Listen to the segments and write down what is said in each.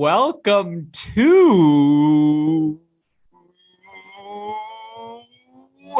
Welcome to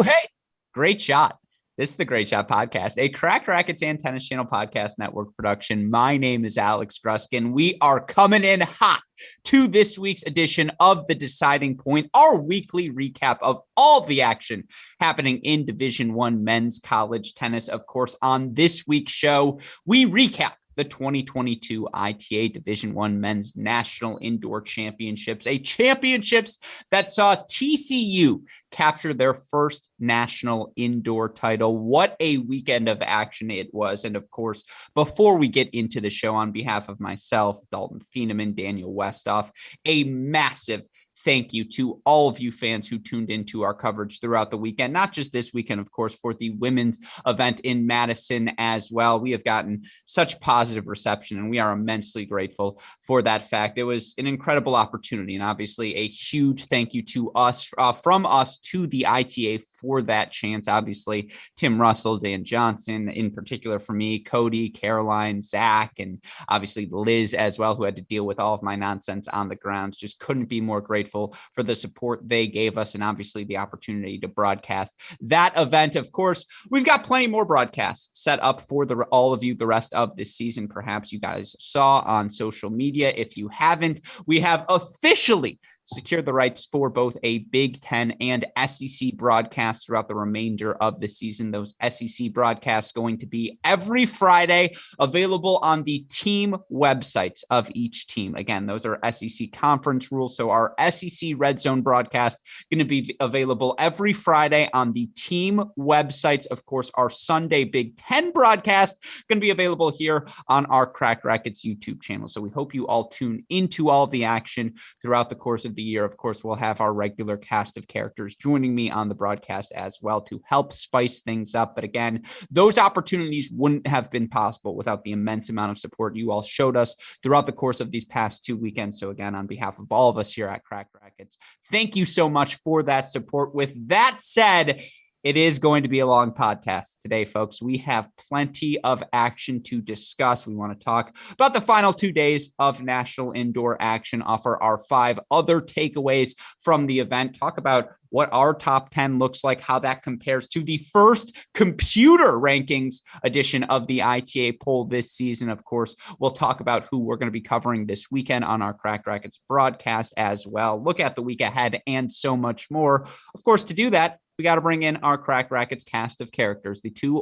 Hey, Great Shot. This is the Great Shot Podcast, a Cracked Racquets and Tennis Channel Podcast Network production. My name is Alex Gruskin. We are coming in hot to this week's edition of The Deciding Point, our weekly recap of all the action happening in Division I men's college tennis. Of course, on this week's show, we recap the 2022 ITA Division I Men's National Indoor Championships, a championships that saw TCU capture their first national indoor title. What a weekend of action it was. And of course, before we get into the show, on behalf of myself, Dalton Feeneman, Daniel Westoff, a massive thank you to all of you fans who tuned into our coverage throughout the weekend, not just this weekend, of course, for the women's event in Madison as well. We have gotten such positive reception, and we are immensely grateful for that fact. It was an incredible opportunity, and obviously a huge thank you to us, from us to the ITA for that chance. Obviously, Tim Russell, Dan Johnson, in particular for me, Cody, Caroline, Zach, and obviously Liz as well, who had to deal with all of my nonsense on the grounds. Just couldn't be more grateful for the support they gave us, and obviously the opportunity to broadcast that event. Of course, we've got plenty more broadcasts set up for all of you the rest of this season. Perhaps you guys saw on social media. If you haven't, we have officially secured the rights for both a Big Ten and SEC broadcast throughout the remainder of the season. Those SEC broadcasts going to be every Friday, available on the team websites of each team. Again, those are SEC conference rules. So our SEC Red Zone broadcast going to be available every Friday on the team websites. Of course, our Sunday Big Ten broadcast going to be available here on our Cracked Racquets YouTube channel. So we hope you all tune into all of the action throughout the course of the year. Of course, we'll have our regular cast of characters joining me on the broadcast as well to help spice things up. But again, those opportunities wouldn't have been possible without the immense amount of support you all showed us throughout the course of these past 2 weekends. So again, on behalf of all of us here at Cracked Racquets, thank you so much for that support. With that said, it is going to be a long podcast today, folks. We have plenty of action to discuss. We want to talk about the final 2 days of national indoor action, offer our 5 other takeaways from the event, talk about what our top 10 looks like, how that compares to the first computer rankings edition of the ITA poll this season. Of course, we'll talk about who we're going to be covering this weekend on our Cracked Racquets broadcast as well. Look at the week ahead and so much more. Of course, to do that, we got to bring in our Cracked Racquets cast of characters, the 2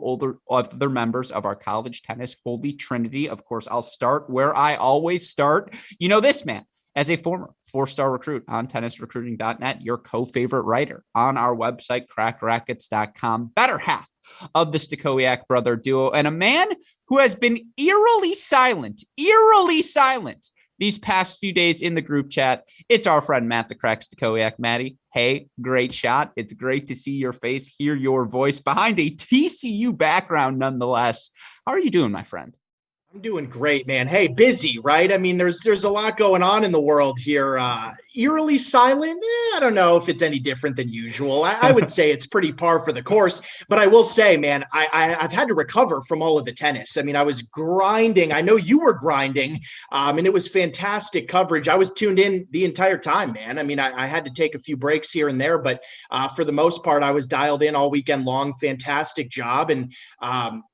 other members of our college tennis holy trinity. Of course, I'll start where I always start. You know this man as a former 4-star recruit on tennisrecruiting.net, your co-favorite writer on our website, crackrackets.com, better half of the Stachowiak brother duo, and a man who has been eerily silent these past few days in the group chat. It's our friend Matt the Crack Stachowiak. Matty, hey, great shot. It's great to see your face, hear your voice behind a TCU background nonetheless. How are you doing, my friend? I'm doing great, man. Hey, busy, right? I mean, there's a lot going on in the world here. Eerily silent? I don't know if it's any different than usual. I would say it's pretty par for the course. But I will say, man, I've had to recover from all of the tennis. I mean, I was grinding. I know you were grinding, and it was fantastic coverage. I was tuned in the entire time, man. I mean, I had to take a few breaks here and there, but for the most part, I was dialed in all weekend long. Fantastic job. And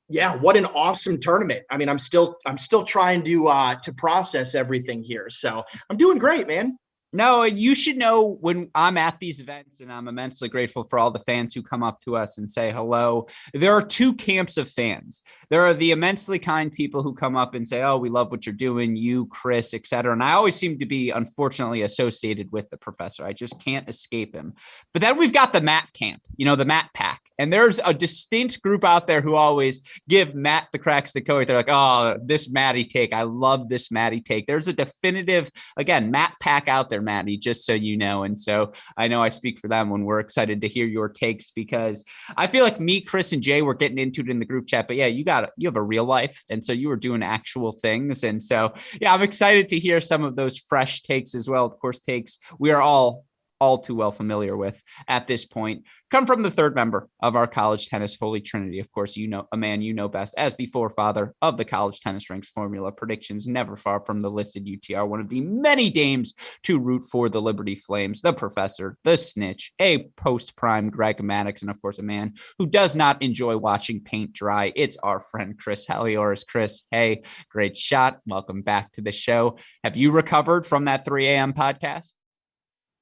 yeah, what an awesome tournament. I mean, I'm still trying to process everything here. So I'm doing great, man. No, you should know when I'm at these events, and I'm immensely grateful for all the fans who come up to us and say hello. There are 2 camps of fans. There are the immensely kind people who come up and say, oh, we love what you're doing, you, Chris, et cetera. And I always seem to be, unfortunately, associated with the professor. I just can't escape him. But then we've got the Matt camp, the Matt pack. And there's a distinct group out there who always give Matt the Cracks the Coach. They're like, oh, this Matty take. I love this Matty take. There's a definitive, again, Matt pack out there, Matty, just so you know. And so I know I speak for them when we're excited to hear your takes, because I feel like me, Chris, and Jay were getting into it in the group chat. But yeah, you have a real life. And so you were doing actual things. And so, yeah, I'm excited to hear some of those fresh takes as well. Of course, takes we are all all too well familiar with at this point, come from the third member of our college tennis holy trinity. Of course, you know, a man you know best as the forefather of the college tennis ranks formula, predictions never far from the listed UTR, one of the many dames to root for the Liberty Flames, the professor, the snitch, a post-prime Greg Maddox, and of course, a man who does not enjoy watching paint dry. It's our friend, Chris Halioris. Chris, hey, great shot. Welcome back to the show. Have you recovered from that 3 a.m. podcast?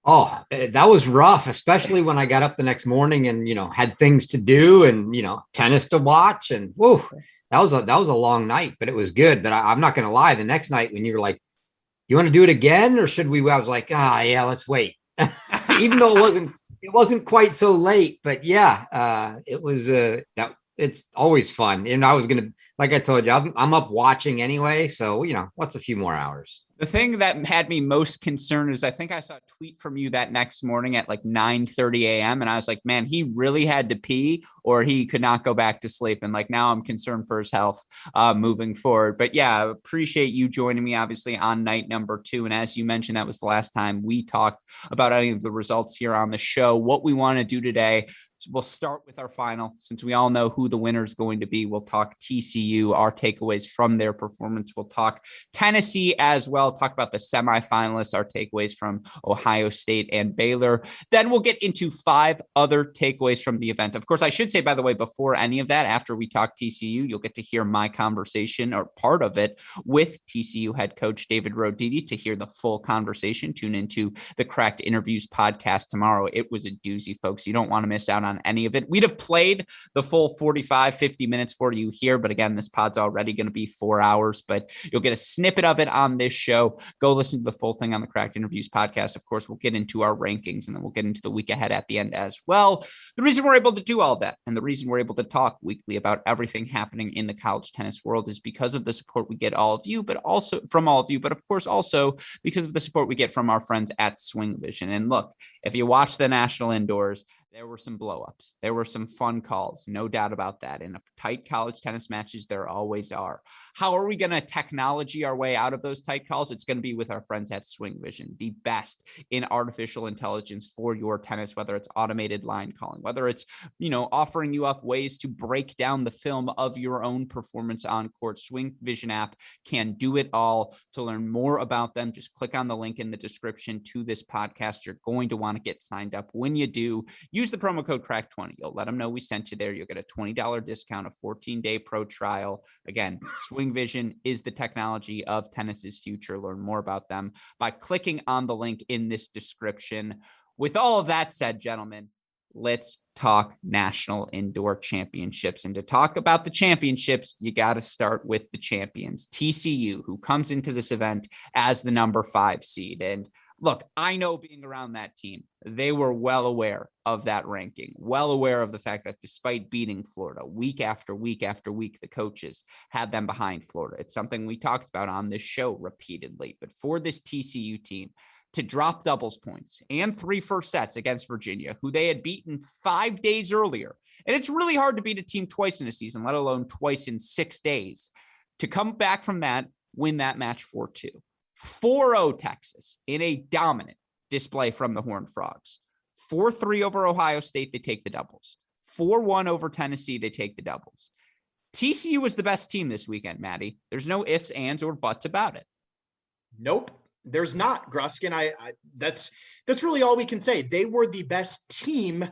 Oh, that was rough, especially when I got up the next morning and, had things to do and, tennis to watch. And whoa, that was a long night, but it was good. But I'm not going to lie. The next night when you were like, you want to do it again or should we? I was like, yeah, let's wait. Even though it wasn't quite so late, but yeah, it was it's always fun. And I was going to, like I told you, I'm up watching anyway. So, what's a few more hours? The thing that had me most concerned is I think I saw a tweet from you that next morning at like 9:30 a.m. And I was like, man, he really had to pee or he could not go back to sleep. And like, now I'm concerned for his health moving forward. But yeah, I appreciate you joining me obviously on night number 2. And as you mentioned, that was the last time we talked about any of the results here on the show. What we want to do today, we'll start with our final. Since we all know who the winner is going to be, we'll talk TCU, our takeaways from their performance. We'll talk Tennessee as well, talk about the semifinalists, our takeaways from Ohio State and Baylor. Then we'll get into 5 other takeaways from the event. Of course, I should say, by the way, before any of that, after we talk TCU, you'll get to hear my conversation or part of it with TCU head coach David Roditi. To hear the full conversation, tune into the Cracked Interviews podcast tomorrow. It was a doozy, folks. You don't want to miss out on any of it. We'd have played the full 45, 50 minutes for you here, but again, this pod's already going to be 4 hours, but you'll get a snippet of it on this show. Go listen to the full thing on the Cracked Interviews podcast. Of course, we'll get into our rankings and then we'll get into the week ahead at the end as well. The reason we're able to do all that and the reason we're able to talk weekly about everything happening in the college tennis world is because of the support we get all of you, but also from all of you, but of course also because of the support we get from our friends at SwingVision. And look, if you watch the national indoors, there were some blowups. There were some fun calls, no doubt about that. In tight college tennis matches, there always are. How are we going to technology our way out of those tight calls? It's going to be with our friends at SwingVision, the best in artificial intelligence for your tennis, whether it's automated line calling, whether it's, offering you up ways to break down the film of your own performance on court. SwingVision app can do it all. To learn more about them, just click on the link in the description to this podcast. You're going to want to get signed up. When you do, use the promo code CRACK20. You'll let them know we sent you there. You'll get a $20 discount, a 14-day pro trial. Again, SwingVision is the technology of tennis's future. Learn more about them by clicking on the link in this description. With all of that said, gentlemen, let's talk national indoor championships. And to talk about the championships, you got to start with the champions, TCU, who comes into this event as the number 5 seed. And look, I know being around that team, they were well aware of that ranking, well aware of the fact that despite beating Florida week after week after week, the coaches had them behind Florida. It's something we talked about on this show repeatedly. But for this TCU team to drop doubles points and 3 first sets against Virginia, who they had beaten 5 days earlier, and it's really hard to beat a team twice in a season, let alone twice in 6 days, to come back from that, win that match 4-2. 4-0 Texas in a dominant display from the Horned Frogs. 4-3 over Ohio State, they take the doubles. 4-1 over Tennessee, they take the doubles. TCU was the best team this weekend, Maddie. There's no ifs, ands, or buts about it. Nope, there's not, Gruskin. That's really all we can say. They were the best team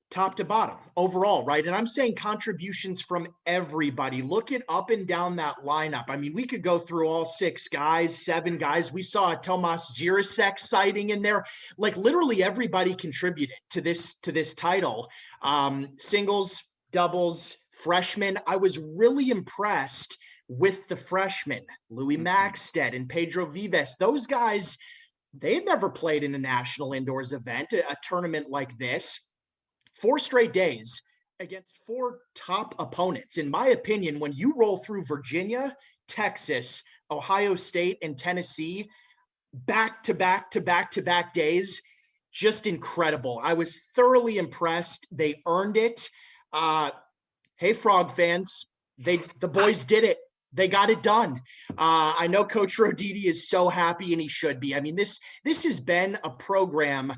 top to bottom overall, right? And I'm saying contributions from everybody. Look at up and down that lineup. I mean, we could go through all 6 guys, 7 guys. We saw a Tomas Jirasek sighting in there. Like literally everybody contributed to this title. Singles, doubles, freshmen. I was really impressed with the freshmen, Louis Maxted and Pedro Vives. Those guys, they had never played in a national indoors event, a tournament like this. 4 straight days against 4 top opponents. In my opinion, when you roll through Virginia, Texas, Ohio State, and Tennessee, back to back days, just incredible. I was thoroughly impressed. They earned it. Hey, Frog fans, the boys did it. They got it done. I know Coach Roditi is so happy, and he should be. I mean, this has been a program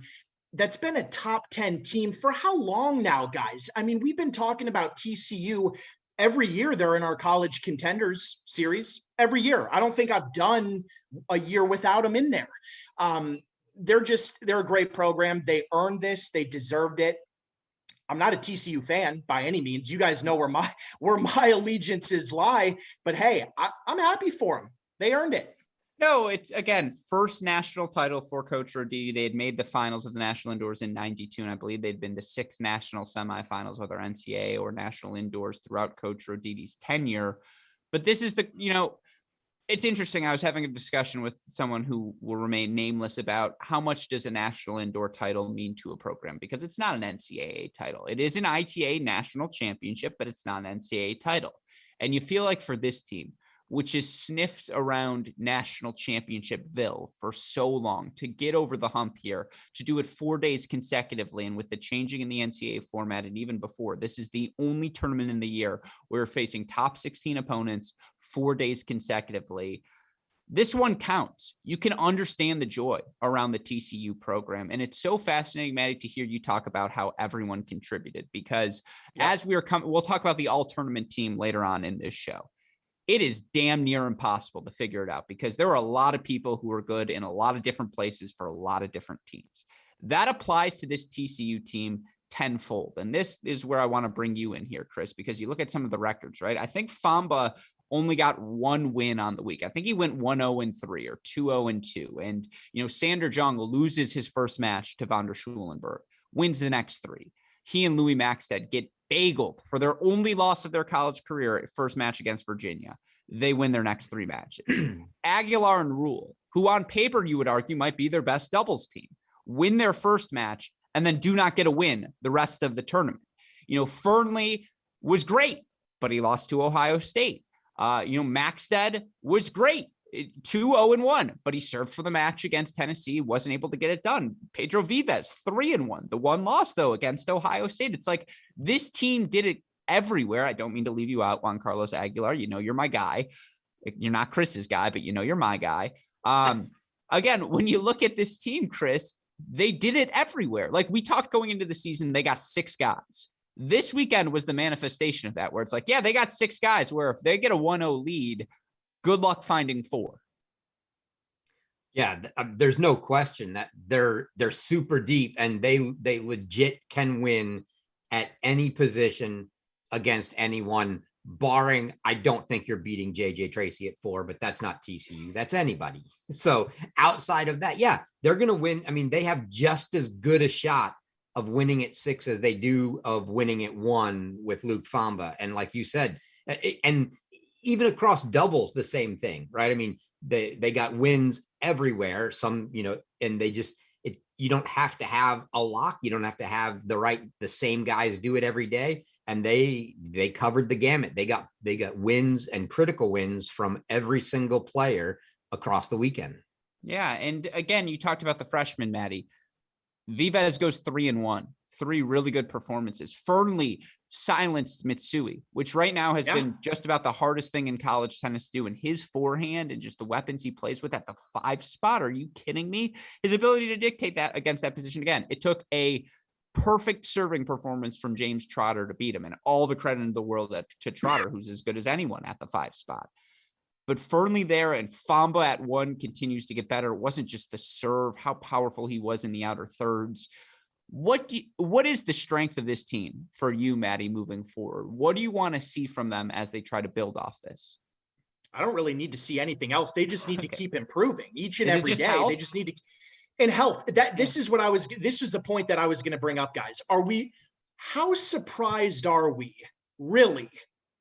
that's been a top 10 team for how long now, guys? I mean, we've been talking about TCU every year. They're in our college contenders series every year. I don't think I've done a year without them in there. They're a great program. They earned this. They deserved it. I'm not a TCU fan by any means. You guys know where my allegiances lie, but hey, I'm happy for them. They earned it. No, it's, again, first national title for Coach Roditi. They had made the finals of the national indoors in 92, and I believe they'd been to 6 national semifinals, whether NCAA or national indoors, throughout Coach Roditi's tenure. But this is it's interesting. I was having a discussion with someone who will remain nameless about how much does a national indoor title mean to a program, because it's not an NCAA title. It is an ITA national championship, but it's not an NCAA title. And you feel like for this team, which is sniffed around national championshipville for so long, to get over the hump here, to do it 4 days consecutively. And with the changing in the NCAA format, and even before, this is the only tournament in the year where we're facing top 16 opponents 4 days consecutively. This one counts. You can understand the joy around the TCU program. And it's so fascinating, Maddie, to hear you talk about how everyone contributed, because as we are coming, we'll talk about the all tournament team later on in this show. It is damn near impossible to figure it out, because there are a lot of people who are good in a lot of different places for a lot of different teams. That applies to this TCU team tenfold. And this is where I want to bring you in here, Chris, because you look at some of the records, right? I think Famba only got one win on the week. I think he went 1-0-3 or 2-0-2. And, Sander Jung loses his first match to Van der Schulenburg, wins the next 3. He and Louis Maxted get bageled for their only loss of their college career, first match against Virginia. They win their next 3 matches. Aguilar and Rule, who on paper you would argue might be their best doubles team, win their first match and then do not get a win the rest of the tournament. Fernley was great, but he lost to Ohio State. Maxted was great, 2-0-1, but he served for the match against Tennessee, wasn't able to get it done. Pedro Vives, 3-1. The one loss, though, against Ohio State. It's like this team did it everywhere. I don't mean to leave you out, Juan Carlos Aguilar. You're my guy. You're not Chris's guy, but you're my guy. Again, when you look at this team, Chris, they did it everywhere. Like we talked going into the season, they got 6 guys. This weekend was the manifestation of that, where it's like, yeah, they got 6 guys, where if they get a 1-0 lead, good luck finding 4. Yeah, there's no question that they're super deep, and they legit can win at any position against anyone, barring, I don't think you're beating JJ Tracy at 4, but that's not TCU. That's anybody. So outside of that, yeah, they're going to win. I mean, they have just as good a shot of winning at 6 as they do of winning at 1 with Luke Famba. And like you said, and even across doubles, the same thing, right? I mean, they got wins everywhere. Some, and they just, you don't have to have a lock. You don't have to have the same guys do it every day. And they covered the gamut. They got wins and critical wins from every single player across the weekend. Yeah. And again, you talked about the freshman, Maddie. Vives goes 3-1, 3 really good performances. Fernley silenced Mitsui, which right now has been just about the hardest thing in college tennis to do. And his forehand and just the weapons he plays with at the 5 spot. Are you kidding me? His ability to dictate that against that position. Again, it took a perfect serving performance from James Trotter to beat him, and all the credit in the world to Trotter, who's as good as anyone at the 5 spot. But Fernley there and Famba at 1 continues to get better. It wasn't just the serve, how powerful he was in the outer thirds. What is the strength of this team for you, Maddie, moving forward? What do you want to see from them as they try to build off this? I don't really need to see anything else. They just need to keep improving each and every day. Health? They just need to, in health. This is the point that I was going to bring up, guys. How surprised are we really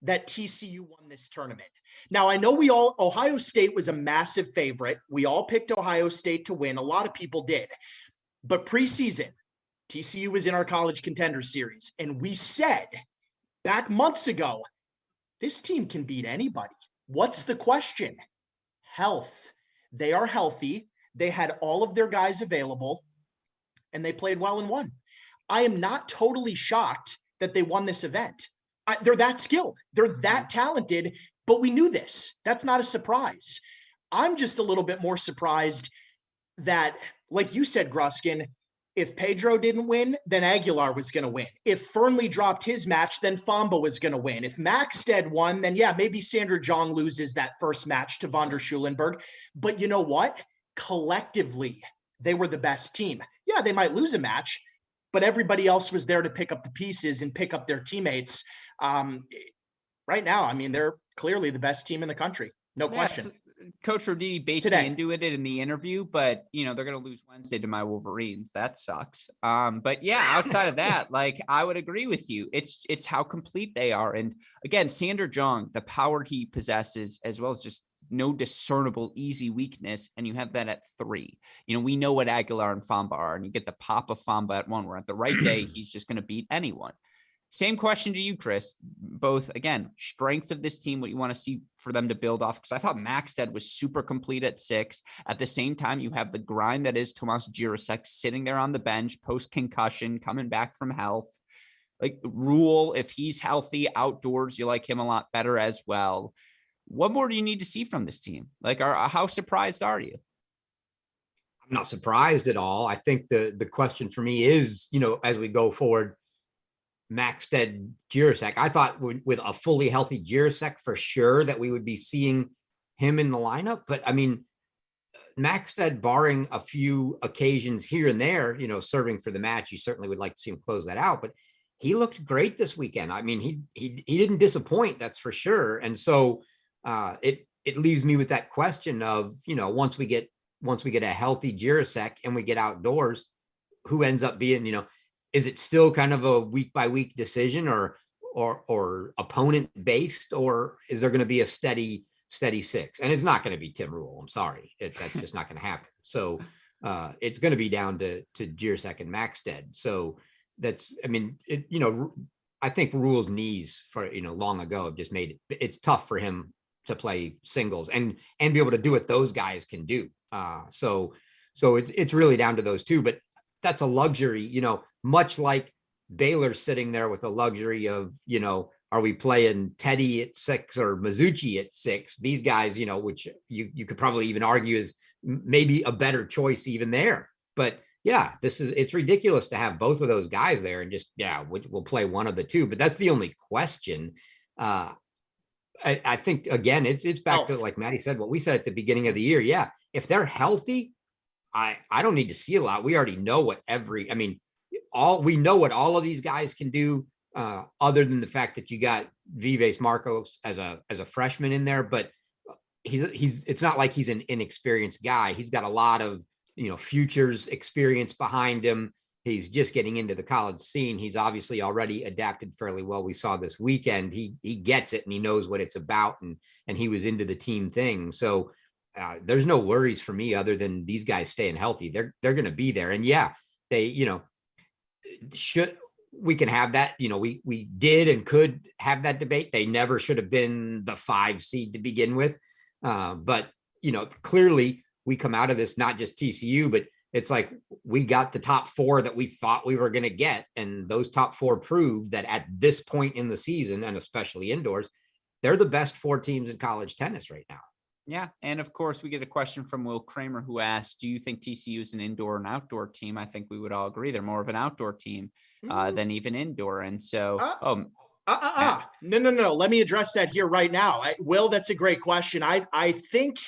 that TCU won this tournament? Now, I know Ohio State was a massive favorite. We all picked Ohio State to win. A lot of people did. But preseason, TCU was in our college contenders series. And we said back months ago, this team can beat anybody. What's the question? Health. They are healthy. They had all of their guys available, and they played well and won. I am not totally shocked that they won this event. They're that skilled. They're that talented, but we knew this. That's not a surprise. I'm just a little bit more surprised that, like you said, Gruskin, If Pedro didn't win, then Aguilar was going to win. If Fernley dropped his match, then Famba was going to win. If Maxted won, then yeah, maybe Sandra Jong loses that first match to Von der Schulenberg. But you know what? Collectively, they were the best team. Yeah, they might lose a match, but everybody else was there to pick up the pieces and pick up their teammates. Right now, I mean, they're clearly the best team in the country. No question. Coach Roditi baits me into it in the interview, but they're going to lose Wednesday to my Wolverines. That sucks. But yeah, outside of that, like I would agree with you. It's how complete they are. And again, Sander Jong, the power he possesses, as well as just no discernible easy weakness. And you have that at 3. We know what Aguilar and Famba are, and you get the pop of Famba at 1, where at the right day, he's just going to beat anyone. Same question to you, Chris. Both, again, strengths of this team, what you want to see for them to build off. Because I thought Maxted was super complete at 6. At the same time, you have the grind that is Tomas Jirasek sitting there on the bench, post-concussion, coming back from health. Like Rule, if he's healthy outdoors, you like him a lot better as well. What more do you need to see from this team? Like, how surprised are you? I'm not surprised at all. I think the question for me is, as we go forward, Maxted, Jirasek. I thought with a fully healthy Jirasek for sure that we would be seeing him in the lineup. But I mean, Maxted, barring a few occasions here and there, serving for the match, you certainly would like to see him close that out. But he looked great this weekend. I mean, he didn't disappoint, that's for sure. And so it leaves me with that question of, once we get a healthy Jirasek and we get outdoors, who ends up being, is it still kind of a week by week decision or opponent based, or is there going to be a steady 6? And it's not going to be Tim Rule. I'm sorry. That's just not going to happen. So it's going to be down to Jirasek and Maxted. So that's, I mean, I think Rule's knees for, long ago have just made it's tough for him to play singles and be able to do what those guys can do. So it's really down to those two, but that's a luxury, much like Baylor sitting there with the luxury of, are we playing Teddy at 6 or Mizuchi at 6? These guys, which you could probably even argue is maybe a better choice even there. But yeah, it's ridiculous to have both of those guys there and just, we'll play one of the two. But that's the only question. I think, again, it's back to, like Maddie said, what we said at the beginning of the year. Yeah, if they're healthy, I don't need to see a lot. We already know what we know what all of these guys can do, other than the fact that you got Vives Marcos as a freshman in there, but it's not like he's an inexperienced guy. He's got a lot of, futures experience behind him. He's just getting into the college scene. He's obviously already adapted fairly well. We saw this weekend, he gets it and he knows what it's about, and he was into the team thing. So there's no worries for me other than these guys staying healthy. They're going to be there. And yeah, they, we can have that, we did and could have that debate. They never should have been the 5 seed to begin with. But, clearly we come out of this, not just TCU, but it's like we got the top 4 that we thought we were going to get. And those top 4 proved that at this point in the season, and especially indoors, they're the best 4 teams in college tennis right now. Yeah. And of course, we get a question from Will Kramer, who asked, do you think TCU is an indoor and outdoor team? I think we would all agree they're more of an outdoor team than even indoor. And so, no. Let me address that here right now. Will, that's a great question. I think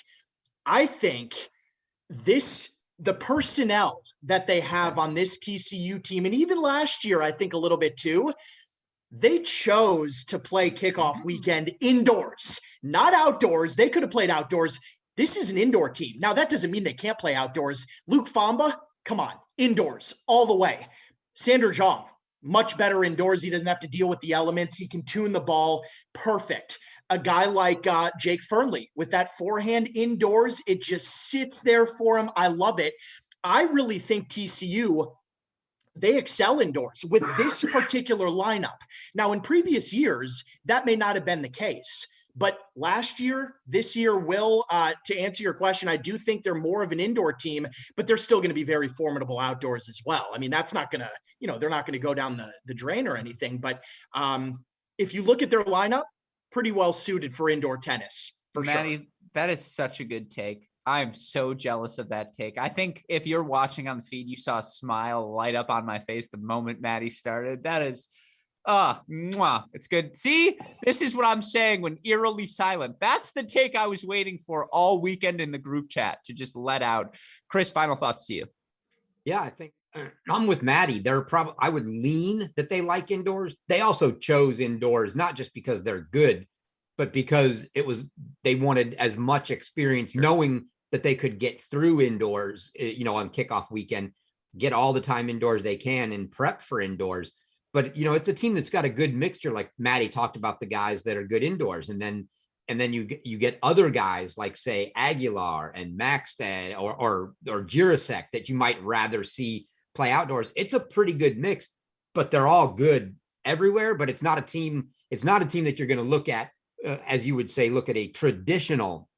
the personnel that they have on this TCU team, and even last year, I think a little bit too, they chose to play kickoff weekend indoors, not outdoors. They could have played outdoors. This is an indoor team. Now, that doesn't mean they can't play outdoors. Luke Famba, come on, indoors all the way. Sander Jong, much better indoors. He doesn't have to deal with the elements. He can tune the ball. Perfect. A guy like Jake Fernley with that forehand indoors, it just sits there for him. I love it. I really think TCU, they excel indoors with this particular lineup. Now, in previous years, that may not have been the case. But last year, this year, Will, to answer your question, I do think they're more of an indoor team, but they're still going to be very formidable outdoors as well. I mean, that's not going to, they're not going to go down the drain or anything. But if you look at their lineup, pretty well suited for indoor tennis, for Maddie, sure. That is such a good take. I'm so jealous of that take. I think if you're watching on the feed, you saw a smile light up on my face the moment Maddie started. That is, it's good. See, this is what I'm saying when eerily silent. That's the take I was waiting for all weekend in the group chat to just let out. Chris, final thoughts to you. Yeah, I think I'm with Maddie. I would lean that they like indoors. They also chose indoors, not just because they're good, but because they wanted as much experience knowing that they could get through indoors, on kickoff weekend, get all the time indoors they can and prep for indoors. But, it's a team that's got a good mixture. Like Maddie talked about the guys that are good indoors. And then you get other guys like, say, Aguilar and Maxted or Jirasek that you might rather see play outdoors. It's a pretty good mix, but they're all good everywhere. But it's not a team that you're going to look at, as you would say, look at a traditional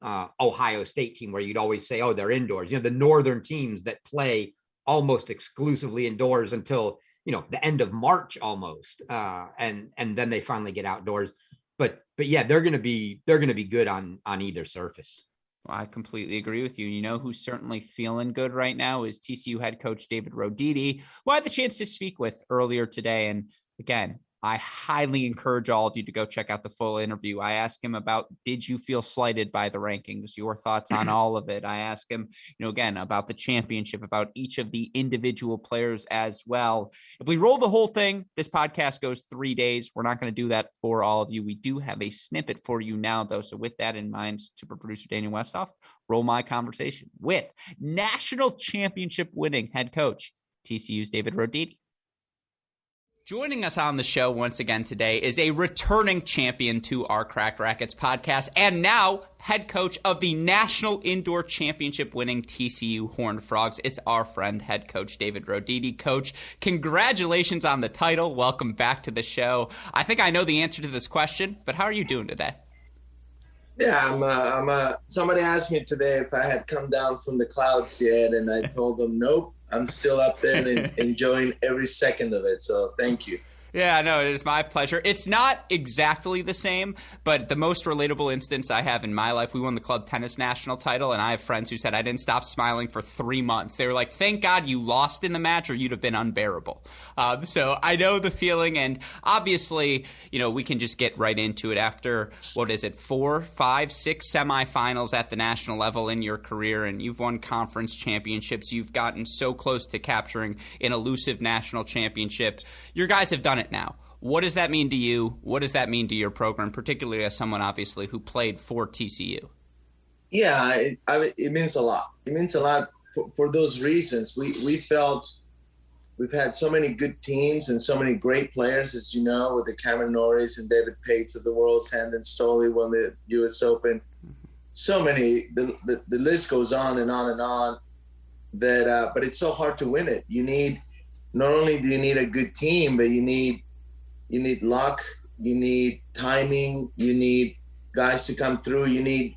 Ohio State team where you'd always say, oh, they're indoors. The northern teams that play almost exclusively indoors until, the end of March almost. And then they finally get outdoors. But yeah, they're going to be good on either surface. Well, I completely agree with you. You know who's certainly feeling good right now is TCU head coach David Roditi, who I had the chance to speak with earlier today. And again, I highly encourage all of you to go check out the full interview. I asked him about, did you feel slighted by the rankings? Your thoughts on all of it. I asked him, again, about the championship, about each of the individual players as well. If we roll the whole thing, this podcast goes 3 days. We're not going to do that for all of you. We do have a snippet for you now, though. So with that in mind, super producer Daniel Westhoff, roll my conversation with national championship winning head coach, TCU's David Roditi. Joining us on the show once again today is a returning champion to our Cracked Racquets podcast and now head coach of the National Indoor Championship winning TCU Horned Frogs. It's our friend, head coach David Roditi. Coach, congratulations on the title. Welcome back to the show. I think I know the answer to this question, but how are you doing today? Yeah, somebody asked me today if I had come down from the clouds yet, and I told them nope. I'm still up there and enjoying every second of it. So thank you. Yeah, no, it is my pleasure. It's not exactly the same, but the most relatable instance I have in my life, we won the club tennis national title, and I have friends who said I didn't stop smiling for 3 months. They were like, thank God you lost in the match or you'd have been unbearable. So I know the feeling, and obviously, we can just get right into it after, 4, 5, 6 semifinals at the national level in your career, and you've won conference championships. You've gotten so close to capturing an elusive national championship. Your guys have done it now. What does that mean to you? What does that mean to your program, particularly as someone obviously who played for TCU? Yeah, it means a lot. It means a lot for those reasons. We felt we've had so many good teams and so many great players, as you know, with the Cameron Norris and David Pates of the world, Sandon Stoley won the U.S. Open. So many, the list goes on and on and on. But it's so hard to win it. Not only do you need a good team, but you need luck, you need timing, you need guys to come through. You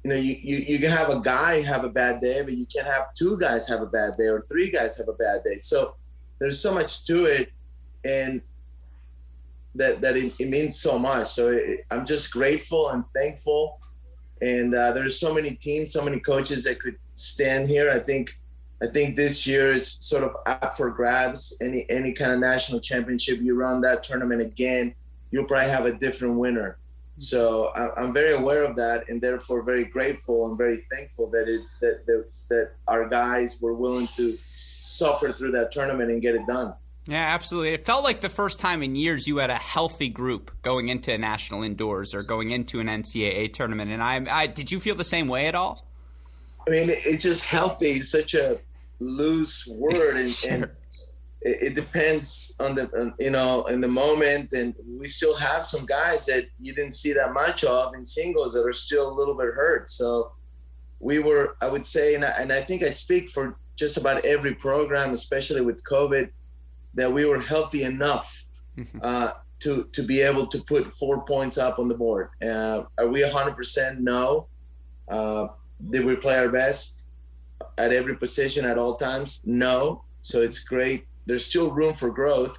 can have a guy have a bad day, but you can't have 2 guys have a bad day or 3 guys have a bad day. So there's so much to it, and that it means so much. So I'm just grateful and thankful. And there's so many teams, so many coaches that could stand here. I think this year is sort of up for grabs. Any kind of national championship, you run that tournament again, you'll probably have a different winner. So I'm very aware of that, and therefore very grateful and very thankful that our guys were willing to suffer through that tournament and get it done. Yeah, absolutely. It felt like the first time in years you had a healthy group going into national indoors or going into an NCAA tournament. And I did you feel the same way at all? I mean, it's just healthy. It's such a loose word, and, Sure. and it depends on in the moment. And we still have some guys that you didn't see that much of in singles that are still a little bit hurt. So we were, I would say, and I think I speak for just about every program, especially with COVID, that we were healthy enough to be able to put 4 points up on the board. Are we 100%? No. Did we play our best at every position at all times? No. So it's great. There's still room for growth,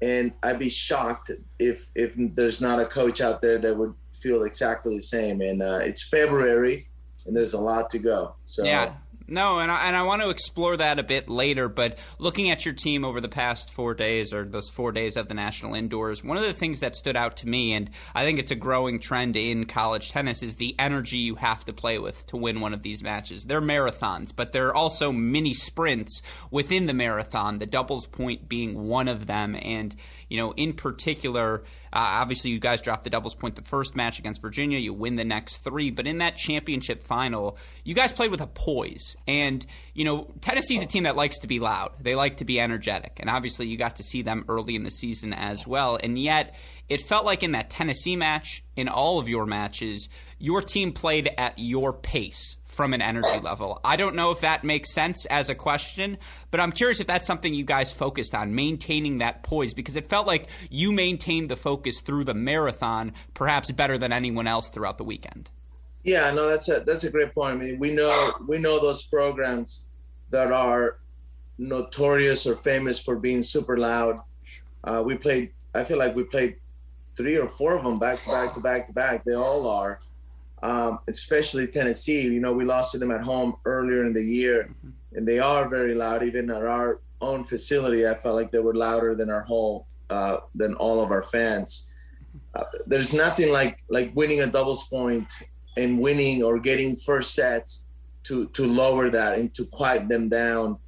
and I'd be shocked if there's not a coach out there that would feel exactly the same. And it's February. and there's a lot to go. So yeah. No, and I want to explore that a bit later, but looking at your team over the past 4 days, or those 4 days of the national indoors, one of the things that stood out to me, and I think it's a growing trend in college tennis, is the energy you have to play with to win one of these matches. They're marathons, but they're also mini sprints within the marathon, the doubles point being one of them. And, you know, in particular, obviously you guys dropped the doubles point the first match against Virginia. You win the next 3. But in that championship final, you guys played with a poise. And, you know, Tennessee's a team that likes to be loud. They like to be energetic. And obviously you got to see them early in the season as well. And yet it felt like in that Tennessee match, in all of your matches, your team played at your pace from an energy level. I don't know if that makes sense as a question, but I'm curious if that's something you guys focused on, maintaining that poise, because it felt like you maintained the focus through the marathon perhaps better than anyone else throughout the weekend. Yeah, no, that's a great point. I mean, we know those programs that are notorious or famous for being super loud. I feel like we played 3 or 4 of them back to back. They all are. Especially Tennessee, you know, we lost to them at home earlier in the year, and they are very loud. Even at our own facility, I felt like they were louder than than all of our fans. There's nothing like winning a doubles point and winning or getting first sets to lower that and to quiet them down.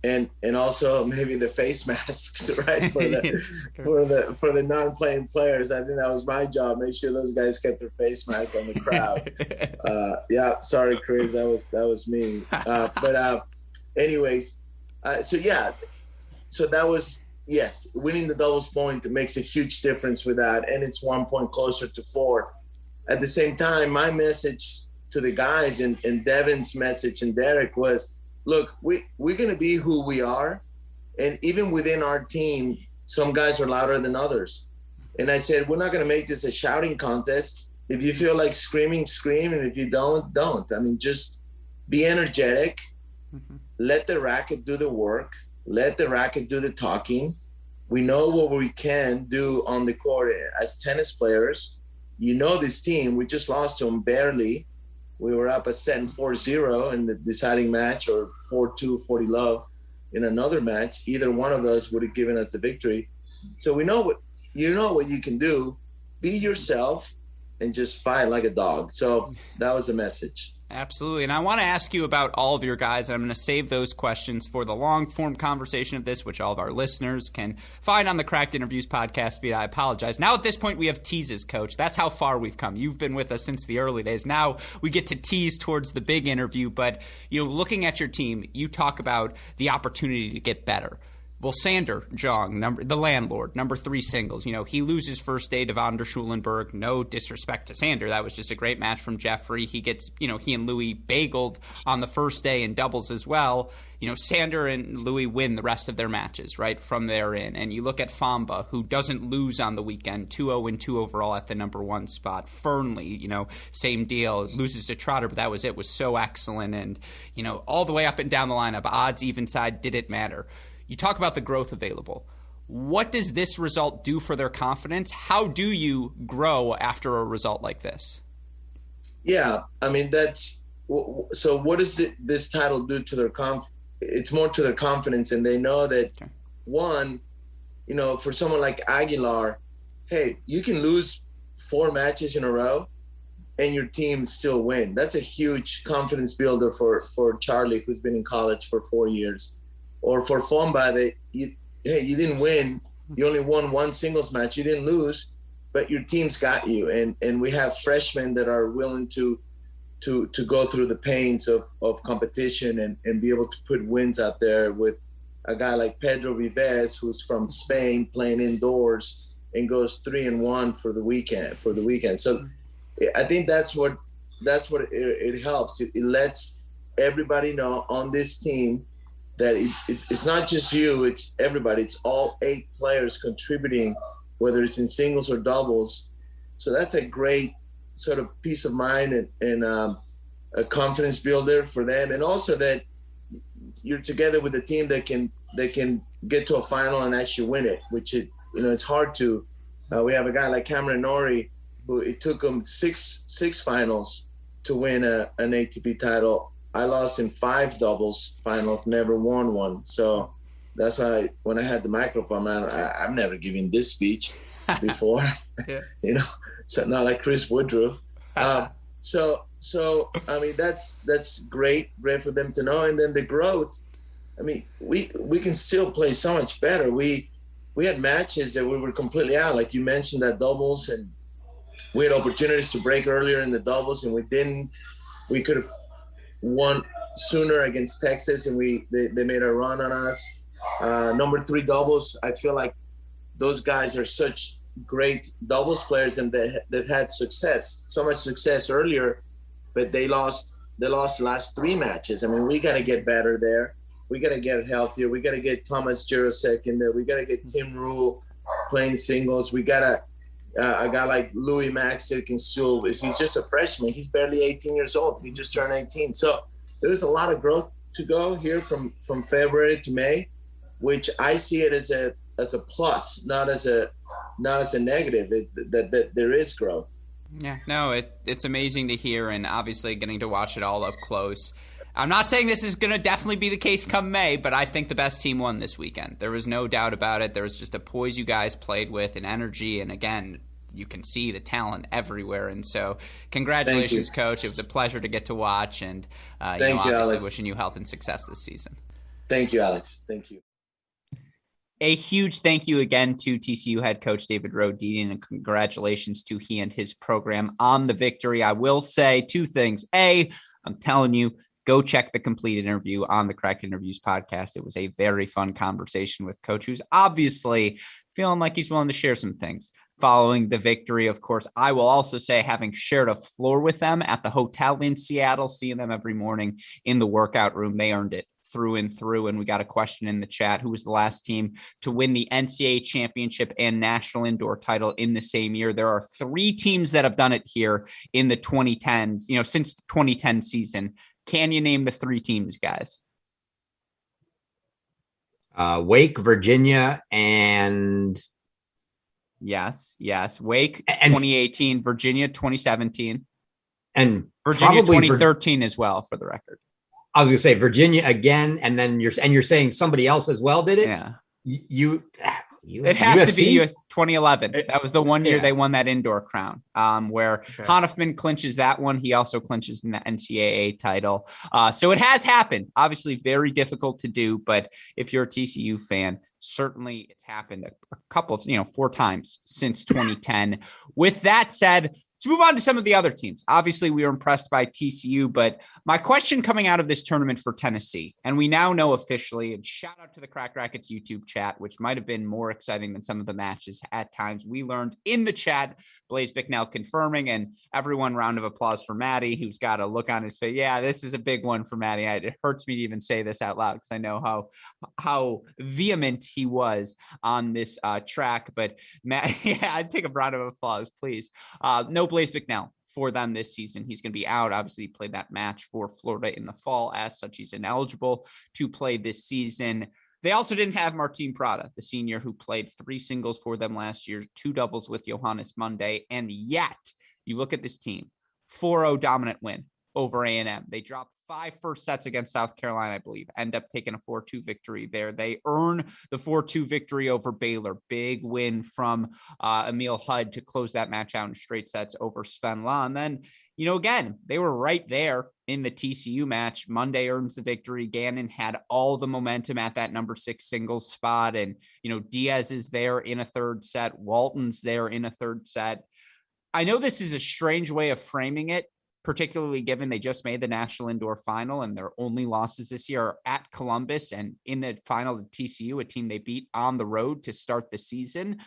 And also maybe the face masks, right, for the non-playing players. I think that was my job. Make sure those guys kept their face mask on the crowd. Yeah, sorry, Chris, that was me. Anyways, so that was, yes, winning the doubles point makes a huge difference with that, and it's 1 point closer to 4. At the same time, my message to the guys and Devin's message and Derek was, look, we're going to be who we are. And even within our team, some guys are louder than others. And I said, we're not going to make this a shouting contest. If you feel like screaming, scream. And if you don't. I mean, just be energetic. Let the racket do the work. Let the racket do the talking. We know what we can do on the court as tennis players. You know this team. We just lost to them barely. We were up a set and 4-0 in the deciding match, or 4-2, 40 love in another match. Either one of those would have given us the victory. So we know what you can do. Be yourself and just fight like a dog. So that was the message. Absolutely. And I want to ask you about all of your guys. I'm going to save those questions for the long-form conversation of this, which all of our listeners can find on the Cracked Interviews podcast feed. I apologize. Now at this point, we have teases, Coach. That's how far we've come. You've been with us since the early days. Now we get to tease towards the big interview. But, you know, looking at your team, you talk about the opportunity to get better. Well, Sander Jong, the landlord, number 3 singles. You know, he loses first day to Van der Schulenberg. No disrespect to Sander. That was just a great match from Jeffrey. He gets, you know, he and Louis bageled on the first day in doubles as well. You know, Sander and Louis win the rest of their matches, right, from there in. And you look at Famba, who doesn't lose on the weekend, 2-0 and 2 overall at the number 1 spot. Fernley, you know, same deal, loses to Trotter, but that was it, was so excellent. And, you know, all the way up and down the lineup, odds, even side, didn't matter. You talk about the growth available. What does this result do for their confidence? How do you grow after a result like this? Yeah, I mean, so what does this title do to their it's more to their confidence, and they know that, okay, one, you know, for someone like Aguilar, hey, you can lose 4 matches in a row and your team still win. That's a huge confidence builder for Charlie, who's been in college for 4 years. Or for Fomba, you didn't win. You only won 1 singles match. You didn't lose, but your team's got you. And we have freshmen that are willing to go through the pains of competition and be able to put wins out there with a guy like Pedro Vives, who's from Spain, playing indoors and goes 3-1 for the weekend. So I think that's what it helps. It lets everybody know on this team that it's not just you, it's everybody. It's all 8 players contributing, whether it's in singles or doubles. So that's a great sort of peace of mind and a confidence builder for them. And also that you're together with a team that can get to a final and actually win it, which it's hard to. We have a guy like Cameron Norrie, who it took him six finals to win an ATP title. I lost in 5 doubles finals, never won one. So that's why when I had the microphone, man, I've never given this speech before, Yeah. you know, so not like Chris Woodruff. So I mean, that's great for them to know. And then the growth, I mean, we can still play so much better. We had matches that we were completely out, like you mentioned, that doubles, and we had opportunities to break earlier in the doubles, and we didn't. We could have won sooner against Texas, and they made a run on us. Number 3 doubles, I feel like those guys are such great doubles players, and they've had success, so much success earlier, but they lost the last 3 matches. I mean, we got to get better there. We got to get healthier. We got to get Thomas Jirosek in there. We got to get Tim Rule playing singles. We got to a guy like Louis Max that can still, he's just a freshman. He's barely 18 years old. He just turned 18. So there's a lot of growth to go here from February to May, which I see it as a plus, not as a negative. That there is growth. Yeah, no, it's amazing to hear, and obviously getting to watch it all up close. I'm not saying this is going to definitely be the case come May, but I think the best team won this weekend. There was no doubt about it. There was just a poise you guys played with, and energy, and again, you can see the talent everywhere. And so congratulations, Coach. It was a pleasure to get to watch, and obviously Alex. wishing you health and success this season. Thank you, Alex. Thank you. A huge thank you again to TCU head coach David Roditi, and congratulations to he and his program on the victory. I will say 2 things. A, I'm telling you, go check the complete interview on the Cracked Interviews podcast. It was a very fun conversation with Coach, who's obviously feeling like he's willing to share some things following the victory. Of course, I will also say, having shared a floor with them at the hotel in Seattle, seeing them every morning in the workout room, they earned it through and through. And we got a question in the chat: who was the last team to win the NCAA championship and national indoor title in the same year? There are 3 teams that have done it here in the 2010s, since the 2010 season. Can you name the 3 teams, guys? Wake, Virginia, and Yes. Wake, 2018, Virginia, 2017, and Virginia, 2013 as well, for the record. I was going to say Virginia again, and then you're saying somebody else as well did it? Yeah. It has to be US 2011. That was the one year they won that indoor crown, where Hanifman clinches that one. He also clinches the NCAA title. So it has happened. Obviously very difficult to do, but if you're a TCU fan, certainly it's happened a couple of, 4 times since 2010. With that said, let's move on to some of the other teams. Obviously, we were impressed by TCU, but my question coming out of this tournament for Tennessee, and we now know officially, and shout out to the Crack Rackets YouTube chat, which might have been more exciting than some of the matches at times. We learned in the chat, Blaze Bicknell confirming, and everyone, round of applause for Maddie, who's got a look on his face. Yeah, this is a big one for Maddie. It hurts me to even say this out loud because I know how vehement he was on this track. But Matt, I'd take a round of applause, please. No Blaze Bicknell for them this season. He's going to be out. Obviously, he played that match for Florida in the fall. As such, he's ineligible to play this season. They also didn't have Martin Prada, the senior who played 3 singles for them last year, 2 doubles with Johannes Monday. And yet, you look at this team, 4-0 dominant win over A&M. They dropped 5 first sets against South Carolina, I believe, end up taking a 4-2 victory there. They earn the 4-2 victory over Baylor. Big win from Emil Hudd to close that match out in straight sets over Sven Lah. And then, again, they were right there in the TCU match. Monday earns the victory. Gannon had all the momentum at that number 6 singles spot. And, Diaz is there in a 3rd set. Walton's there in a 3rd set. I know this is a strange way of framing it, particularly given they just made the national indoor final and their only losses this year are at Columbus and in the final to TCU, a team they beat on the road to start the season.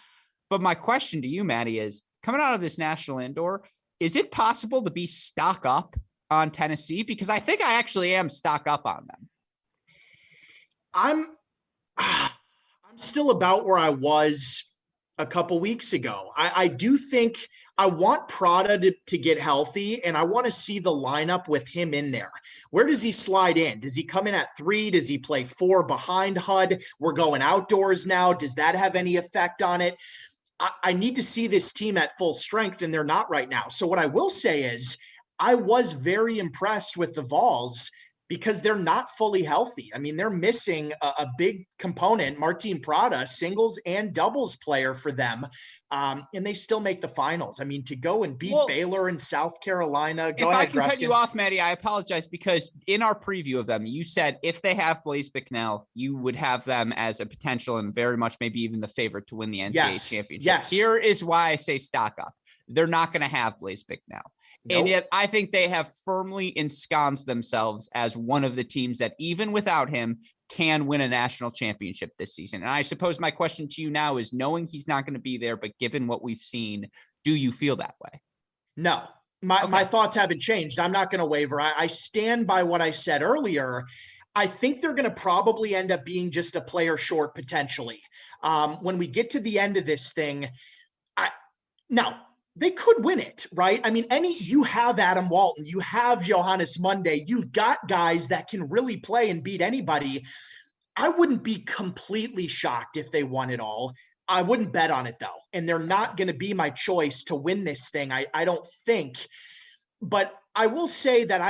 But my question to you, Maddie, is coming out of this national indoor, is it possible to be stock up on Tennessee? Because I think I actually am stock up on them. I'm still about where I was a couple weeks ago. I do think I want Prada to get healthy, and I want to see the lineup with him in there. Where does he slide in? Does he come in at 3? Does he play 4 behind Hud? We're going outdoors now. Does that have any effect on it? I need to see this team at full strength, and they're not right now. So what I will say is I was very impressed with the Vols because they're not fully healthy. I mean, they're missing a big component, Martin Prada, singles and doubles player for them. And they still make the finals. I mean, to go and beat Baylor and South Carolina. Go ahead, If I can cut you off, Maddie, I apologize, because in our preview of them, you said if they have Blaise Bicknell, you would have them as a potential and very much maybe even the favorite to win the NCAA championship. Yes. Here is why I say stock up. They're not going to have Blaise Bicknell. Nope. And yet I think they have firmly ensconced themselves as one of the teams that even without him can win a national championship this season. And I suppose my question to you now is, knowing he's not going to be there, but given what we've seen, do you feel that way? No, my thoughts haven't changed. I'm not going to waver. I stand by what I said earlier. I think they're going to probably end up being just a player short potentially. When we get to the end of this thing, they could win it, right? I mean, you have Adam Walton, you have Johannes Monday, you've got guys that can really play and beat anybody. I wouldn't be completely shocked if they won it all. I wouldn't bet on it though. And they're not going to be my choice to win this thing. I don't think, but I will say that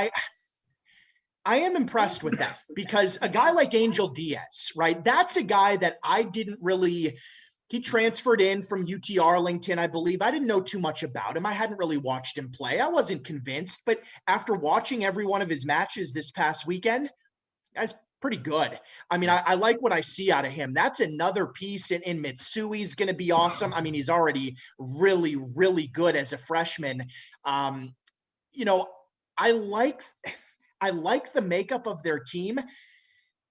I am impressed with that, because a guy like Angel Diaz, right? That's a guy that I didn't really. He transferred in from UT Arlington, I believe. I didn't know too much about him. I hadn't really watched him play. I wasn't convinced, but after watching every one of his matches this past weekend, that's pretty good. I mean, I like what I see out of him. That's another piece in Mitsui's going to be awesome. I mean, he's already really, really good as a freshman. I like the makeup of their team.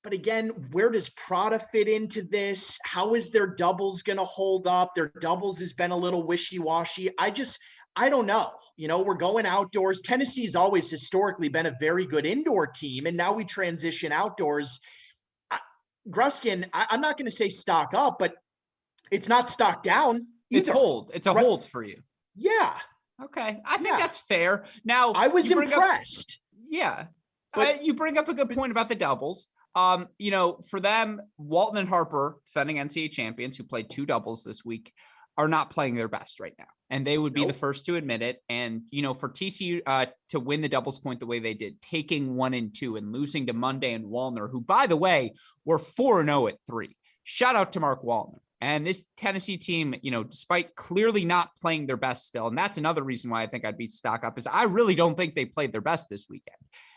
But again, where does Prada fit into this? How is their doubles going to hold up? Their doubles has been a little wishy-washy. I don't know. We're going outdoors. Tennessee's always historically been a very good indoor team, and now we transition outdoors. Gruskin, I'm not going to say stock up, but it's not stock down either. It's hold. It's a hold for you. Yeah. Okay. I think that's fair. Now, I was impressed. But you bring up a good point about the doubles. For them, Walton and Harper, defending NCAA champions who played 2 doubles this week, are not playing their best right now. And they would be the first to admit it. And, for TCU to win the doubles point the way they did, taking 1 and 2 and losing to Monday and Wallner, who, by the way, were 4-0 at 3. Shout out to Mark Wallner. And this Tennessee team, despite clearly not playing their best still, and that's another reason why I think I'd be stock up, is I really don't think they played their best this weekend.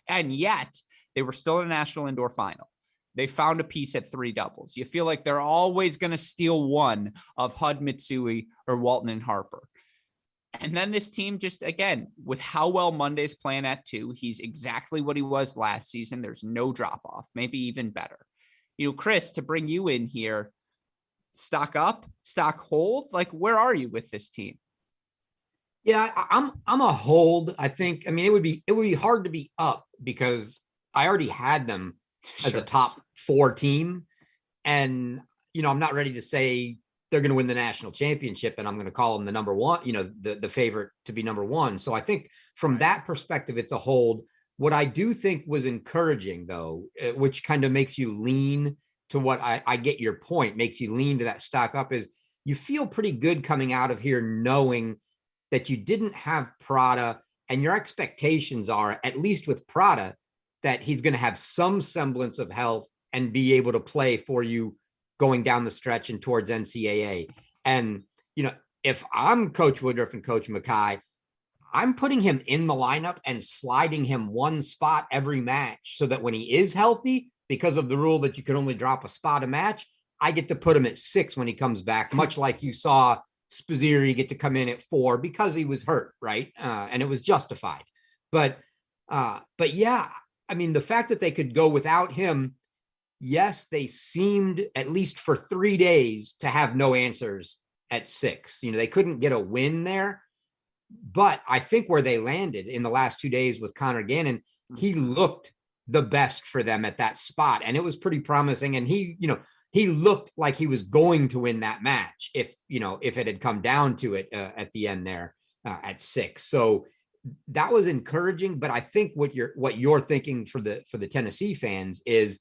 And yet they were still in a national indoor final. They found a piece at 3 doubles. You feel like they're always going to steal one of Hud, Mitsui, or Walton and Harper. And then this team just, again, with how well Monday's playing at 2, he's exactly what he was last season. There's no drop off, maybe even better. Chris, to bring you in here, stock up, stock hold, like where are you with this team? Yeah, I'm a hold. I think, it would be hard to be up because I already had them as a top 4 team. And, I'm not ready to say they're going to win the national championship and I'm going to call them the number 1, the favorite to be number 1. So I think from that perspective, it's a hold. What I do think was encouraging though, which kind of makes you lean to what I get your point, makes you lean to that stock up, is you feel pretty good coming out of here knowing that you didn't have Prada, and your expectations are, at least with Prada, that he's going to have some semblance of health and be able to play for you going down the stretch and towards NCAA. And, if I'm Coach Woodruff and Coach Mackay, I'm putting him in the lineup and sliding him 1 spot every match so that when he is healthy, because of the rule that you can only drop a spot a match, I get to put him at 6 when he comes back, much like you saw Spazziri get to come in at 4 because he was hurt, right? And it was justified. But yeah, the fact that they could go without him, yes, they seemed, at least for 3 days, to have no answers at 6. They couldn't get a win there. But I think where they landed in the last 2 days with Connor Gannon, he looked the best for them at that spot. And it was pretty promising. And he looked like he was going to win that match if it had come down to it at the end there at 6. So that was encouraging. But I think what you're thinking for the Tennessee fans is,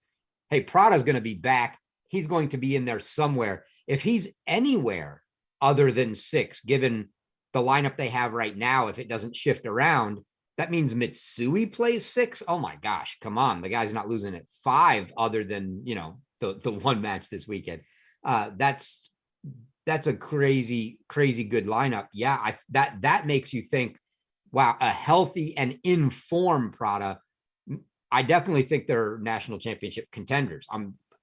hey, Prada's going to be back. He's going to be in there somewhere. If he's anywhere other than 6, given the lineup they have right now, if it doesn't shift around, That means Mitsui plays 6. Oh my gosh, come on. The guy's not losing at 5 other than, the one match this weekend. That's a crazy good lineup. Yeah, that makes you think, wow, a healthy and informed Prada. I definitely think they're national championship contenders.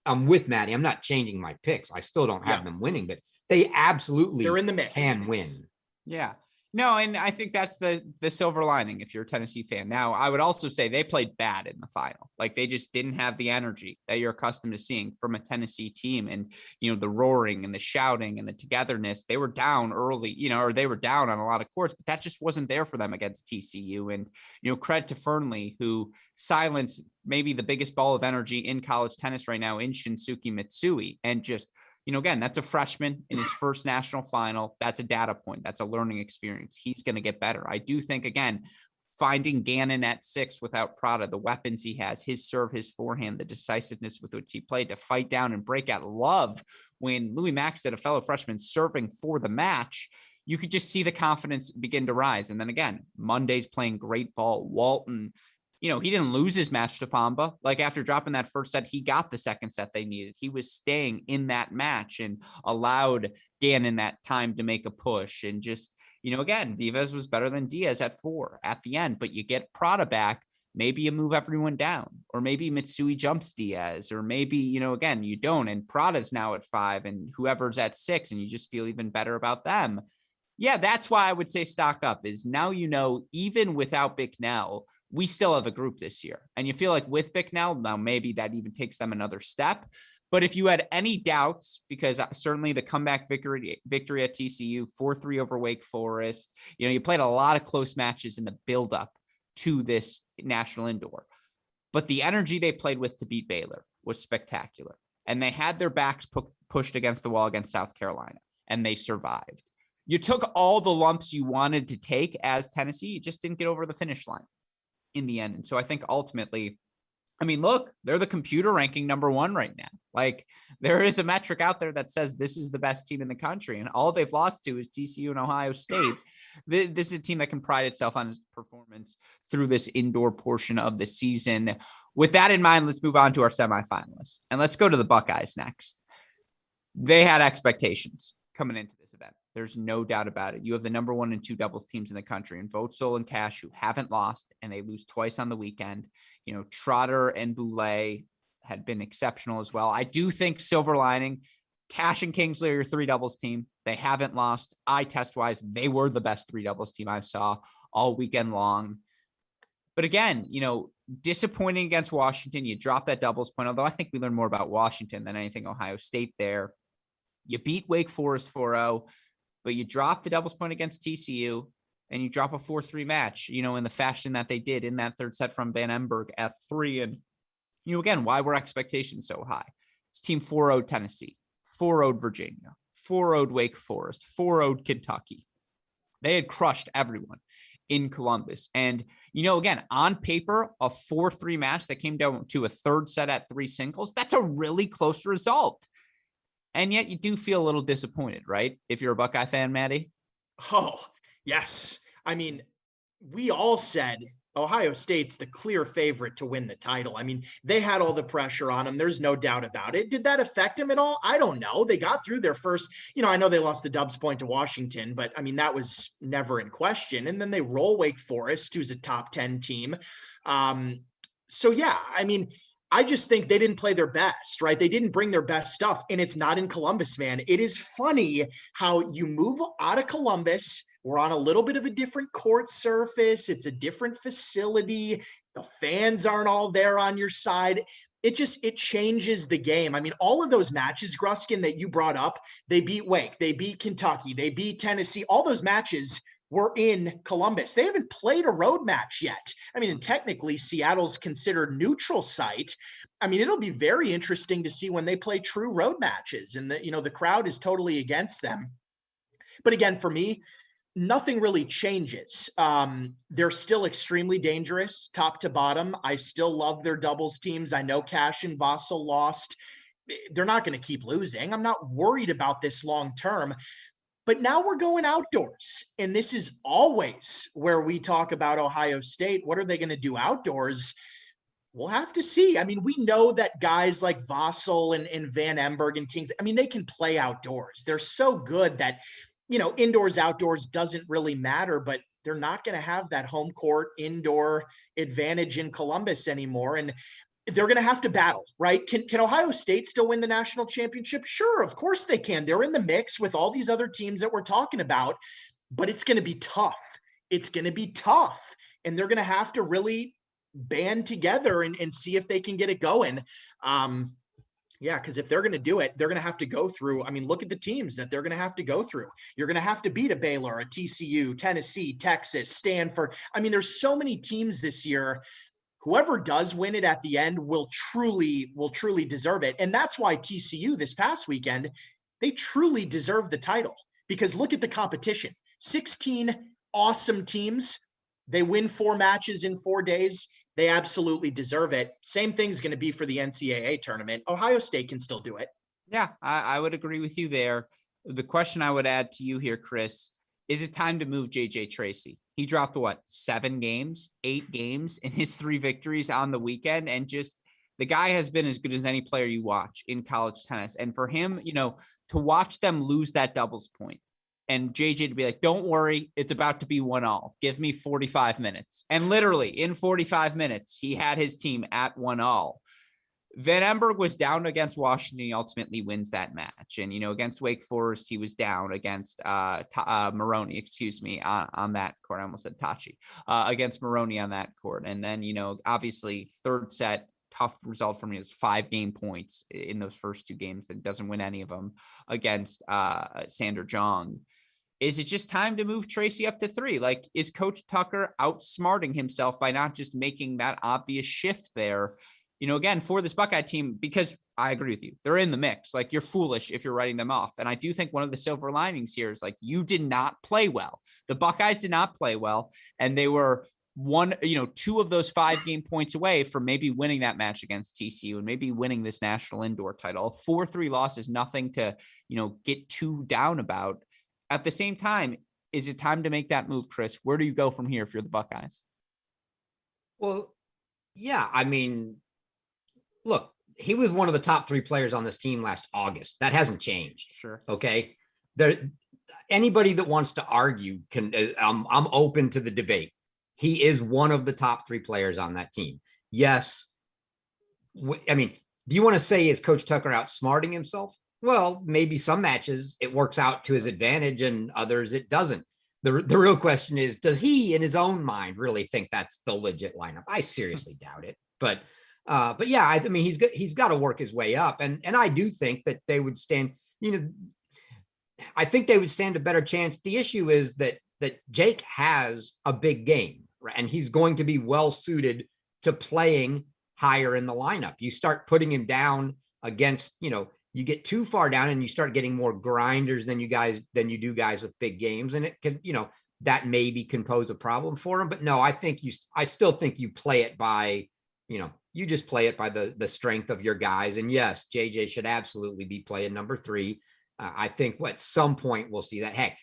I'm with Maddie. I'm not changing my picks. I still don't have them winning, but they absolutely they're in the mix. Can win. Yeah. No, and I think that's the silver lining if you're a Tennessee fan. Now, I would also say they played bad in the final. Like, they just didn't have the energy that you're accustomed to seeing from a Tennessee team. And, the roaring and the shouting and the togetherness, they were down early, or they were down on a lot of courts, but that just wasn't there for them against TCU. And, credit to Fernley, who silenced maybe the biggest ball of energy in college tennis right now in Shinsuke Mitsui, and just, again, that's a freshman in his first national final. That's a data point. That's a learning experience. He's going to get better. I do think, again, finding Gannon at 6 without Prada, the weapons he has, his serve, his forehand, the decisiveness with which he played to fight down and break out love when Louis Max did, a fellow freshman, serving for the match. You could just see the confidence begin to rise. And then again, Monday's playing great ball. Walton, he didn't lose his match to Famba. Like, after dropping that first set, he got the second set they needed. He was staying in that match and allowed Gannon that time to make a push. And just, again, Vives was better than Diaz at 4 at the end, but you get Prada back. Maybe you move everyone down, or maybe Mitsui jumps Diaz, or maybe, again, you don't. And Prada's now at 5 and whoever's at 6, and you just feel even better about them. Yeah, that's why I would say stock up is now, even without Bicknell, we still have a group this year. And you feel like with Bicknell, now maybe that even takes them another step. But if you had any doubts, because certainly the comeback victory at TCU, 4-3 over Wake Forest, you played a lot of close matches in the buildup to this national indoor. But the energy they played with to beat Baylor was spectacular. And they had their backs pushed against the wall against South Carolina, and they survived. You took all the lumps you wanted to take as Tennessee. You just didn't get over the finish line in the end. And so I think ultimately, look, they're the computer ranking number 1 right now. Like, there is a metric out there that says this is the best team in the country, and all they've lost to is TCU and Ohio State. This is a team that can pride itself on its performance through this indoor portion of the season. With that in mind, let's move on to our semifinalists, and let's go to the Buckeyes next. They had expectations coming into this event. There's no doubt about it. You have the number 1 and 2 doubles teams in the country, and Vogtsol and Cash, who haven't lost, and they lose twice on the weekend. Trotter and Boulay had been exceptional as well. I do think silver lining, Cash and Kingsley are your 3 doubles team. They haven't lost. Eye test wise, they were the best 3 doubles team I saw all weekend long. But again, disappointing against Washington. You drop that doubles point, although I think we learned more about Washington than anything Ohio State there. You beat Wake Forest 4-0. But you drop the doubles point against TCU, and you drop a 4-3 match, in the fashion that they did in that third set from Van Emberg at 3. And, again, why were expectations so high? It's team 4-0 Tennessee, 4-0 Virginia, 4-0 Wake Forest, 4-0 Kentucky. They had crushed everyone in Columbus. And, again, on paper, a 4-3 match that came down to a third set at 3 singles, that's a really close result. And yet you do feel a little disappointed, right? If you're a Buckeye fan, Maddie. Oh, yes. We all said Ohio State's the clear favorite to win the title. They had all the pressure on them. There's no doubt about it. Did that affect them at all? I don't know. They got through their first, I know they lost the dubs point to Washington, but that was never in question. And then they roll Wake Forest, who's a top 10 team. So yeah, I just think they didn't play their best, right? They didn't bring their best stuff, and it's not in Columbus, man. It is funny how you move out of Columbus. We're on a little bit of a different court surface. It's a different facility. The fans aren't all there on your side. It changes the game. All of those matches, Gruskin, that you brought up, they beat Wake, they beat Kentucky, they beat Tennessee. All those matches were in Columbus. They haven't played a road match yet. And technically Seattle's considered neutral site. It'll be very interesting to see when they play true road matches, and the crowd is totally against them. But again, for me, nothing really changes. They're still extremely dangerous top to bottom. I still love their doubles teams. I know Cash and Vassal lost. They're not going to keep losing. I'm not worried about this long term. But now we're going outdoors. And this is always where we talk about Ohio State. What are they going to do outdoors? We'll have to see. I mean, we know that guys like Vassell and Van Emberg and Kings, I mean, they can play outdoors. They're so good that, indoors, outdoors doesn't really matter, but they're not going to have that home court indoor advantage in Columbus anymore. And they're going to have to battle, right? Can Ohio State still win the national championship? Sure, of course they can. They're in the mix with all these other teams that we're talking about, but it's going to be tough. It's going to be tough. And they're going to have to really band together and see if they can get it going. Because if they're going to do it, they're going to have to go through. I mean, look at the teams that they're going to have to go through. You're going to have to beat a Baylor, a TCU, Tennessee, Texas, Stanford. I mean, there's so many teams this year. Whoever does win it at the end will truly deserve it. And that's why TCU this past weekend, they truly deserve the title, because look at the competition. 16 awesome teams. They win 4 matches in 4 days. They absolutely deserve it. Same thing's going to be for the NCAA tournament. Ohio State can still do it. Yeah, I would agree with you there. The question I would add to you here, Chris, is it time to move JJ Tracy? He dropped 8 games in his 3 victories on the weekend. And just the guy has been as good as any player you watch in college tennis. And for him, to watch them lose that doubles point and JJ to be like, don't worry, it's about to be 1-1. Give me 45 minutes. And literally in 45 minutes, he had his team at 1-1. Van Emberg was down against Washington. He ultimately wins that match. And, against Wake Forest, he was down against Maroney, on that court. I almost said Tachi, against Maroney on that court. And then, obviously third set, tough result for me is 5 game points in those first 2 games that doesn't win any of them against Sander Jong. Is it just time to move Tracy up to 3? Like, is Coach Tucker outsmarting himself by not just making that obvious shift there? Again, for this Buckeye team, because I agree with you, they're in the mix. Like, you're foolish if you're writing them off. And I do think one of the silver linings here is, like, you did not play well. The Buckeyes did not play well. And they were 2 of those 5 game points away from maybe winning that match against TCU and maybe winning this national indoor title. 4-3 loss is nothing to, get too down about. At the same time, is it time to make that move, Chris? Where do you go from here if you're the Buckeyes? Well, yeah, I mean, look, he was one of the top 3 players on this team last August. That hasn't changed. Sure. Okay. Anybody that wants to argue can, I'm open to the debate. He is one of the top 3 players on that team. Yes. I mean, do you want to say is Coach Tucker outsmarting himself? Well, maybe some matches it works out to his advantage and others it doesn't. The real question is, does he in his own mind really think that's the legit lineup? I seriously doubt it. But yeah, I mean, he's got to work his way up. And I do think that they would stand, I think they would stand a better chance. The issue is that Jake has a big game, right? And he's going to be well suited to playing higher in the lineup. You start putting him down against, you get too far down and you start getting more grinders than you do guys with big games. And it can, that maybe can pose a problem for him. But no, I still think you play it by, you just play it by the strength of your guys. And yes, JJ should absolutely be playing number 3. I think at some point we'll see that. Heck,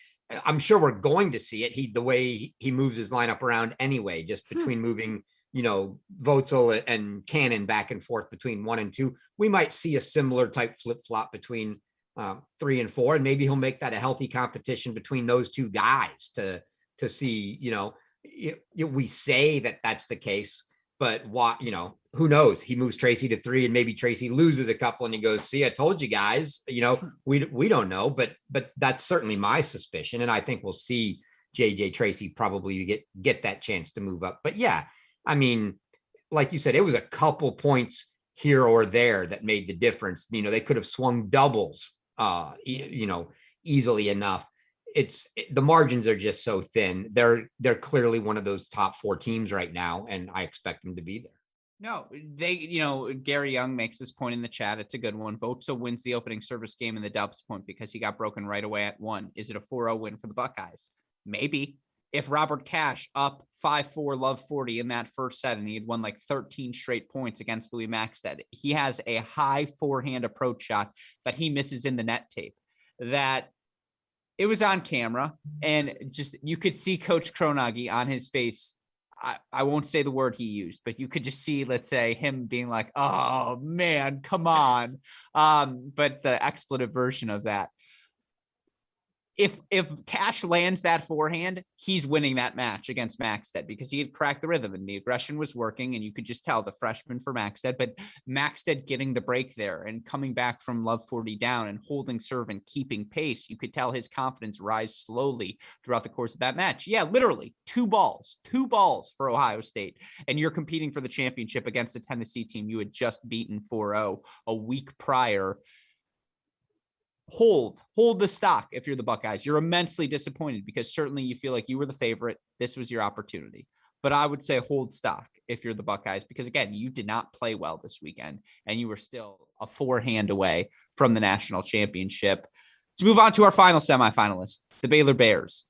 I'm sure we're going to see it. The way he moves his lineup around anyway, just between moving, Vogtsel and Cannon back and forth between 1 and 2. We might see a similar type flip-flop between 3 and 4, and maybe he'll make that a healthy competition between those 2 guys to see, we say that that's the case, but what, who knows? He moves Tracy to 3 and maybe Tracy loses a couple and he goes, see, I told you guys, we don't know, but that's certainly my suspicion. And I think we'll see JJ Tracy probably get that chance to move up. But yeah, I mean, like you said, it was a couple points here or there that made the difference. They could have swung doubles, easily enough. The margins are just so thin. They're clearly one of those top 4 teams right now, and I expect them to be there. No, Gary Young makes this point in the chat. It's a good one. Vogtsel wins the opening service game in the dubs point because he got broken right away at 1. Is it a 4-0 win for the Buckeyes? Maybe. If Robert Cash up 5-4 love 40 in that first set and he had won like 13 straight points against Louis Maxted, he has a high forehand approach shot that he misses in the net tape. That it was on camera, and just you could see Coach Kronagi on his face. I won't say the word he used, but you could just see, let's say, him being like, oh man, come on. But the expletive version of that. If Cash lands that forehand, he's winning that match against Maxted because he had cracked the rhythm and the aggression was working, and you could just tell the freshman for Maxted, but Maxted getting the break there and coming back from love 40 down and holding serve and keeping pace. You could tell his confidence rise slowly throughout the course of that match. Yeah, literally two balls for Ohio State, and you're competing for the championship against a Tennessee team you had just beaten 4-0 a week prior. Hold the stock. If you're the Buckeyes, you're immensely disappointed because certainly you feel like you were the favorite. This was your opportunity, but I would say hold stock if you're the Buckeyes, because again, you did not play well this weekend and you were still a forehand away from the national championship. Let's move on to our final semifinalist, the Baylor Bears.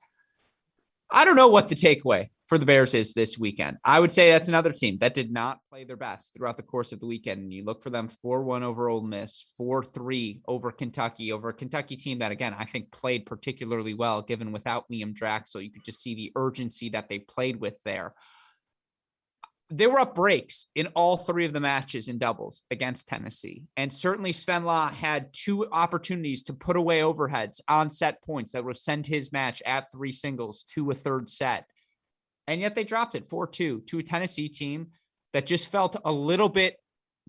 I don't know what the takeaway for the Bears is this weekend. I would say that's another team that did not play their best throughout the course of the weekend. And you look for them 4-1 over Ole Miss, 4-3 over a Kentucky team that, again, I think played particularly well, given without Liam Draxel. You could just see the urgency that they played with there. They were up breaks in all three of the matches in doubles against Tennessee. And certainly Sven Law had two opportunities to put away overheads on set points that would send his match at 3 singles to a third set. And yet they dropped it 4-2 to a Tennessee team that just felt a little bit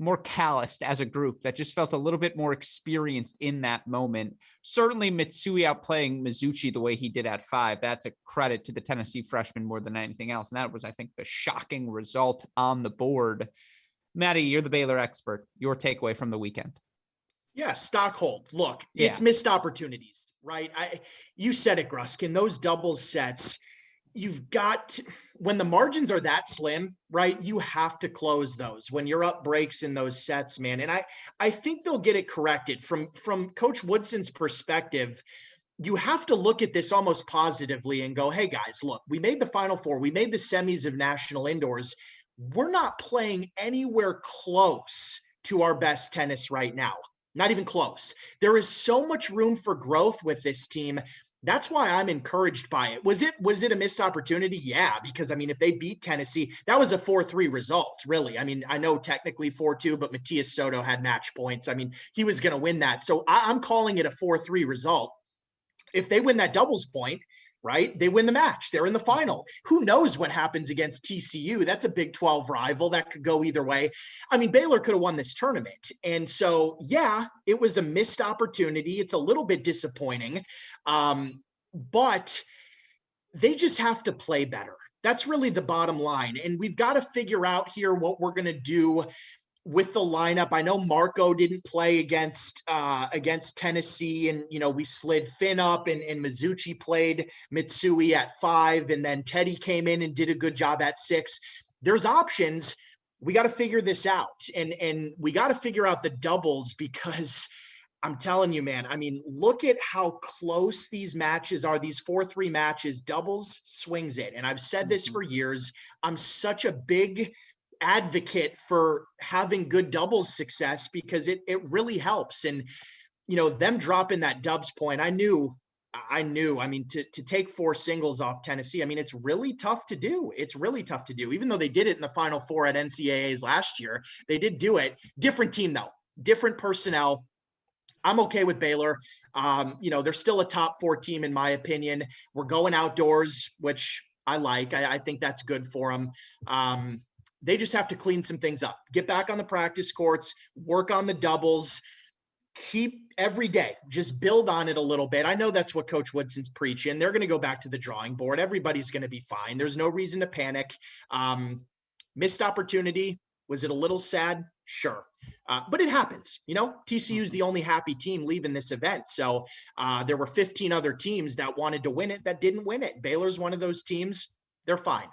more calloused as a group, that just felt a little bit more experienced in that moment. Certainly Mitsui outplaying Mizuchi the way he did at 5. That's a credit to the Tennessee freshman more than anything else. And that was, I think, the shocking result on the board. Maddie, you're the Baylor expert. Your takeaway from the weekend. Yeah, Stockhold. Look, it's missed opportunities, right? You said it, Gruskin. Those doubles sets, you've got when the margins are that slim, right? You have to close those when you're up breaks in those sets, man. And I think they'll get it corrected from Coach Woodson's perspective. You have to look at this almost positively and go, hey guys, look, we made the Final Four. We made the semis of national indoors. We're not playing anywhere close to our best tennis right now. Not even close. There is so much room for growth with this team. That's why I'm encouraged by it. Was it a missed opportunity? Yeah, because I mean, if they beat Tennessee, that was a 4-3 result, really. I mean, I know technically 4-2, but Matias Soto had match points. I mean, he was going to win that. So I'm calling it a 4-3 result. If they win that doubles point, right, they win the match. They're in the final. Who knows what happens against TCU? That's a Big 12 rival. That could go either way. I mean, Baylor could have won this tournament. And so, yeah, it was a missed opportunity. It's a little bit disappointing, but they just have to play better. That's really the bottom line. And we've got to figure out here what we're going to do with the lineup. I know Marco didn't play against Tennessee, and we slid Finn up, and Mizuchi played Mitsui at 5, and then Teddy came in and did a good job at 6. There's options. We got to figure this out, and we got to figure out the doubles, because I'm telling you, man, I mean, look at how close these matches are. These 4-3 matches, doubles swings it. And I've said this for years. I'm such a big advocate for having good doubles success, because it really helps. And them dropping that dubs point, I knew I mean, to take 4 singles off Tennessee, I mean, it's really tough to do. Even though they did it in the Final Four at NCAAs last year, they did do it. Different team though, different personnel. I'm okay with Baylor. They're still a top 4 team in my opinion. We're going outdoors, which I like. I think that's good for them. They just have to clean some things up, get back on the practice courts, work on the doubles, keep every day, just build on it a little bit. I know that's what Coach Woodson's preaching. They're going to go back to the drawing board. Everybody's going to be fine. There's no reason to panic. Missed opportunity. Was it a little sad? Sure. But it happens. TCU is the only happy team leaving this event. So there were 15 other teams that wanted to win it that didn't win it. Baylor's one of those teams. They're fine.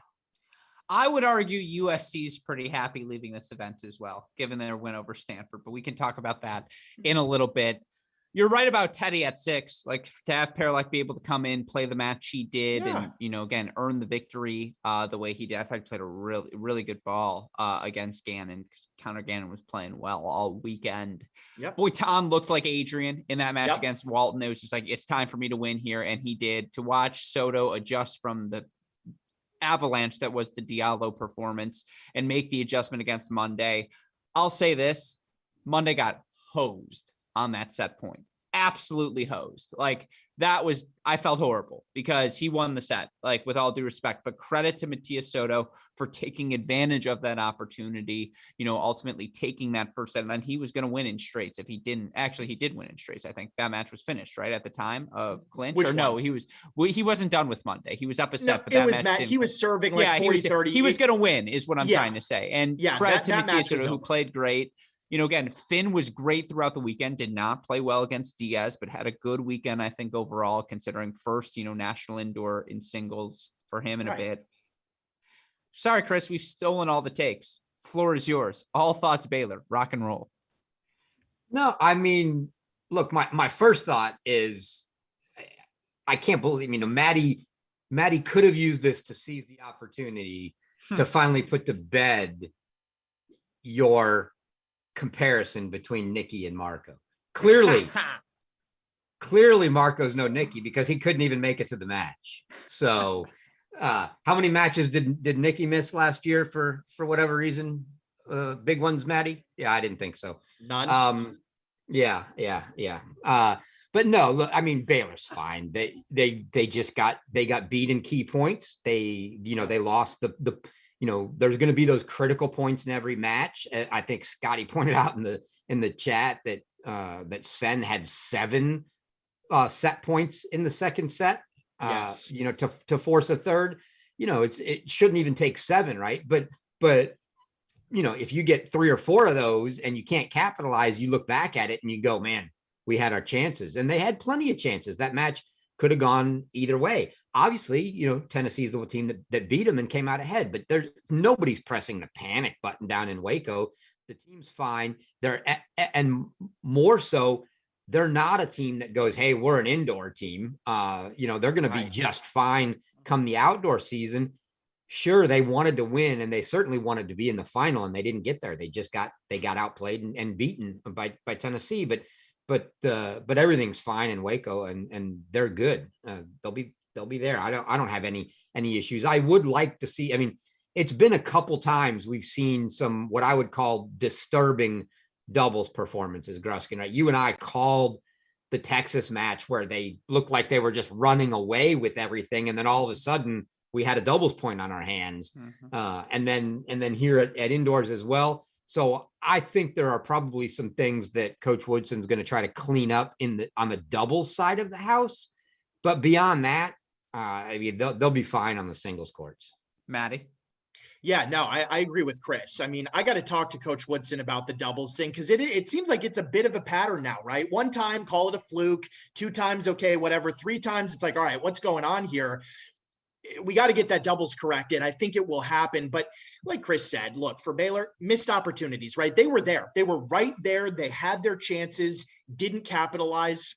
I would argue USC's pretty happy leaving this event as well, given their win over Stanford, but we can talk about that in a little bit. You're right about Teddy at 6. Like to have Paralek be able to come in, play the match he did, and again earn the victory the way he did. I thought he played a really, really good ball against Gannon, because Connor Gannon was playing well all weekend. Yep. Boitan looked like Adrian in that match against Walton. It was just like, it's time for me to win here, and he did. To watch Soto adjust from the avalanche that was the Diallo performance and make the adjustment against Monday. I'll say this: Monday got hosed on that set point. Absolutely hosed. Like I felt horrible because he won the set, like with all due respect, but credit to Matias Soto for taking advantage of that opportunity, ultimately taking that first set. And then he was going to win in straights. If he didn't, actually, he did win in straights. I think that match was finished right at the time of clinch. No, he wasn't done with Monday. He was up a set, but that match he was serving like 40-30. He was going to win is what I'm trying to say. And credit to Matias Soto, who played great. Again, Finn was great throughout the weekend, did not play well against Diaz, but had a good weekend, I think, overall, considering first, national indoor in singles for him in a bit. Sorry, Chris, we've stolen all the takes. Floor is yours. All thoughts Baylor, rock and roll. No, I mean, look, my first thought is I can't believe, Maddie could have used this to seize the opportunity to finally put to bed your comparison between Nikki and Marco. Clearly Marco's no Nikki because he couldn't even make it to the match. So how many matches did Nikki miss last year for whatever reason? Big ones, Maddie? Yeah, I didn't think so. None. Yeah. But no, look, I mean, Baylor's fine. They got beat in key points. They lost the there's going to be those critical points in every match. I think Scotty pointed out in the chat that Sven had 7 set points in the second set. Yes. To force a third. It shouldn't even take 7, right? But if you get 3 or 4 of those and you can't capitalize, you look back at it and you go, man, we had our chances, and they had plenty of chances. That match could have gone either way. Obviously, Tennessee's the team that beat them and came out ahead, but nobody's pressing the panic button down in Waco. The team's fine. And more so, they're not a team that goes, hey, we're an indoor team. They're going to be just fine come the outdoor season. Sure, they wanted to win, and they certainly wanted to be in the final, and they didn't get there. They got outplayed and beaten by Tennessee, but everything's fine in Waco, and they're good. They'll be there. I don't have any issues. I would like to see. I mean, it's been a couple times we've seen some what I would call disturbing doubles performances. Gruskin, right? You and I called the Texas match where they looked like they were just running away with everything, and then all of a sudden we had a doubles point on our hands, and then here at indoors as well. So I think there are probably some things that Coach Woodson's going to try to clean up on the doubles side of the house. But beyond that, they'll be fine on the singles courts. Maddie? Yeah, no, I agree with Chris. I mean, I got to talk to Coach Woodson about the doubles thing, because it seems like it's a bit of a pattern now, right? 1 time, call it a fluke. 2 times, okay, whatever. 3 times, it's like, all right, what's going on here? We got to get that doubles corrected. I think it will happen. But like Chris said, look, for Baylor, missed opportunities, right? They were there. They were right there. They had their chances, didn't capitalize.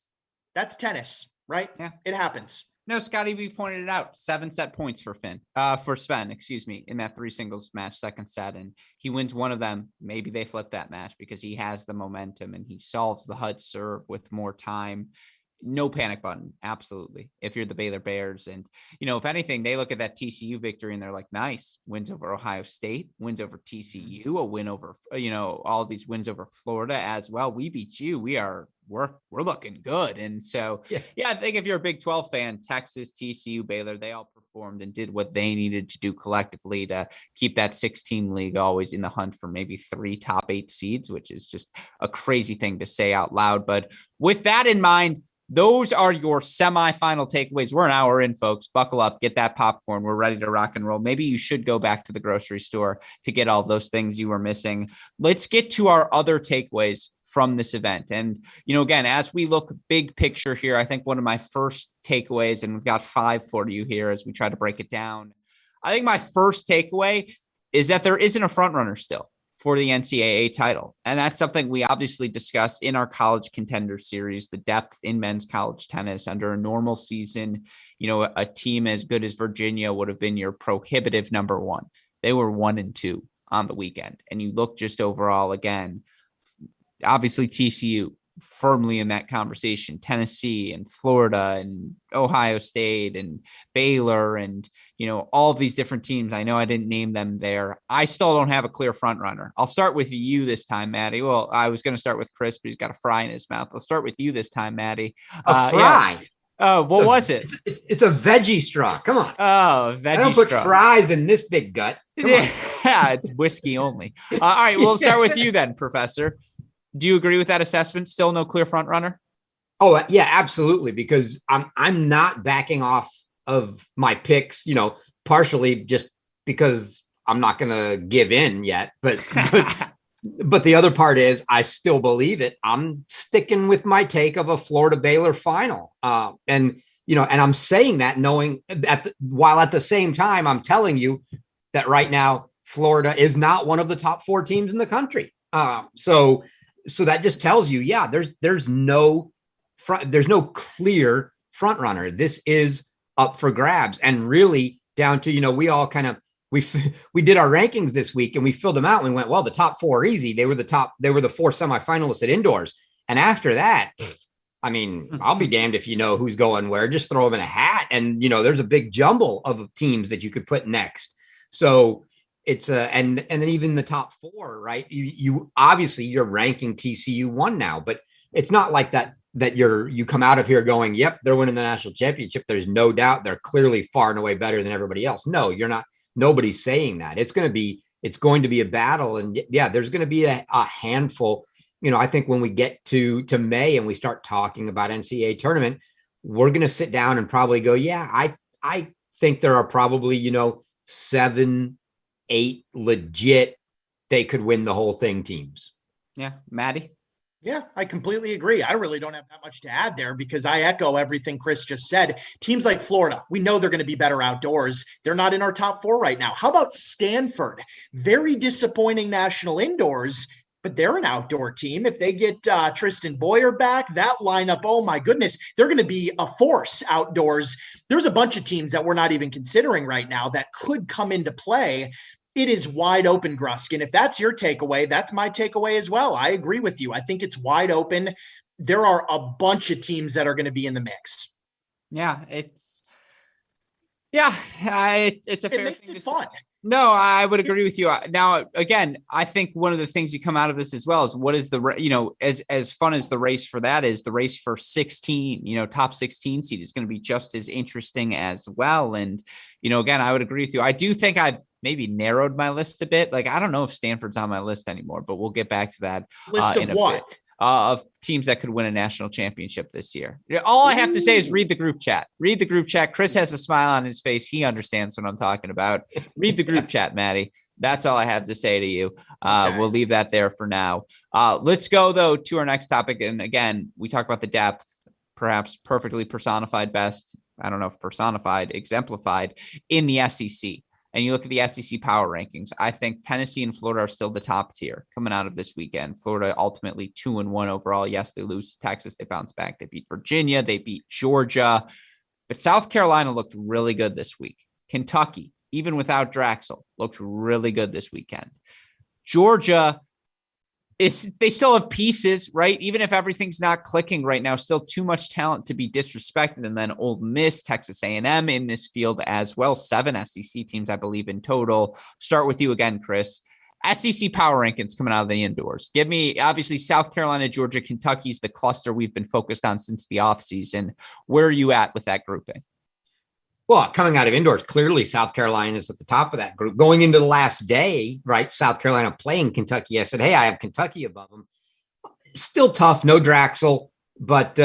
That's tennis, right? Yeah. It happens. No, Scotty, we pointed it out. 7 set points for Sven, in that 3 singles match, second set. And he wins one of them. Maybe they flip that match because he has the momentum and he solves the HUD serve with more time. No panic button. Absolutely. If you're the Baylor Bears. And, if anything, they look at that TCU victory and they're like, nice. Wins over Ohio State, wins over TCU, a win over, all these wins over Florida as well. We beat you. We're looking good. And so, I think if you're a Big 12 fan, Texas, TCU, Baylor, they all performed and did what they needed to do collectively to keep that 6-team league always in the hunt for maybe 3 top 8 seeds, which is just a crazy thing to say out loud. But with that in mind, those are your semifinal takeaways. We're an hour in, folks. Buckle up, get that popcorn. We're ready to rock and roll. Maybe you should go back to the grocery store to get all those things you were missing. Let's get to our other takeaways from this event. And, again, as we look big picture here, I think one of my first takeaways, and we've got 5 for you here as we try to break it down. I think my first takeaway is that there isn't a front runner still. for the NCAA title. And that's something we obviously discussed in our college contender series, the depth in men's college tennis under a normal season. A team as good as Virginia would have been your prohibitive number one. They were 1-2 on the weekend. And you look just overall, again, obviously TCU firmly in that conversation, Tennessee and Florida and Ohio State and Baylor and, all of these different teams. I know I didn't name them there. I still don't have a clear front runner. I'll start with you this time, Maddie. Well, I was going to start with Chris, but he's got a fry in his mouth. I'll start with you this time, Maddie. A fry? Yeah. Oh, what was it? It's a veggie straw. Come on. Oh, veggie straw. I don't put fries in this big gut. Come on. Yeah, it's whiskey only. All right, we'll start with you then, Professor. Do you agree with that assessment? Still no clear front runner? Oh, yeah, absolutely. Because I'm not backing off of my picks, partially just because I'm not going to give in yet. But the other part is I still believe it. I'm sticking with my take of a Florida Baylor final. And I'm saying that knowing while at the same time, I'm telling you that right now, Florida is not one of the top 4 teams in the country. So that just tells you, yeah, there's no clear front runner. This is up for grabs, and really down to, we all kind of, we did our rankings this week and we filled them out and we went, well, the top 4 are easy. They were the 4 semifinalists at indoors. And after that, I mean, I'll be damned if you know who's going where. Just throw them in a hat. And, there's a big jumble of teams that you could put next. So it's and then even the top 4, right? You obviously you're ranking TCU 1 now, but it's not like that you come out of here going, yep, they're winning the national championship. There's no doubt they're clearly far and away better than everybody else. No, you're not. Nobody's saying that. It's going to be a battle. And yeah, there's going to be a handful. I think when we get to May and we start talking about NCAA tournament, we're going to sit down and probably go, yeah, I think there are probably, 7, 8 legit, they could win the whole thing teams. Yeah. Maddie? Yeah, I completely agree. I really don't have that much to add there because I echo everything Chris just said. Teams like Florida, we know they're going to be better outdoors. They're not in our top 4 right now. How about Stanford? Very disappointing national indoors, but they're an outdoor team. If they get Tristan Boyer back, that lineup, oh my goodness, they're going to be a force outdoors. There's a bunch of teams that we're not even considering right now that could come into play. It is wide open, Gruskin. If that's your takeaway, that's my takeaway as well. I agree with you. I think it's wide open. There are a bunch of teams that are going to be in the mix. Yeah, it's a fair makes thing it to fun. say. No, I would agree with you. Now, again, I think one of the things you come out of this as well is what is as fun as the race for that is, the race for 16, top 16 seed is going to be just as interesting as well. And, again, I would agree with you. I do think I've maybe narrowed my list a bit. Like, I don't know if Stanford's on my list anymore, but we'll get back to that. List of what? Of teams that could win a national championship this year. All I have to say is read the group chat. Read the group chat. Chris has a smile on his face. He understands what I'm talking about. Read the group chat, Maddie. That's all I have to say to you. Okay. We'll leave that there for now. Let's go, though, to our next topic. And again, we talk about the depth, perhaps perfectly personified best. I don't know if personified, exemplified in the SEC. And you look at the SEC power rankings, I think Tennessee and Florida are still the top tier coming out of this weekend. Florida ultimately 2-1 overall. Yes, they lose to Texas. They bounce back. They beat Virginia. They beat Georgia. But South Carolina looked really good this week. Kentucky, even without Draxel, looked really good this weekend. Georgia, they still have pieces, right? Even if everything's not clicking right now, still too much talent to be disrespected. And then Ole Miss, Texas A&M in this field as well. 7 SEC teams, I believe, in total. Start with you again, Chris. SEC power rankings coming out of the indoors. Give me, obviously, South Carolina, Georgia, Kentucky's the cluster we've been focused on since the offseason. Where are you at with that grouping? Well, coming out of indoors, clearly South Carolina is at the top of that group. Going into the last day, right, South Carolina playing Kentucky, I said, hey, I have Kentucky above them. Still tough, no Draxel, but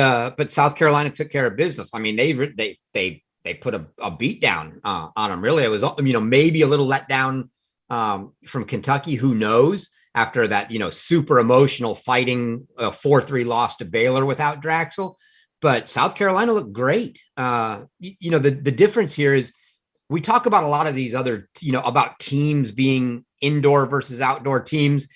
South Carolina took care of business. I mean, they put a beat down on them. Really, it was maybe a little let down from Kentucky. Who knows? After that, super emotional fighting 4-3 loss to Baylor without Draxel. But South Carolina looked great. The difference here is we talk about a lot of these other, about teams being indoor versus outdoor teams,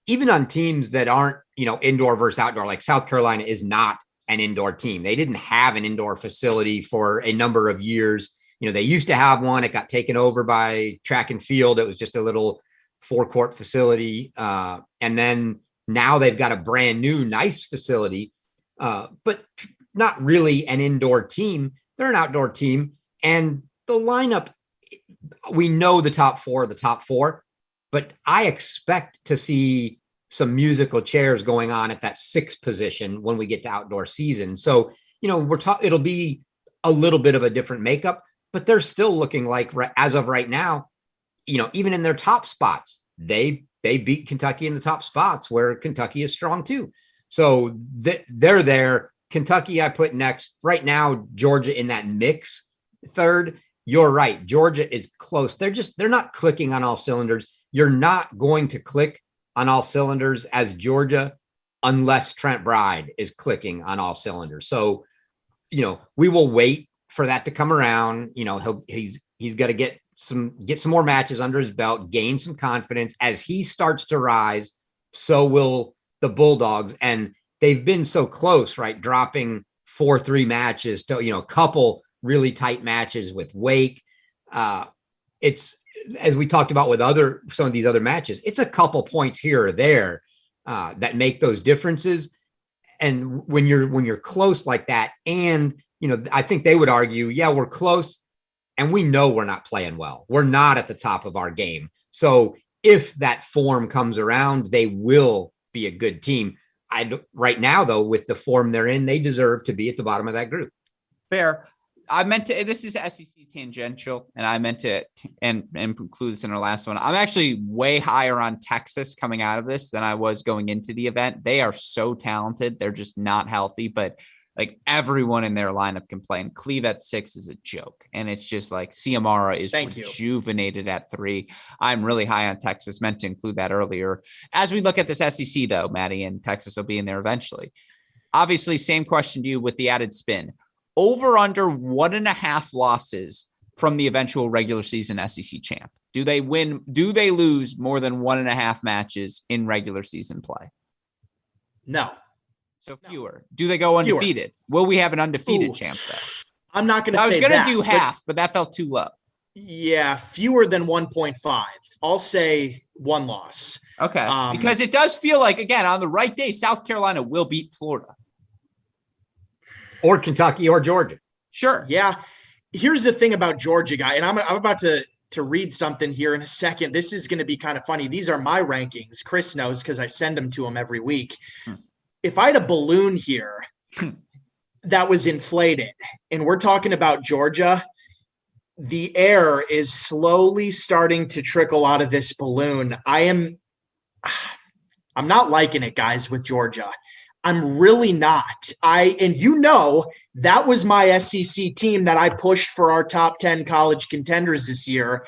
even on teams that aren't, indoor versus outdoor, like South Carolina is not an indoor team. They didn't have an indoor facility for a number of years. They used to have one. It got taken over by track and field. It was just a little 4-court facility. And then now they've got a brand new, nice facility, but not really an indoor team. They're an outdoor team. And the lineup, we know the top four, but I expect to see some musical chairs going on at that 6th position when we get to outdoor season. So, it'll be a little bit of a different makeup, but they're still looking like, as of right now, even in their top spots, they beat Kentucky in the top spots where Kentucky is strong too. So they're there. Kentucky, I put next. Right now, Georgia in that mix, 3rd. You're right. Georgia is close. They're not clicking on all cylinders. You're not going to click on all cylinders as Georgia unless Trent Bride is clicking on all cylinders. So, we will wait for that to come around. He's got to get some more matches under his belt, gain some confidence. As he starts to rise, so will the Bulldogs. And they've been so close, right? Dropping 4-3 matches to, a couple really tight matches with Wake. It's, as we talked about with some of these other matches, it's a couple points here or there that make those differences. And when you're close like that, and, I think they would argue, yeah, we're close and we know we're not playing well. We're not at the top of our game. So if that form comes around, they will be a good team. Right now, though, with the form they're in, they deserve to be at the bottom of that group. Fair. This is SEC tangential, and I meant to and include this in our last one. I'm actually way higher on Texas coming out of this than I was going into the event. They are so talented. They're just not healthy, but like everyone in their lineup can play. And Cleve at 6 is a joke. And it's just like Ciamara is rejuvenated at 3. I'm really high on Texas, meant to include that earlier. As we look at this SEC though, Maddie, and Texas will be in there eventually. Obviously, same question to you with the added spin. Over under 1.5 losses from the eventual regular season SEC champ. Do they win? Do they lose more than 1.5 matches in regular season play? No. So fewer. Do they go undefeated? Will we have an undefeated champ though? I'm not going to say that. I was going to do half, but that felt too low. Yeah, fewer than 1.5. I'll say 1 loss. Okay. Because it does feel like, again, on the right day, South Carolina will beat Florida. Or Kentucky or Georgia. Sure. Yeah. Here's the thing about Georgia, guy, and I'm about to read something here in a second. This is going to be kind of funny. These are my rankings. Chris knows because I send them to him every week. If I had a balloon here that was inflated, and we're talking about Georgia, the air is slowly starting to trickle out of this balloon. I'm not liking it, guys, with Georgia. I'm really not. That was my SEC team that I pushed for our top 10 college contenders this year.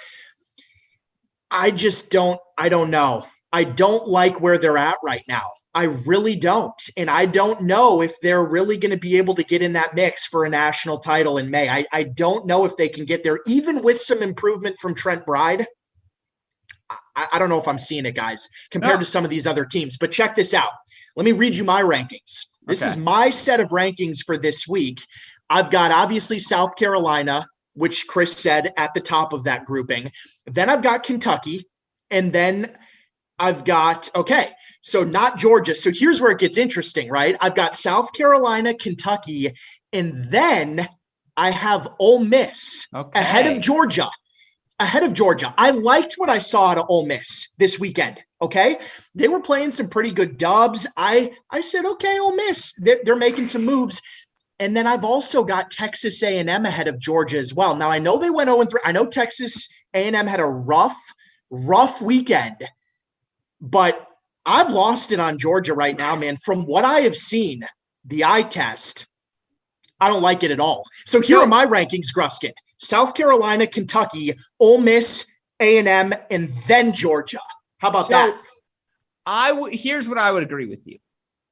I don't know. I don't like where they're at right now. I really don't. And I don't know if they're really going to be able to get in that mix for a national title in May. I don't know if they can get there, even with some improvement from Trent Bride. I don't know if I'm seeing it, guys, compared to some of these other teams. But check this out. Let me read you my rankings. This is my set of rankings for this week. I've got obviously South Carolina, which Chris said at the top of that grouping. Then I've got Kentucky. And then I've got, so not Georgia. So here's where it gets interesting, right? I've got South Carolina, Kentucky, and then I have Ole Miss ahead of Georgia. I liked what I saw out of Ole Miss this weekend. Okay. They were playing some pretty good dubs. I said, Ole Miss, they're making some moves. And then I've also got Texas A&M ahead of Georgia as well. Now I know they went 0-3. I know Texas A&M had a rough weekend, but I've lost it on Georgia right now, man. From what I have seen, the eye test, I don't like it at all. So here are my rankings, Gruskin. South Carolina, Kentucky, Ole Miss, A&M, and then Georgia. How about that? Here's what I would agree with you.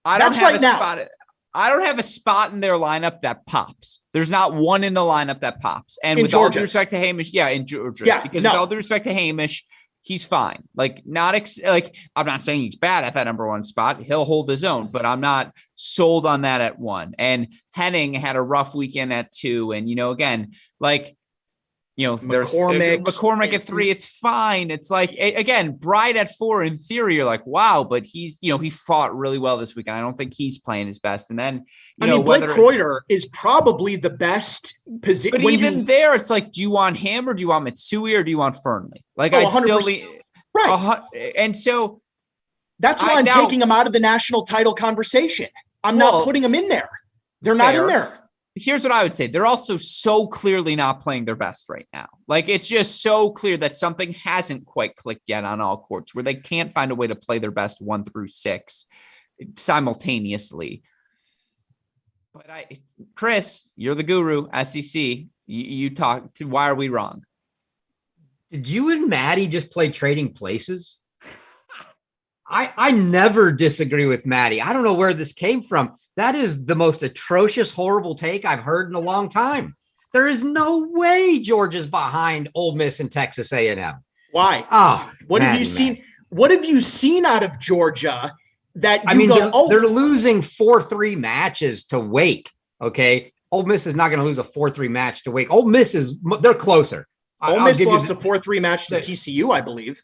I don't have a spot in their lineup that pops. There's not one in the lineup that pops. And with all due respect to Hamish, in Georgia. With all due respect to Hamish, he's fine. Like I'm not saying he's bad at that number one spot. He'll hold his own, but I'm not sold on that at 1. And Henning had a rough weekend at 2. And, again, there's McCormick at 3. It's fine. It's like, again, Bride at 4, in theory, you're like, wow, but he's, he fought really well this weekend. I don't think he's playing his best. And then, Blake Kreuter is probably the best position. But even there, it's like, do you want him or do you want Mitsui or do you want Fernley? Like, I'd still right. And so that's why I'm taking him out of the national title conversation. I'm not putting him in there. They're not in there. Here's what I would say. They're also so clearly not playing their best right now. Like, it's just so clear that something hasn't quite clicked yet on all courts where they can't find a way to play their best 1 through 6 simultaneously. But Chris, you're the guru, SEC. You talk to, why are we wrong? Did you and Maddie just play Trading Places? I never disagree with Maddie. I don't know where this came from. That is the most atrocious, horrible take I've heard in a long time. There is no way Georgia's behind Ole Miss and Texas A&M. Why? What have you seen? What have you seen out of Georgia that they're losing 4-3 matches to Wake? Okay, Ole Miss is not going to lose a 4-3 match to Wake. Ole Miss they're closer. Ole Miss lost a 4-3 match to TCU, I believe,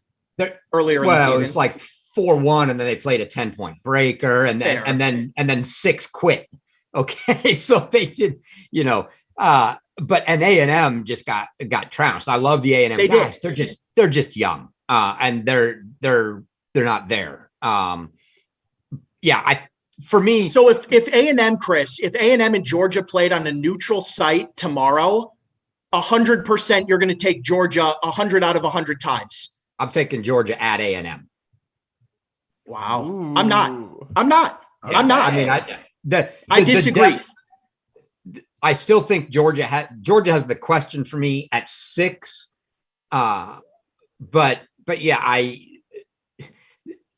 earlier in the season. Well, it's like 4-1, and then they played a 10-point breaker, and then 6 quit. Okay, so they did, but A&M just got trounced. I love the A&M guys. They're just young, and they're not there. For me. So if A&M, Chris, if A&M and Georgia played on a neutral site tomorrow, 100% you're going to take Georgia 100 out of 100 times. I'm taking Georgia at A&M. Wow. Ooh. I'm not. I mean, I disagree. I still think Georgia has the question for me at 6. But yeah,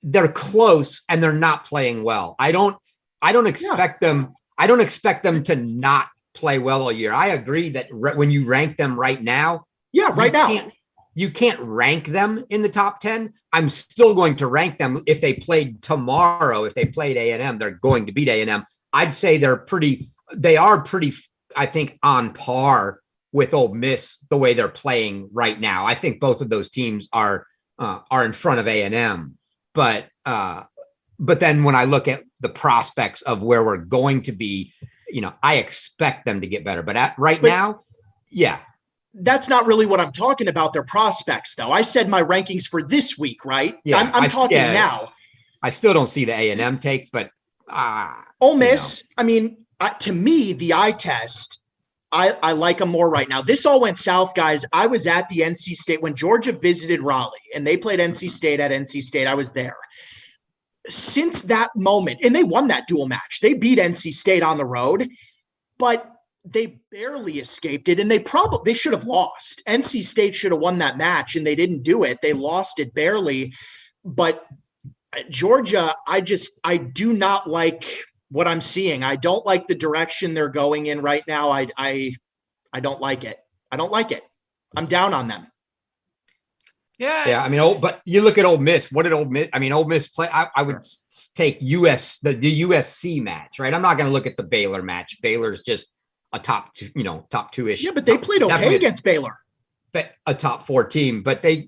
they're close and they're not playing well. I don't expect them. I don't expect them to not play well all year. I agree that when you rank them right now, you can't rank them in the top 10. I'm still going to rank them if they played tomorrow. If they played A&M, they're going to beat A&M. I'd say they are pretty, I think, on par with Ole Miss the way they're playing right now. I think both of those teams are in front of A&M. But then when I look at the prospects of where we're going to be, I expect them to get better. But now, yeah. That's not really what I'm talking about, their prospects, though. I said my rankings for this week, right? Yeah, I'm talking now. I still don't see the A&M take, but Ole Miss, I mean, to me, the eye test, I like them more right now. This all went south, guys. I was at the NC State when Georgia visited Raleigh, and they played NC State at NC State. I was there. Since that moment, and they won that dual match. They beat NC State on the road, but they barely escaped it, and they should have lost. NC State should have won that match, and they didn't do it. They lost it barely. But Georgia, I do not like what I'm seeing. I don't like the direction they're going in right now. I don't like it. I don't like it. I'm down on them. Yeah. I mean, but you look at Ole Miss. What did Ole Miss? I mean, Ole Miss play. I would take the USC match, right? I'm not going to look at the Baylor match. Baylor's just a top 2-ish. Yeah, but they played okay against Baylor. But a top 4 team, but then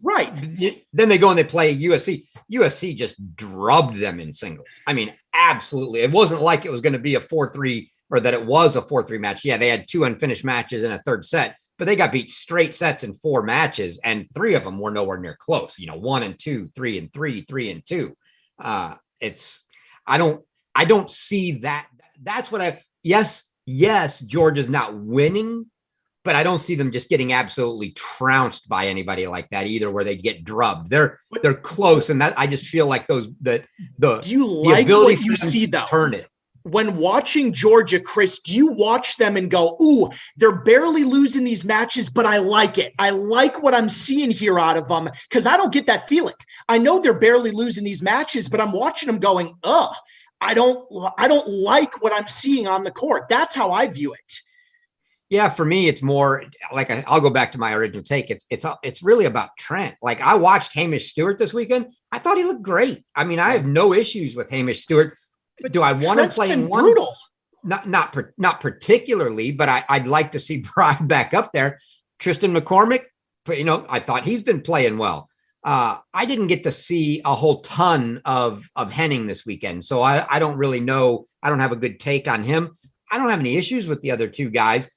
they go and they play USC. USC just drubbed them in singles. I mean, absolutely. It wasn't like it was going to be a 4-3 or that it was a 4-3 match. Yeah, they had 2 unfinished matches in a third set, but they got beat straight sets in 4 matches, and 3 of them were nowhere near close. 1 and 2, 3 and 3, 3 and 2. I don't see that. That's what yes, Georgia's not winning, but I don't see them just getting absolutely trounced by anybody like that either, where they get drubbed. They're close, and that I just feel like do you like what you see though? Turn it. When watching Georgia, Chris, do you watch them and go, ooh, they're barely losing these matches, but I like it. I like what I'm seeing here out of them, because I don't get that feeling. I know they're barely losing these matches, but I'm watching them going, I don't like what I'm seeing on the court. That's how I view it. Yeah, for me, it's more like I'll go back to my original take. It's really about Trent. Like I watched Hamish Stewart this weekend. I thought he looked great. I mean, I have no issues with Hamish Stewart, but do I want to play in one? Brutal. Not particularly, but I'd like to see Bride back up there. Tristan McCormick, I thought he's been playing well. I didn't get to see a whole ton of Henning this weekend, so I don't really know. I don't have a good take on him. I don't have any issues with the other two guys.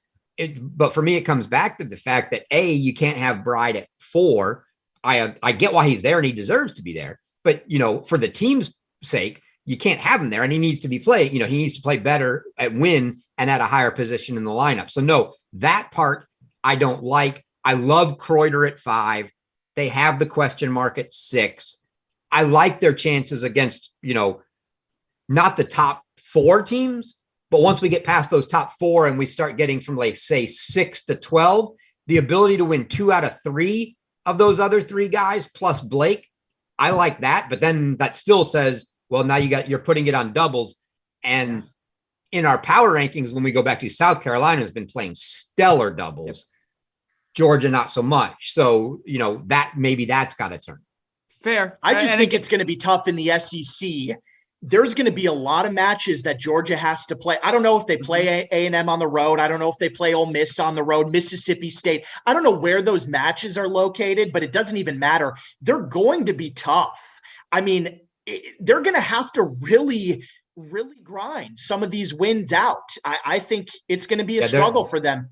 But for me, it comes back to the fact that you can't have Bride at 4. I get why he's there and he deserves to be there. But, for the team's sake, you can't have him there and he needs to be playing. He needs to play better at win and at a higher position in the lineup. So no, that part I don't like. I love Kreuter at 5. They have the question mark at 6. I like their chances against, not the top 4 teams. But once we get past those top 4 and we start getting from, like, say, 6 to 12, the ability to win 2 out of 3 of those other 3 guys plus Blake, I like that. But then that still says, well, now you're putting it on doubles. And in our power rankings, when we go back to South Carolina has been playing stellar doubles. Yep. Georgia, not so much. So, that's got to turn. Fair. I just think it's going to be tough in the SEC. There's going to be a lot of matches that Georgia has to play. I don't know if they play A&M on the road. I don't know if they play Ole Miss on the road, Mississippi State. I don't know where those matches are located, but it doesn't even matter. They're going to be tough. I mean, they're going to have to really, really grind some of these wins out. I think it's going to be a struggle for them.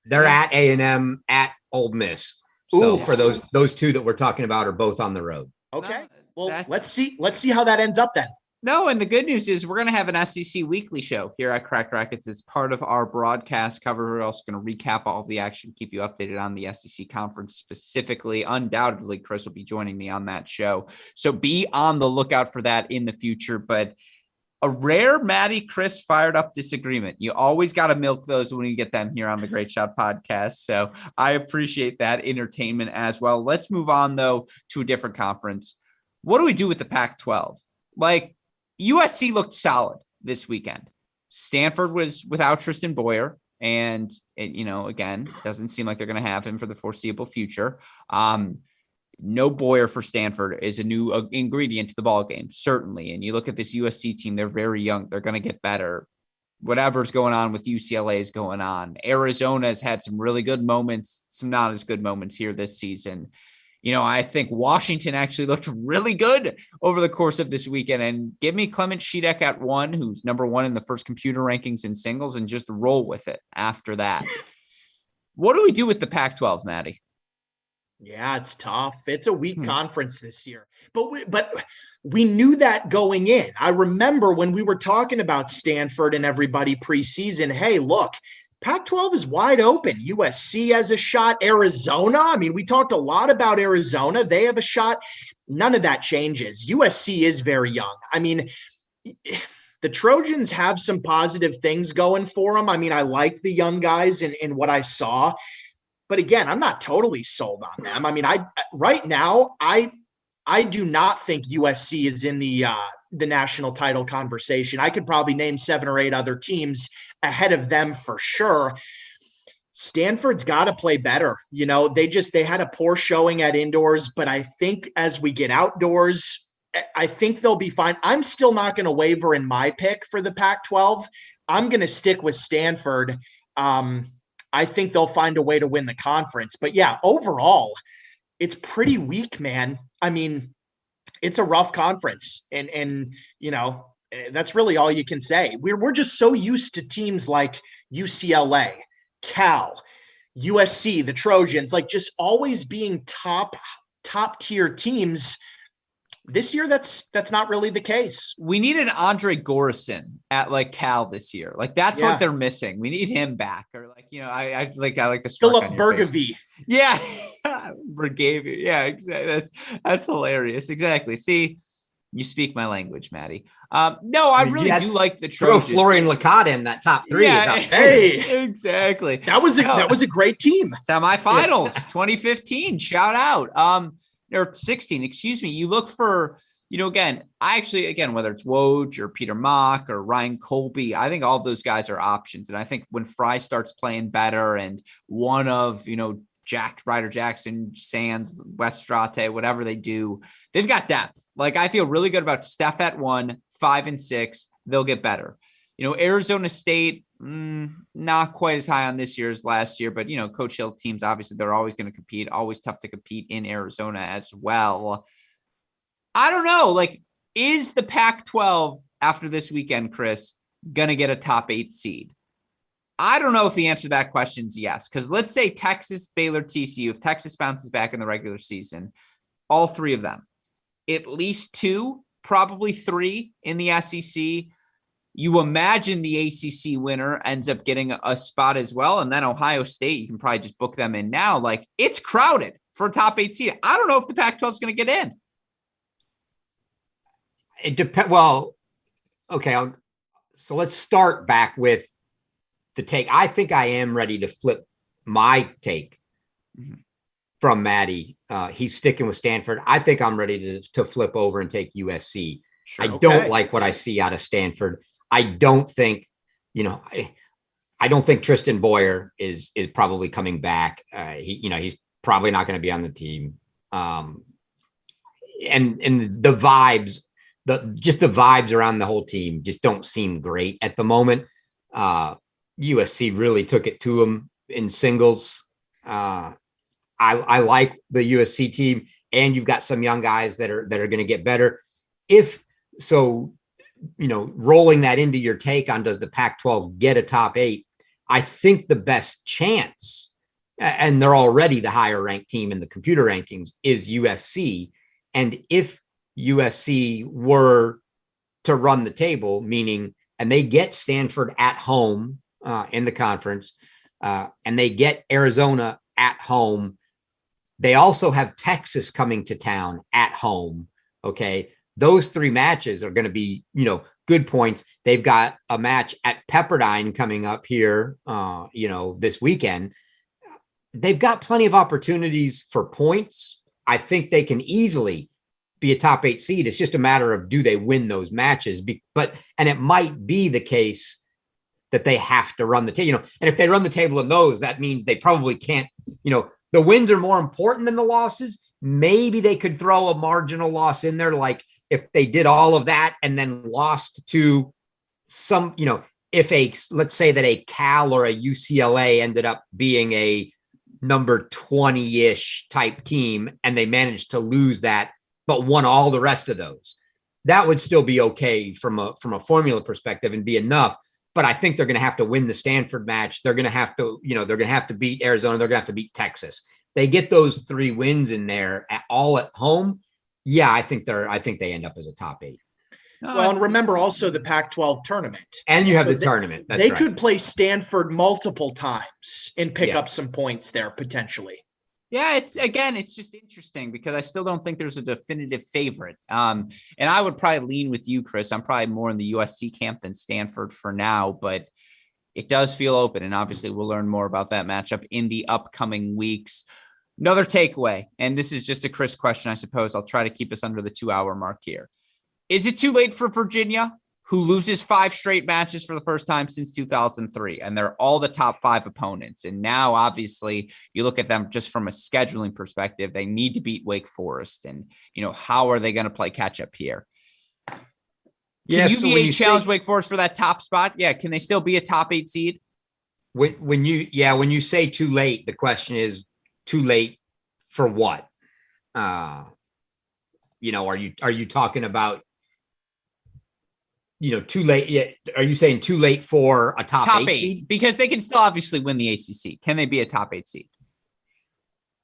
They're at A&M, at Ole Miss. So for those two that we're talking about are both on the road. Okay. Well, let's see how that ends up then. No, and the good news is we're going to have an SEC weekly show here at Cracked Racquets as part of our broadcast cover. We're also going to recap all of the action, keep you updated on the SEC conference specifically. Undoubtedly, Chris will be joining me on that show. So be on the lookout for that in the future. But a rare Maddie-Chris fired up disagreement. You always got to milk those when you get them here on the Great Shot podcast. So I appreciate that entertainment as well. Let's move on, though, to a different conference. What do we do with the Pac-12? Like, USC looked solid this weekend. Stanford was without Tristan Boyer, and again, doesn't seem like they're going to have him for the foreseeable future. No Boyer for Stanford is a new ingredient to the ball game, certainly. And you look at this USC team; they're very young. They're going to get better. Whatever's going on with UCLA is going on. Arizona has had some really good moments, some not as good moments here this season. I think Washington actually looked really good over the course of this weekend. And give me Clement Sheedek at 1, who's number 1 in the first computer rankings in singles, and just roll with it after that. What do we do with the Pac-12, Maddie? Yeah, it's tough. It's a weak conference this year. But we knew that going in. I remember when we were talking about Stanford and everybody preseason, hey, look, Pac-12 is wide open. USC has a shot. Arizona. I mean, we talked a lot about Arizona. They have a shot. None of that changes. USC is very young. I mean, the Trojans have some positive things going for them. I mean, I like the young guys in what I saw. But again, I'm not totally sold on them. I mean, right now, I do not think USC is in the national title conversation. I could probably name 7 or 8 other teams ahead of them for sure. Stanford's got to play better. They had a poor showing at indoors, but I think as we get outdoors, I think they'll be fine. I'm still not going to waver in my pick for the Pac-12. I'm going to stick with Stanford. I think they'll find a way to win the conference. But yeah, overall, it's pretty weak, man. I mean, it's a rough conference, and that's really all you can say. We're just so used to teams like UCLA, Cal, USC, the Trojans, like just always being top tier teams. This year, that's not really the case. We need an Andre Gorison at Cal this year. That's what they're missing. We need him back. Or I like the Philip Bergevie. Yeah, Bergevie. Yeah, exactly. That's hilarious. Exactly. See, you speak my language, Maddie. No, I really do like the Trojans. Throw Florian Licata in that top 3. Yeah, hey, exactly. That was a great team. Semifinals 2015. Shout out. Or 16, excuse me. You look for Again, whether it's Woj or Peter Mock or Ryan Colby, I think all of those guys are options. And I think when Fry starts playing better and one of, Ryder Jackson, Sands, Westrate, whatever they do, they've got depth. Like, I feel really good about Steph at 1, 5 and 6. They'll get better. Arizona State, not quite as high on this year as last year, but, Coach Hill teams, obviously, they're always going to compete, always tough to compete in Arizona as well. I don't know. Like, is the Pac-12 after this weekend, Chris, going to get a top 8 seed? I don't know if the answer to that question is yes, because let's say Texas, Baylor, TCU, if Texas bounces back in the regular season, all 3 of them, at least 2, probably 3 in the SEC. You imagine the ACC winner ends up getting a spot as well. And then Ohio State, you can probably just book them in now. Like, it's crowded for a top 8 seed. I don't know if the Pac-12 is going to get in. It depends. Well, okay. So let's start back with the take. I think I am ready to flip my take from Maddie. He's sticking with Stanford. I think I'm ready to flip over and take USC. Sure, I don't like what I see out of Stanford. I don't think, I don't think Tristan Boyer is probably coming back. He's probably not going to be on the team. And the vibes, the vibes around the whole team just don't seem great at the moment. USC really took it to them in singles. I like the USC team, and you've got some young guys that are going to get better. If so, rolling that into your take on does the Pac-12 get a top 8? I think the best chance, and they're already the higher ranked team in the computer rankings, is USC. And if USC were to run the table, meaning, and they get Stanford at home in the conference, and they get Arizona at home, they also have Texas coming to town at home. Okay. Those 3 matches are going to be, good points. They've got a match at Pepperdine coming up here, this weekend. They've got plenty of opportunities for points. I think they can easily be a top 8 seed. It's just a matter of, do they win those matches? And it might be the case that they have to run the table, and if they run the table in those, that means they probably can't, the wins are more important than the losses. Maybe they could throw a marginal loss in there. Like, if they did all of that and then lost to some, let's say that a Cal or a UCLA ended up being a number 20-ish type team, and they managed to lose that, but won all the rest of those, that would still be okay from a formula perspective and be enough. But I think they're going to have to win the Stanford match. They're going to have to, they're going to have to beat Arizona. They're going to have to beat Texas. They get those 3 wins in there all at home. Yeah, I think they end up as a top 8. Well, and remember also the Pac-12 tournament. And you have the tournament. That's they right. could play Stanford multiple times and pick up some points there potentially. Yeah, it's just interesting because I still don't think there's a definitive favorite. And I would probably lean with you, Chris. I'm probably more in the USC camp than Stanford for now, but it does feel open. And obviously we'll learn more about that matchup in the upcoming weeks. Another takeaway, and this is just a Chris question, I suppose. I'll try to keep us under the 2-hour mark here. Is it too late for Virginia, who loses 5 straight matches for the first time since 2003, and they're all the top 5 opponents? And now, obviously, you look at them just from a scheduling perspective, they need to beat Wake Forest. And, how are they going to play catch up here? Can UVA challenge Wake Forest for that top spot? Yeah. Can they still be a top 8 seed? When you say too late, the question is, too late for what? Are you talking about, too late? Yeah. Are you saying too late for a top 8 seed? Because they can still obviously win the ACC. Can they be a top 8 seed?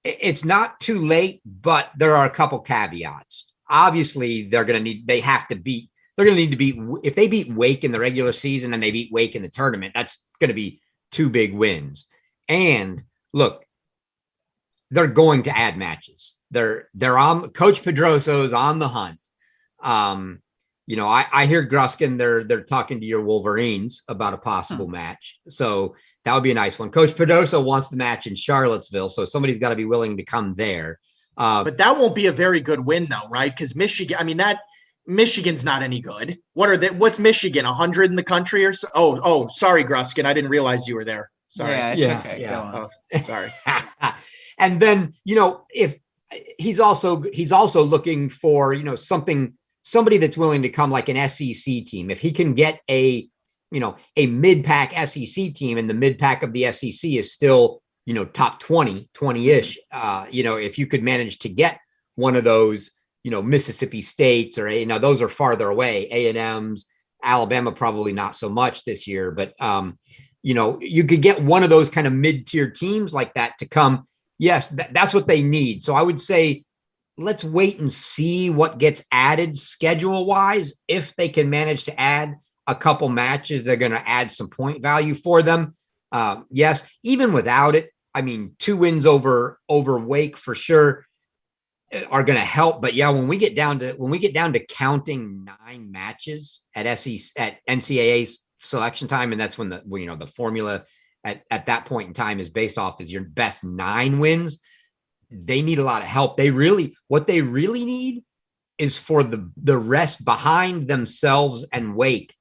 It's not too late, but there are a couple caveats. Obviously, they're going to need to beat, if they beat Wake in the regular season and they beat Wake in the tournament, that's going to be 2 big wins. And look, they're going to add matches. They're on. Coach Pedroso's on the hunt. I hear Gruskin, they're talking to your Wolverines about a possible match. So that would be a nice one. Coach Pedroso wants the match in Charlottesville, so somebody's got to be willing to come there. But that won't be a very good win, though, right? Because Michigan, Michigan's not any good. What's Michigan? 100 in the country or so? Oh, sorry, Gruskin. I didn't realize you were there. Sorry. Yeah, it's okay. Yeah. Go on. Oh, sorry. And then, if he's also looking for, somebody that's willing to come like an SEC team. If he can get a mid-pack SEC team, and the mid-pack of the SEC is still, top 20-ish, if you could manage to get one of those, Mississippi States or, those are farther away, A&M's, Alabama, probably not so much this year, but, you could get one of those kind of mid-tier teams like that to come. Yes, that's what they need. So I would say, let's wait and see what gets added schedule-wise. If they can manage to add a couple matches, they're going to add some point value for them. Yes, even without it, 2 wins over Wake for sure are going to help. But yeah, when we get down to counting 9 matches at NCAA's selection time, and that's when the formula at that point in time is based off is your best 9 wins. They need a lot of help. What they really need is for the rest behind themselves and Wake,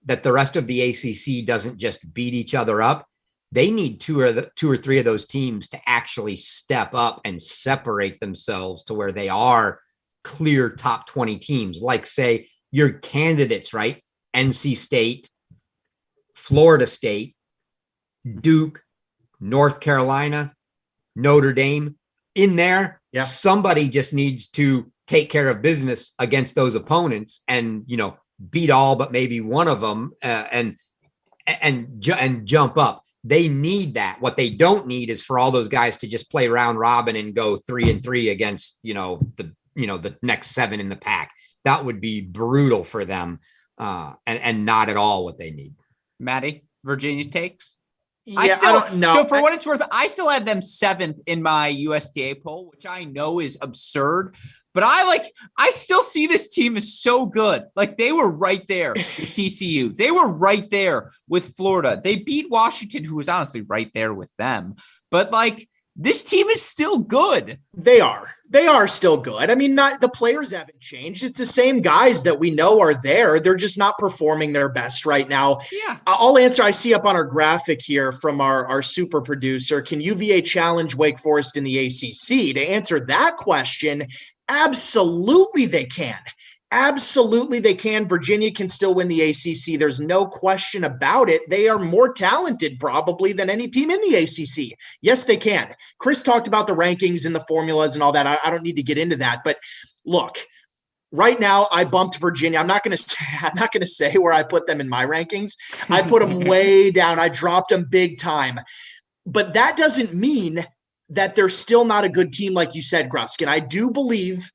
that the rest of the ACC doesn't just beat each other up. They need 2 or 3 of those teams to actually step up and separate themselves to where they are clear top 20 teams. Like, say, your candidates, right? NC State, Florida State, Duke, North Carolina, Notre Dame. In there, yeah. Somebody just needs to take care of business against those opponents and, beat all but maybe one of them and jump up. They need that. What they don't need is for all those guys to just play round robin and go 3-3 against, the next 7 in the pack. That would be brutal for them and not at all what they need. Maddie, Virginia takes? Yeah, I don't know. So for what it's worth, I still have them 7th in my USTA poll, which I know is absurd, but I still see this team as so good. Like, they were right there with TCU. They were right there with Florida. They beat Washington, who was honestly right there with them. But this team is still good. They are still good. Not the players haven't changed. It's the same guys that we know are there. They're just not performing their best right now. Yeah. I'll answer. I see up on our graphic here from our super producer, can UVA challenge Wake Forest in the ACC? To answer that question, absolutely they can. Absolutely they can. Virginia can still win the ACC. There's no question about it. They are more talented probably than any team in the ACC. Yes, they can. Chris talked about the rankings and the formulas and all that. I don't need to get into that, but look, right now I bumped Virginia. I'm not going to say where I put them in my rankings. I put them way down. I dropped them big time, but that doesn't mean that they're still not a good team. Like you said, Gruskin, I do believe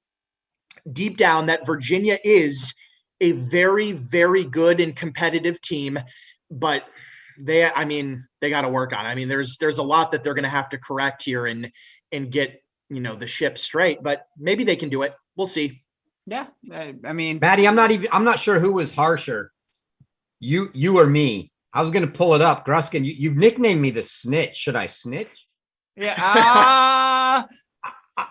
deep down that Virginia is a very, very good and competitive team, but they got to work on it. There's a lot that they're going to have to correct here and get, the ship straight, but maybe they can do it. We'll see. Yeah. Maddie, I'm not sure who was harsher, you or me. I was going to pull it up. Gruskin, you've nicknamed me the snitch. Should I snitch? Yeah.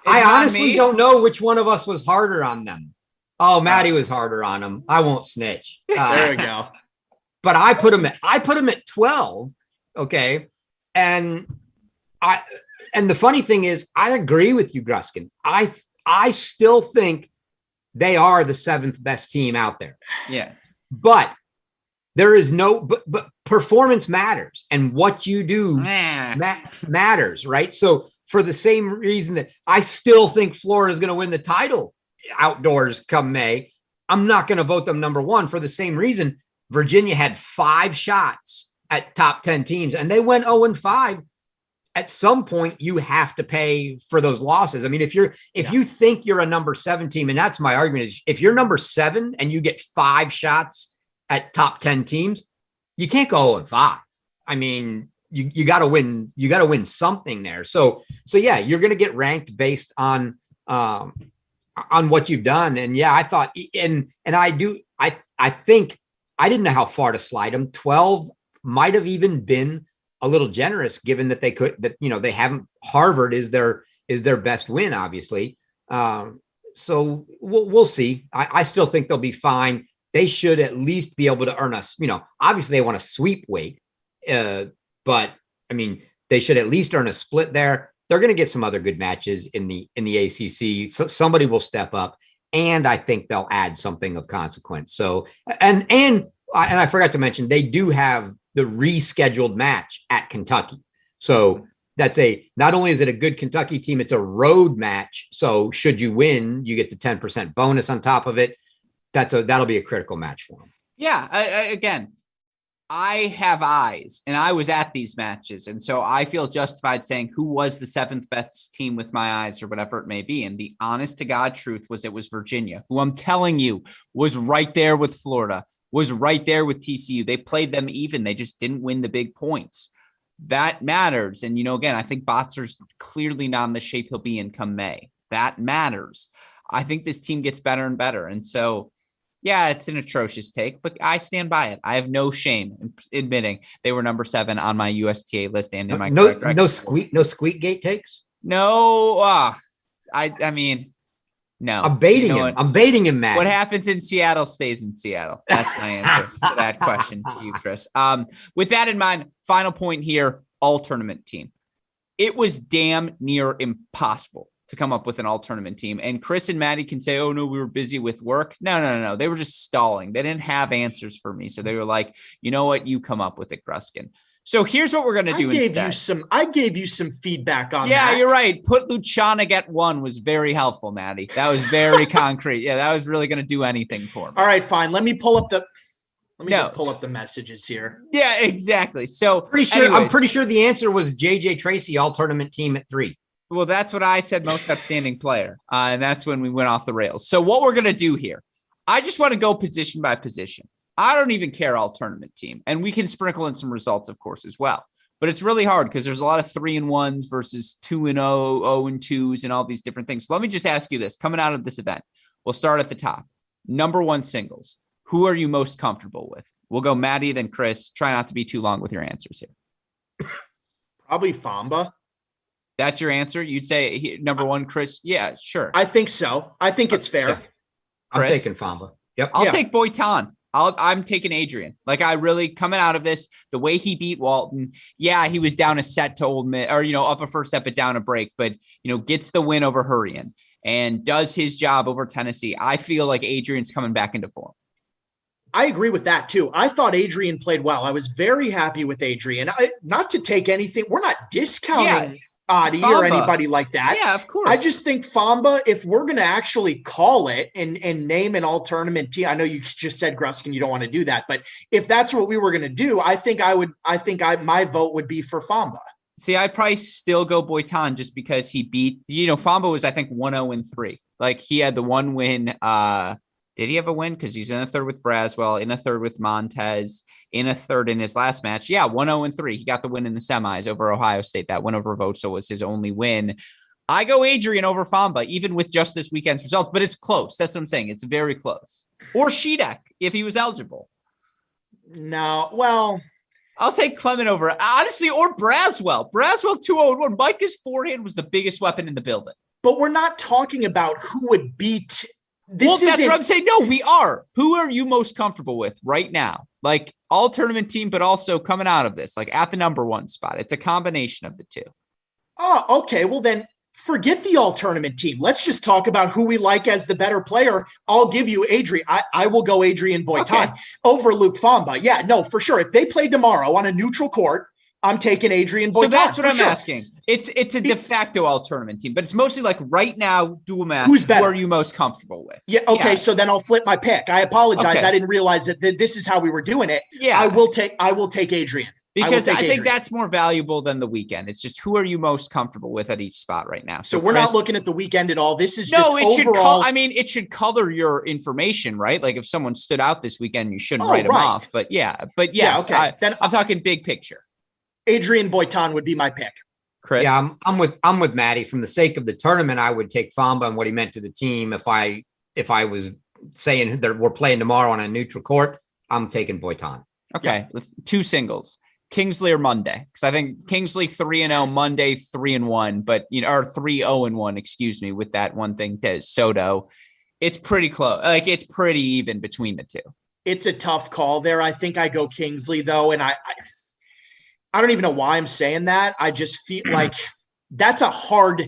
I honestly don't know which one of us was harder on them. Oh, Maddie was harder on them. I won't snitch. There we go. But I put him at 12. Okay. And the funny thing is, I agree with you, Gruskin. I still think they are the 7th best team out there. Yeah. But there is but performance matters, and what you do matters, right? So for the same reason that I still think Florida is going to win the title outdoors come May, I'm not going to vote them number 1 for the same reason. Virginia had 5 shots at top 10 teams and they went 0-5. At some point you have to pay for those losses. If you think you're a number 7 team, and that's my argument, is if you're number 7 and you get 5 shots at top 10 teams, you can't go 0-5. You got to win. You got to win something there. So yeah, you're going to get ranked based on what you've done. And yeah, I thought, and I think I didn't know how far to slide them. 12 might have even been a little generous, given that they haven't. Harvard is their best win, obviously. So we'll see. I still think they'll be fine. They should at least be able to earn us, obviously they want to sweep weight, but I mean, they should at least earn a split there. They're going to get some other good matches in the ACC. So somebody will step up, and I think they'll add something of consequence. So, and I forgot to mention, they do have the rescheduled match at Kentucky. So that's not only is it a good Kentucky team, it's a road match. So should you win, you get the 10% bonus on top of it. That'll be a critical match for them. Yeah. Again, I have eyes, and I was at these matches. And so I feel justified saying who was the 7th best team with my eyes or whatever it may be. And the honest to God truth was it was Virginia, who I'm telling you was right there with Florida, was right there with TCU. They played them even. They just didn't win the big points. That matters. And, again, I think Botzer's clearly not in the shape he'll be in come May. That matters. I think this team gets better and better. And so, yeah, it's an atrocious take, but I stand by it. I have no shame in admitting they were number 7 on my USTA list and in my no squeak gate takes. No, I mean, no. I'm baiting him. I'm baiting him, Matt. What happens in Seattle stays in Seattle. That's my answer to that question to you, Chris. With that in mind, final point here: all tournament team. It was damn near impossible to come up with an all tournament team. And Chris and Maddie can say, oh no, we were busy with work. No. They were just stalling. They didn't have answers for me. So they were like, you know what? You come up with it, Gruskin. So here's what we're going to do instead. I gave you some feedback on that. Yeah, you're right. Put Luciana at 1 was very helpful, Maddie. That was very concrete. Yeah, that was really going to do anything for me. All right, fine. Let me just pull up the messages here. Yeah, exactly. So I'm pretty sure the answer was JJ Tracy, all tournament team at 3. Well, that's what I said, most outstanding player. And that's when we went off the rails. So what we're going to do here, I just want to go position by position. I don't even care all tournament team. And we can sprinkle in some results, of course, as well. But it's really hard because there's a lot of 3-1s versus 2-0, 0-2s, and all these different things. So let me just ask you this. Coming out of this event, we'll start at the top. Number 1 singles. Who are you most comfortable with? We'll go Maddie, then Chris. Try not to be too long with your answers here. Probably Famba. That's your answer? You'd say number 1, Chris? Yeah, sure. I think so. I think it's fair. I'm taking Famba. Yep. I'll take Boitan. I'm taking Adrian. Like, I really, coming out of this, the way he beat Walton, yeah, he was down a set to Ole Miss, or, up a first set, but down a break, but, gets the win over Hurrian and does his job over Tennessee. I feel like Adrian's coming back into form. I agree with that too. I thought Adrian played well. I was very happy with Adrian. Not to take anything. We're not discounting Adi Famba or anybody like that. Yeah, of course. I just think Famba, if we're going to actually call it and name an all tournament team, I know you just said, Gruskin, you don't want to do that, but if that's what we were going to do, my vote would be for Famba. See, I'd probably still go Boitan just because he beat, Famba was, I think, 1-0-3. Like, he had the one win. Did he have a win? Because he's in a third with Braswell, in a third with Montez, in a third in his last match. Yeah, 1-0-3. He got the win in the semis over Ohio State. That win over Voca was his only win. I go Adrian over Famba, even with just this weekend's results, but it's close. That's what I'm saying. It's very close. Or Shidek, if he was eligible. No, well, I'll take Clement over, honestly, or Braswell. Braswell 2-0-1. Micah's forehand was the biggest weapon in the building. But we're not talking about who would beat. That's what I'm saying. No, we are. Who are you most comfortable with right now? Like, all tournament team, but also coming out of this, like at the number 1 spot. It's a combination of the two. Oh, okay. Well, then forget the all tournament team. Let's just talk about who we like as the better player. I'll give you Adrian. I will go Adrian Boitan over Luke Famba. Yeah, no, for sure. If they play tomorrow on a neutral court, I'm taking Adrian Boitan. So that's what I'm asking. It's a de facto all tournament team, but it's mostly like right now, do a math. Who's better? Who are you most comfortable with? Yeah. Okay. Yeah. So then I'll flip my pick. I apologize. Okay. I didn't realize that this is how we were doing it. Yeah. I will take Adrian. Because I think that's more valuable than the weekend. It's just who are you most comfortable with at each spot right now. So we're not looking at the weekend at all. This is just overall. It should color your information, right? Like if someone stood out this weekend, you shouldn't write them off. But yes, okay. Then I'm talking big picture. Adrian Boitan would be my pick. Chris? Yeah, I'm with Maddie. For the sake of the tournament, I would take Famba and what he meant to the team. If I was saying that we're playing tomorrow on a neutral court, I'm taking Boitan. Okay, let's 2 singles. Kingsley or Monday, because I think Kingsley 3-0, Monday 3-1, but or 3-0-1, excuse me, with that one thing to Soto. It's pretty close. Like it's pretty even between the two. It's a tough call there. I think I go Kingsley though, and I don't even know why I'm saying that. I just feel like that's a hard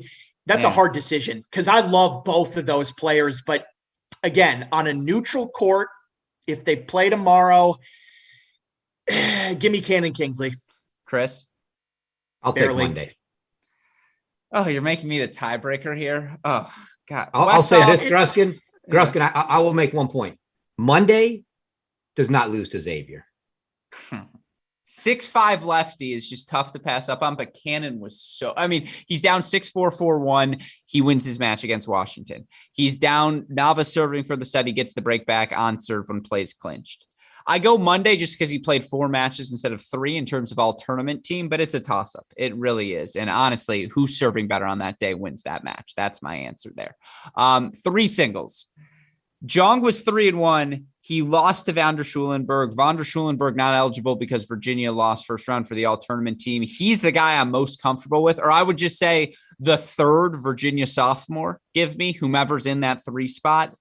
decision because I love both of those players, but again, on a neutral court, if they play tomorrow, give me Cannon Kingsley. Chris? I'll take Monday. Oh, you're making me the tiebreaker here. Oh, God. I'll say this, Gruskin. Gruskin, I will make one point. Monday does not lose to Xavier. 6'5" lefty is just tough to pass up on, but Cannon was he's down 6-4, 4-1. He wins his match against Washington. He's down Nava serving for the set. He gets the break back on serve when plays clinched. I go Monday just because he played 4 matches instead of 3 in terms of all tournament team, but it's a toss up. It really is. And honestly, who's serving better on that day wins that match. That's my answer there. 3 singles. Jong was 3-1. He lost to Van der Schulenberg. Van der Schulenberg not eligible because Virginia lost first round for the all-tournament team. He's the guy I'm most comfortable with, or I would just say the third Virginia sophomore. Give me whomever's in that 3 spot.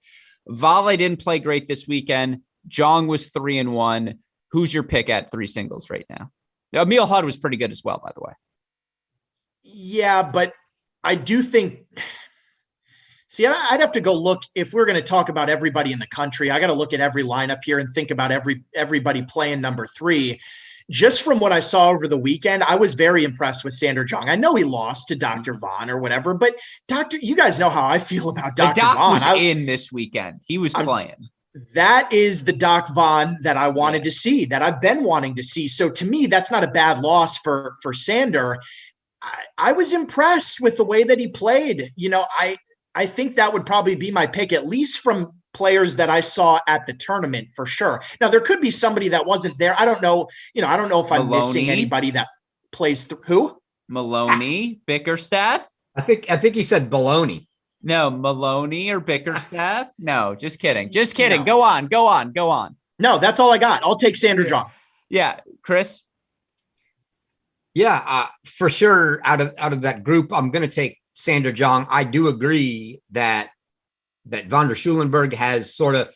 Vale didn't play great this weekend. Jong was 3-1. Who's your pick at 3 singles right now? Emil Hudd was pretty good as well, by the way. Yeah, but I do think... See, I'd have to go look if we're going to talk about everybody in the country. I got to look at every lineup here and think about everybody playing number 3. Just from what I saw over the weekend, I was very impressed with Sander Jong. I know he lost to Dr. Vaughn or whatever, but you guys know how I feel about Dr. Doc Vaughn. Was in this weekend. He was playing. That is the Doc Vaughn that I wanted to see, that I've been wanting to see. So to me, that's not a bad loss for Sander. I was impressed with the way that he played. I think that would probably be my pick, at least from players that I saw at the tournament for sure. Now there could be somebody that wasn't there. I don't know. I don't know if I'm missing anybody that plays through who? Maloney, Bickerstaff. I think he said baloney. No, Maloney or Bickerstaff. No, just kidding. Just kidding. No. Go on. No, that's all I got. I'll take Sander Jong. Yeah. Chris. Yeah, for sure. Out of that group, I'm going to take Sander Jong. I do agree that Van der Schulenberg has sort of,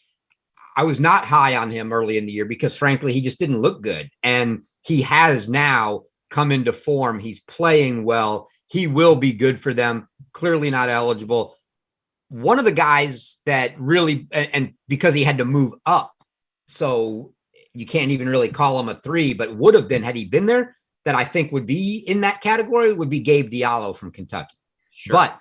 I was not high on him early in the year because frankly, he just didn't look good. And he has now come into form. He's playing well. He will be good for them. Clearly not eligible. One of the guys that really, and because he had to move up, so you can't even really call him a 3, but would have been had he been there, that I think would be in that category would be Gabe Diallo from Kentucky. Sure. But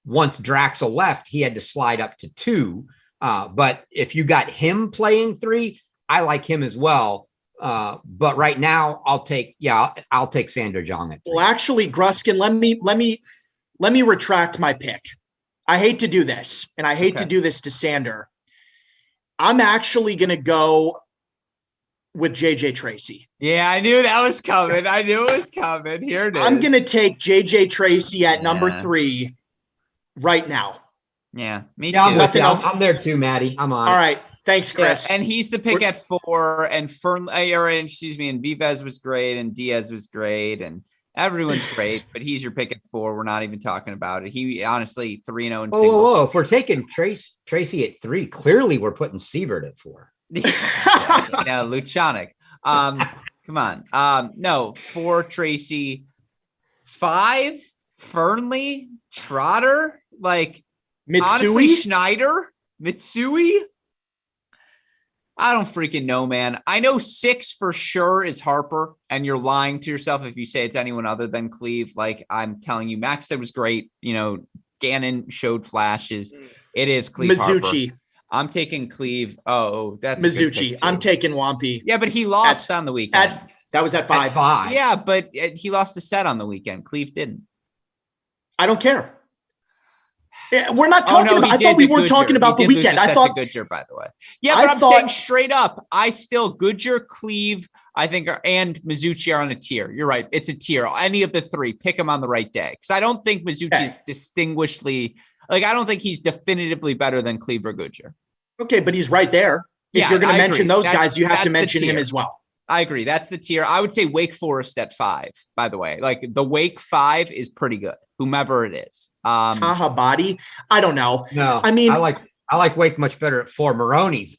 once Draxel left, he had to slide up to 2. But if you got him playing 3, I like him as well. But right now, I'll take Sander Jong at 3. Well, actually, Gruskin, let me retract my pick. I hate to do this, and I hate to do this to Sander. I'm actually going to go with JJ Tracy. Yeah, I knew that was coming. I knew it was coming. Here it is. I'm going to take JJ Tracy at number 3 right now. Yeah, me too. Yeah, I'm there too, Maddie. I'm on. All right. Thanks, Chris. Yeah, and he's the pick at 4, and and Vives was great, and Diaz was great, and everyone's great, but he's your pick at 4. We're not even talking about it. He honestly 3-0 in singles. Whoa. If we're taking Tracy at 3, clearly we're putting Siebert at 4. Yeah, Lucianic. Come on. No, 4 Tracy, 5 Fernley, Trotter, like Mitsui, honestly, Schneider, Mitsui. I don't freaking know, man. I know 6 for sure is Harper, and you're lying to yourself if you say it's anyone other than Cleve. Like I'm telling you, Maxted was great. Gannon showed flashes. It is Cleve Mizuchi. Harper. I'm taking Cleve. Oh, that's Mizuchi. I'm taking Wampy. Yeah, but he lost on the weekend. That was at 5. At 5. Yeah, but he lost a set on the weekend. Cleve didn't. I don't care. We're not talking about. I thought we weren't talking about the weekend. I thought Goodyear, by the way. Yeah, but I'm saying straight up, I still Goodyear, Cleve, I think, and Mizuchi are on a tier. You're right. It's a tier. Any of the 3, pick them on the right day. Because I don't think Mizuchi is distinguishedly, I don't think he's definitively better than Cleve or Goodyear. Okay, but he's right there. If you're going to mention those guys, you have to mention him as well. I agree. That's the tier. I would say Wake Forest at 5, by the way. Like the Wake 5 is pretty good, whomever it is. Taha Badi. I don't know. No, I mean, I like Wake much better at 4. Maroney's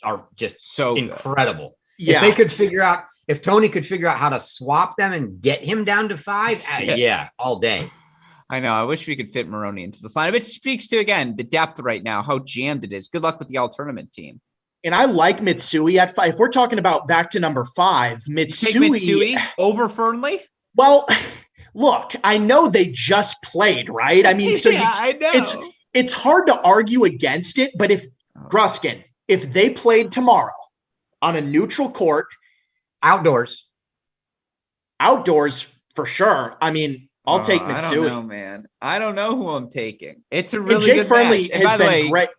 are just so incredible. Yeah. If they could figure out, if Tony could figure out how to swap them and get him down to 5, yeah, all day. I know. I wish we could fit Maroney into this lineup. It speaks to, again, the depth right now, how jammed it is. Good luck with the all tournament team. And I like Mitsui at 5. If we're talking about back to number 5, Mitsui over Fernley? Well, look, I know they just played, right? I mean, so I know. It's hard to argue against it, but if Gruskin, if they played tomorrow on a neutral court, outdoors for sure. I mean, I'll take Mitsui. I don't know, man. I don't know who I'm taking. It's a really Jake good Fernley match. And by has the been way, great.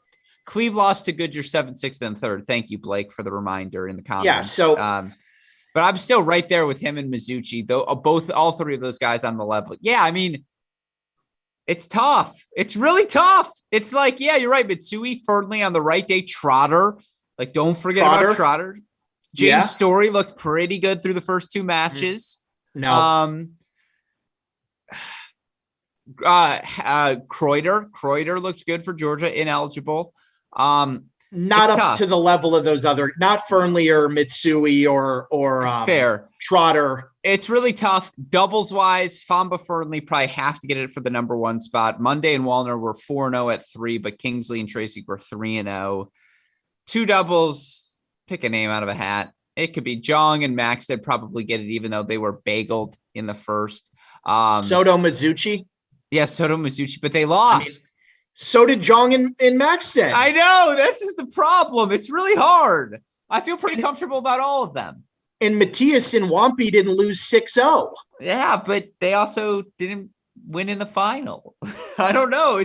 Cleve lost to Goodyear 7, 6, and 3rd. Thank you, Blake, for the reminder in the comments. Yeah, so but I'm still right there with him and Mizuchi, though all 3 of those guys on the level. Yeah, I mean, it's tough. It's really tough. It's like, yeah, you're right. Mitsui, Fernley on the right day, Trotter. Like, don't forget about Trotter. James Story looked pretty good through the first 2 matches. No. Kreuter looked good for Georgia, ineligible. Not up tough to the level of those other, not Fernley or Mitsui or fair Trotter. It's really tough. Doubles wise, Famba Fernley probably have to get it for the number 1 spot. Monday and Wallner were 4-0 at 3, but Kingsley and Tracy were 3-0. 2 doubles, pick a name out of a hat. It could be Jong and Maxted probably get it, even though they were bageled in the first. Soto Mizuchi. Yeah, Soto Mizuchi, but they lost. I mean, so did Jong and Maxted. I know. This is the problem. It's really hard. I feel pretty comfortable about all of them. And Matthias and Wampy didn't lose 6-0. Yeah, but they also didn't win in the final. I don't know.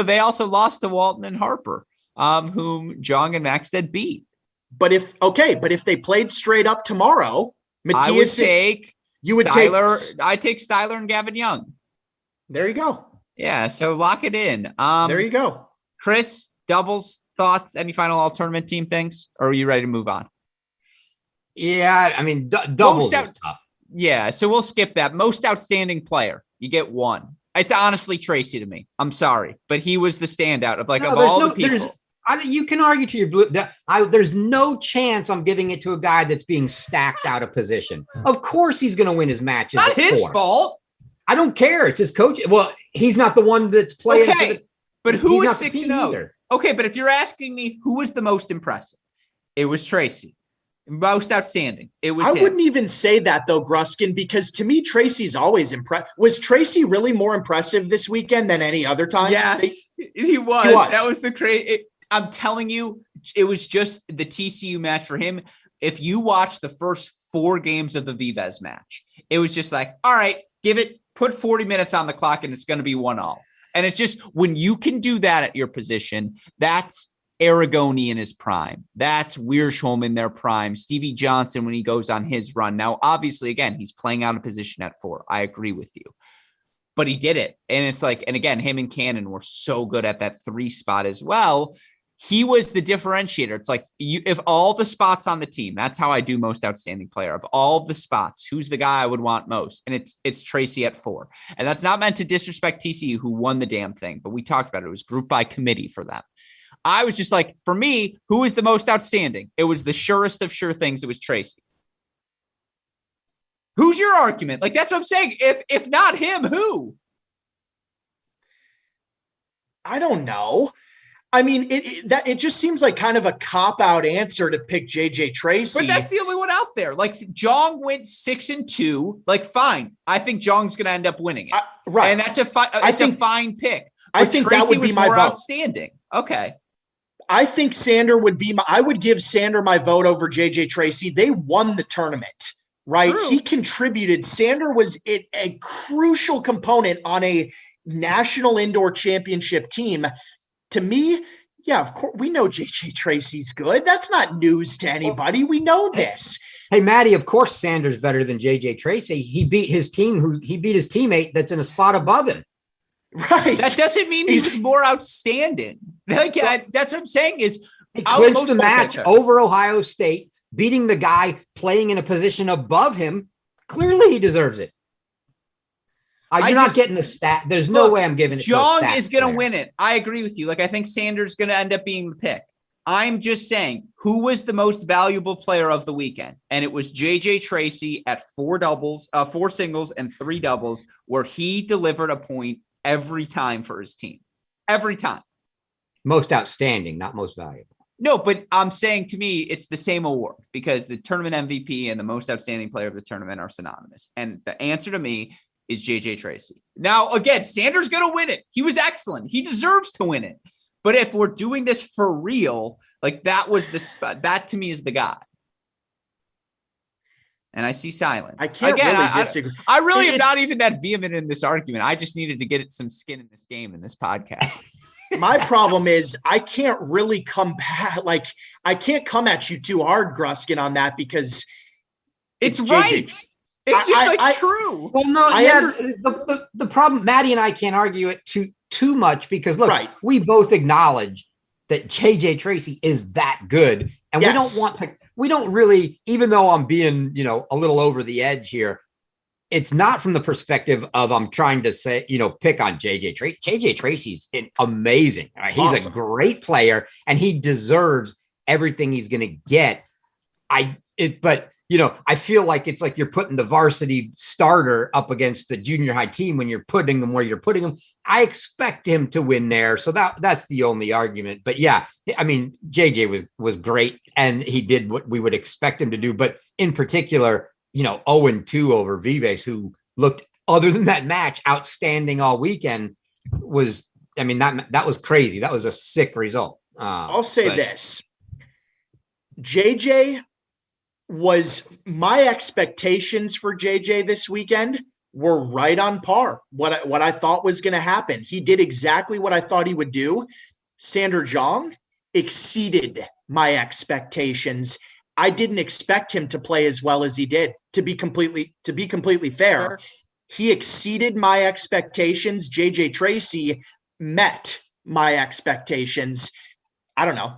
They also lost to Walton and Harper, whom Jong and Maxted beat. But if they played straight up tomorrow, Matthias, I take Styler and Gavin Young. There you go. Yeah, so lock it in. There you go. Chris, doubles, thoughts, any final all tournament team things? Or are you ready to move on? Yeah, I mean, doubles is tough. Yeah, so we'll skip that. Most outstanding player, you get 1. It's honestly Tracy to me. I'm sorry, but he was the standout of all the people. You can argue to your blue. There's no chance I'm giving it to a guy that's being stacked out of position. Of course, he's going to win his matches. Not his fault. I don't care. It's his coach. Well, he's not the one that's playing. Okay, but who was 6-0? Okay, but if you're asking me who was the most impressive, it was Tracy. Most outstanding. It was him. Wouldn't even say that though, Gruskin, because to me, Tracy's always impressed. Was Tracy really more impressive this weekend than any other time? Yes, he was. That was the crazy. I'm telling you, it was just the TCU match for him. If you watch the first 4 games of the Vives match, it was just like, all right, put 40 minutes on the clock and it's going to be 1-1. And it's just when you can do that at your position, that's Aragoni in his prime. That's Wiersholm in their prime. Stevie Johnson when he goes on his run. Now, obviously, again, he's playing out of position at 4. I agree with you. But he did it. And it's like, and again, him and Cannon were so good at that 3 spot as well. He was the differentiator. It's like if all the spots on the team, that's how I do most outstanding player. Of all the spots, who's the guy I would want most? And it's Tracy at 4. And that's not meant to disrespect TCU who won the damn thing, but we talked about it. It was group by committee for them. I was just like, for me, who is the most outstanding? It was the surest of sure things. It was Tracy. Who's your argument? Like, that's what I'm saying. If not him, who? I don't know. I mean, it just seems like kind of a cop-out answer to pick JJ Tracy. But that's the only one out there. Like, Jong went 6-2. Like, fine. I think Jong's going to end up winning it. Right. And that's a fine pick. But I think Tracy that would be my vote. Outstanding. Okay. I think Sander would be I would give Sander my vote over JJ Tracy. They won the tournament, right? True. He contributed. Sander was a crucial component on a national indoor championship team. To me, yeah, of course, we know JJ Tracy's good. That's not news to anybody. We know this. Hey, Maddie, of course Sanders better than JJ Tracy. He beat his teammate that's in a spot above him. Right. That doesn't mean he's more outstanding. Like, that's what I'm saying is he clinched the match over Ohio State, beating the guy playing in a position above him. Clearly he deserves it. You're not getting the stat. There's no way I'm giving it. Jong is going to win it. I agree with you. Like, I think Sanders going to end up being the pick. I'm just saying, who was the most valuable player of the weekend? And it was JJ Tracy at 4 singles and 3 doubles, where he delivered a point every time for his team. Every time. Most outstanding, not most valuable. No, but I'm saying, to me, it's the same award, because the tournament MVP and the most outstanding player of the tournament are synonymous. And the answer to me is JJ Tracy. Now, again, Sanders going to win it. He was excellent. He deserves to win it. But if we're doing this for real, like, that was that to me is the guy. And I see silence. I can't really disagree. I really am not even that vehement in this argument. I just needed to get some skin in this game in this podcast. My problem is I can't really come back. Like, I can't come at you too hard, Gruskin, on that, because it's right. It's just true. Well, no, the problem, Maddie and I can't argue it too much, because look, we both acknowledge that JJ Tracy is that good. And we don't really, even though I'm being, a little over the edge here, it's not from the perspective of I'm trying to say, pick on JJ Tracy. JJ Tracy's amazing. He's awesome. A great player, and he deserves everything he's going to get. But I feel like it's like you're putting the varsity starter up against the junior high team when you're putting them where you're putting them. I expect him to win there. So that's the only argument. But yeah, I mean, JJ was great, and he did what we would expect him to do. But in particular, 0-2 over Vives, who looked, other than that match, outstanding all weekend. That was crazy. That was a sick result. I'll say this. JJ was, my expectations for JJ this weekend were right on par. What I thought was going to happen. He did exactly what I thought he would do. Sander Jong exceeded my expectations. I didn't expect him to play as well as he did, to be completely fair. He exceeded my expectations. JJ Tracy met my expectations. I don't know.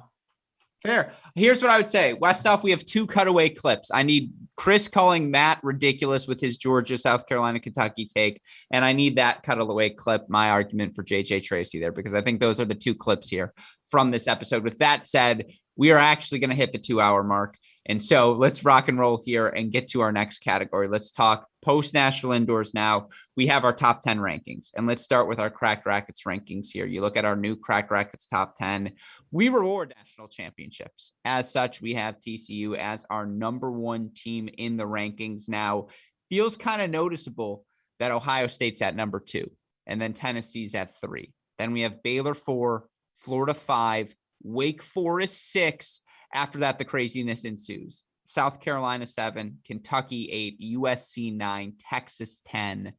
Fair. Here's what I would say. Westhoff, we have 2 cutaway clips. I need Chris calling Matt ridiculous with his Georgia, South Carolina, Kentucky take. And I need that cutaway clip, my argument for JJ Tracy there, because I think those are the 2 clips here from this episode. With that said, we are actually going to hit the 2-hour mark. And so let's rock and roll here and get to our next category. Let's talk post-national indoors now. We have our top 10 rankings, and let's start with our Cracked Racquets rankings here. You look at our new Cracked Racquets top 10. We reward national championships. As such, we have TCU as our number 1 team in the rankings. Now, feels kind of noticeable that Ohio State's at number 2, and then Tennessee's at 3. Then we have Baylor 4, Florida 5, Wake Forest 6. After that, the craziness ensues. South Carolina 7, Kentucky 8, USC 9, Texas 10.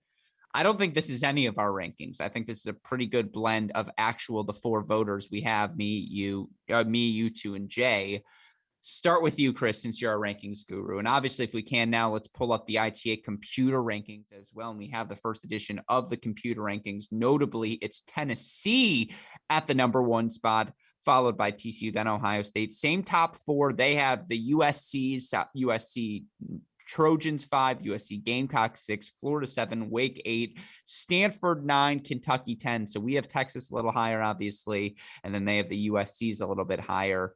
I don't think this is any of our rankings. I think this is a pretty good blend of the 4 voters we have, me, you 2, and Jay. Start with you, Chris, since you're our rankings guru. And obviously, if we can now, let's pull up the ITA computer rankings as well. And we have the first edition of the computer rankings. Notably, it's Tennessee at the number 1 spot, followed by TCU, then Ohio State. Same top 4. They have the USC Trojans 5, USC Gamecocks 6, Florida 7, Wake 8, Stanford 9, Kentucky 10. So we have Texas a little higher, obviously, and then they have the USCs a little bit higher.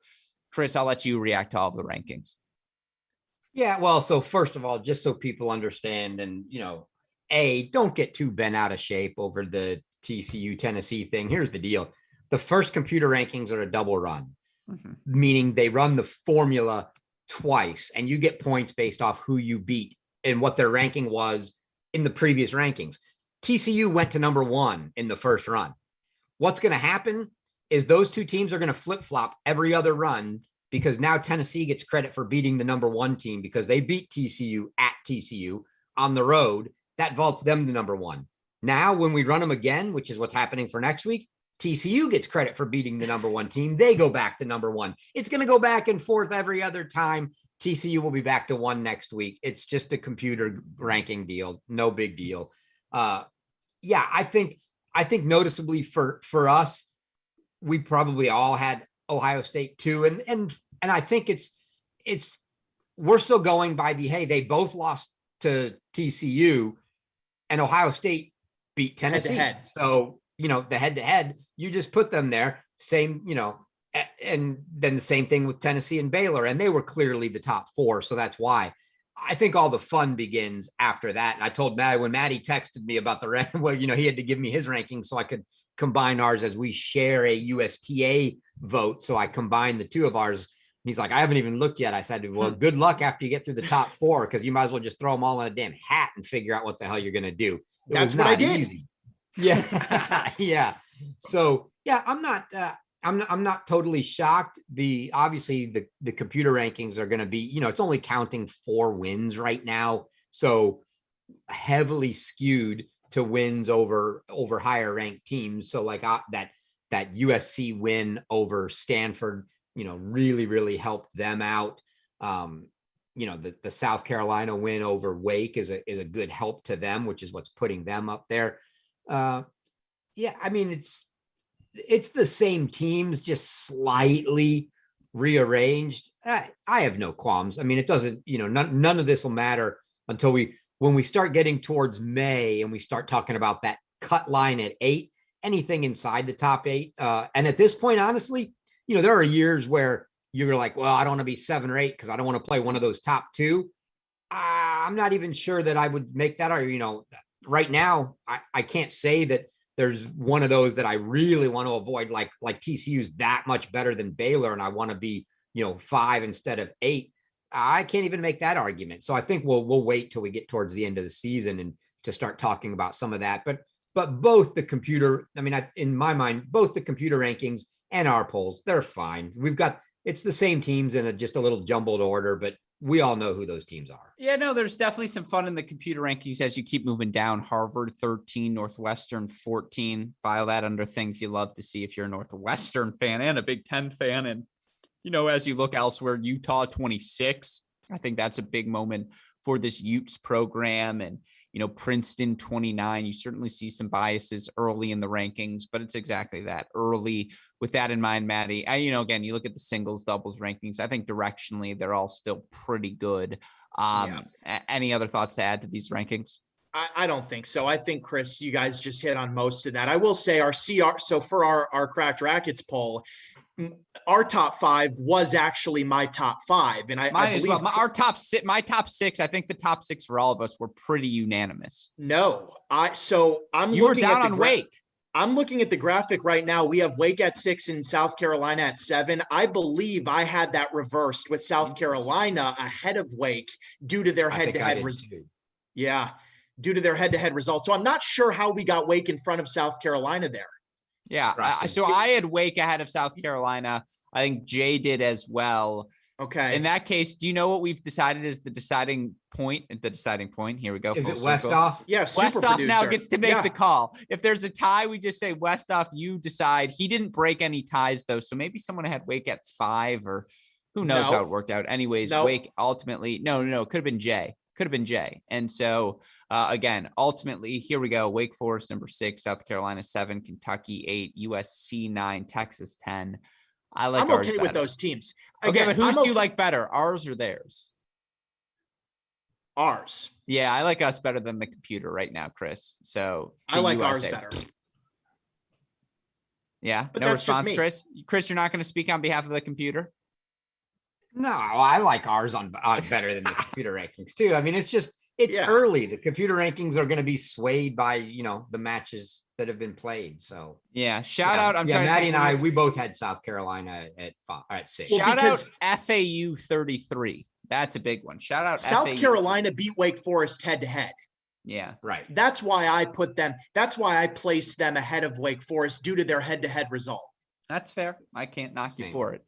Chris, I'll let you react to all of the rankings. Yeah, well, so first of all, just so people understand, and, don't get too bent out of shape over the TCU Tennessee thing. Here's the deal. The first computer rankings are a double run, meaning they run the formula twice, and you get points based off who you beat and what their ranking was in the previous rankings. TCU went to number 1 in the first run. What's going to happen is those 2 teams are going to flip-flop every other run, because now Tennessee gets credit for beating the number 1 team because they beat TCU at TCU on the road. That vaults them to number 1. Now, when we run them again, which is what's happening for next week, TCU gets credit for beating the number 1 team. They go back to number 1. It's going to go back and forth every other time. TCU will be back to 1 next week. It's just a computer ranking deal. No big deal. I think noticeably for us, we probably all had Ohio State too. And I think it's we're still going by hey, they both lost to TCU and Ohio State beat Tennessee. Head-to-head. So, the head-to-head, you just put them there, same, and then the same thing with Tennessee and Baylor, and they were clearly the top 4. So that's why I think all the fun begins after that. And I told Matt when Maddie texted me about the rank, well, he had to give me his rankings so I could combine ours as we share a USTA vote. So I combined the two of ours. He's like, I haven't even looked yet. I said, well, good luck after you get through the top 4, because you might as well just throw them all in a damn hat and figure out what the hell you're going to do. That's what I did. Easy. Yeah. Yeah. So yeah, I'm not totally shocked. Obviously the computer rankings are going to be, it's only counting 4 wins right now. So heavily skewed to wins over higher ranked teams. So like that USC win over Stanford, really, really helped them out. The South Carolina win over Wake is a good help to them, which is what's putting them up there. Yeah, I mean, it's the same teams, just slightly rearranged. I have no qualms. I mean, it doesn't, none of this will matter until when we start getting towards May and we start talking about that cut line at 8, anything inside the top 8. And at this point, honestly, there are years where you're like, well, I don't want to be 7 or 8 because I don't want to play one of those top 2. I'm not even sure that I would make that. Or, right now, I can't say that there's one of those that I really want to avoid, like TCU's that much better than Baylor, and I want to be, 5 instead of 8. I can't even make that argument. So I think we'll wait till we get towards the end of the season and to start talking about some of that. But both the computer, in my mind, both the computer rankings and our polls, they're fine. It's the same teams in just a little jumbled order, but we all know who those teams are. Yeah, no, there's definitely some fun in the computer rankings as you keep moving down. Harvard 13, Northwestern 14. File that under things you love to see if you're a Northwestern fan and a Big Ten fan. And, as you look elsewhere, Utah 26. I think that's a big moment for this Utes program. And, Princeton 29. You certainly see some biases early in the rankings, but it's exactly that, early. With that in mind, Maddie, again, you look at the singles, doubles rankings. I think directionally they're all still pretty good. Any other thoughts to add to these rankings? I don't think so. I think, Chris, you guys just hit on most of that. I will say our CR. So for our Cracked Rackets poll, our top 5 was actually my top 5, and I believe as well. My top 6. I think the top 6 for all of us were pretty unanimous. No, I'm you were down on Wake. I'm looking at the graphic right now. We have Wake at 6 and South Carolina at 7. I believe I had that reversed with South Carolina ahead of Wake due to their head-to-head results. Yeah, due to their head-to-head results. So I'm not sure how we got Wake in front of South Carolina there. Yeah, so I had Wake ahead of South Carolina. I think Jay did as well. Okay. In that case, do you know what we've decided is the deciding point? The deciding point. Here we go. Is it Westoff? Yeah, Westoff now gets to make the call. If there's a tie, we just say Westoff, you decide. He didn't break any ties, though, so maybe someone had Wake at 5, or who knows how it worked out. Anyways, Wake ultimately, no, it could have been Jay. And so, again, ultimately, here we go. Wake Forest, number 6, South Carolina, 7, Kentucky, 8, USC, 9, Texas, 10. I'm okay with those teams. Again, but whose do you like better, ours or theirs? Ours. Yeah, I like us better than the computer right now, Chris. So I like ours better. Yeah, but no response, Chris. Chris, you're not going to speak on behalf of the computer? No, I like ours on better than the computer rankings too. I mean, it's early. The computer rankings are going to be swayed by, the matches that have been played. So shout out. Maddie and I, we both had South Carolina at 6. Shout out FAU 33. That's a big one. Shout out South FAU. Carolina beat Wake Forest head to head. Yeah, right. That's why I placed them ahead of Wake Forest due to their head to head result. That's fair. I can't knock you for it.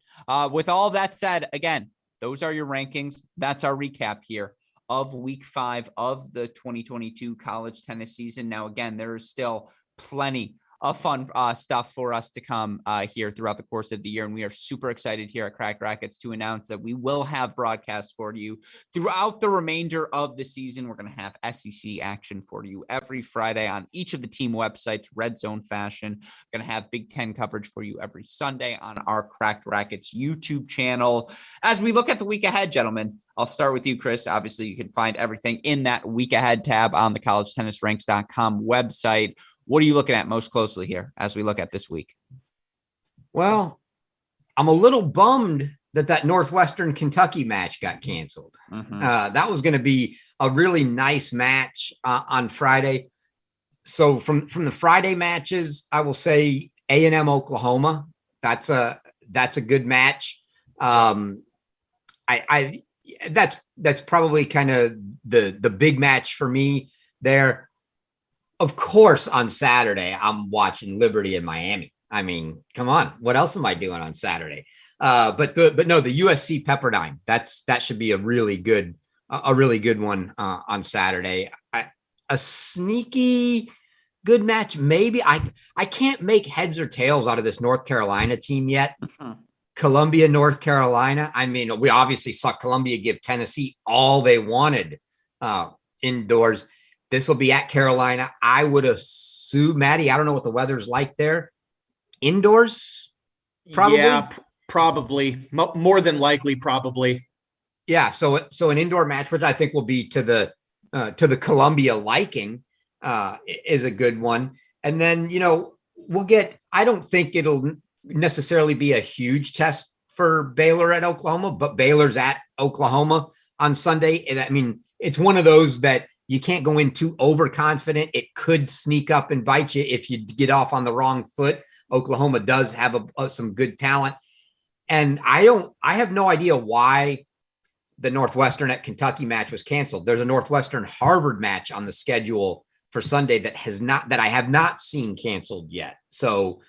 With all that said, again, those are your rankings. That's our recap here of week 5 of the 2022 college tennis season. Now, again, there is still plenty of fun stuff for us to come here throughout the course of the year. And we are super excited here at Cracked Racquets to announce that we will have broadcasts for you throughout the remainder of the season. We're going to have SEC action for you every Friday on each of the team websites, Red Zone fashion. We're going to have Big Ten coverage for you every Sunday on our Cracked Racquets YouTube channel. As we look at the week ahead, gentlemen, I'll start with you, Chris. Obviously, you can find everything in that week ahead tab on the collegetennisranks.com website. What are you looking at most closely here as we look at this week? Well, I'm a little bummed that Northwestern Kentucky match got canceled. That was going to be a really nice match on Friday. So from the Friday matches, I will say A&M Oklahoma. That's a good match. That's probably kind of the big match for me there. Of course, on Saturday, I'm watching Liberty in Miami. I mean, come on, what else am I doing on Saturday? But no, the USC Pepperdine. That should be a really good one on Saturday. A sneaky good match, maybe. I can't make heads or tails out of this North Carolina team yet. Columbia, North Carolina. I mean, we obviously saw Columbia give Tennessee all they wanted indoors. This will be at Carolina. I would assume, Maddie, I don't know what the weather's like there. Indoors? Probably. Yeah, probably. More than likely, probably. Yeah. So an indoor match, which I think will be to the Columbia liking, is a good one. And then, I don't think it'll necessarily be a huge test for Baylor at Oklahoma, but Baylor's at Oklahoma on Sunday. And I mean, it's one of those that you can't go in too overconfident. It could sneak up and bite you if you get off on the wrong foot. Oklahoma does have some good talent. And I have no idea why the Northwestern at Kentucky match was canceled. There's a Northwestern Harvard match on the schedule for Sunday that I have not seen canceled yet. So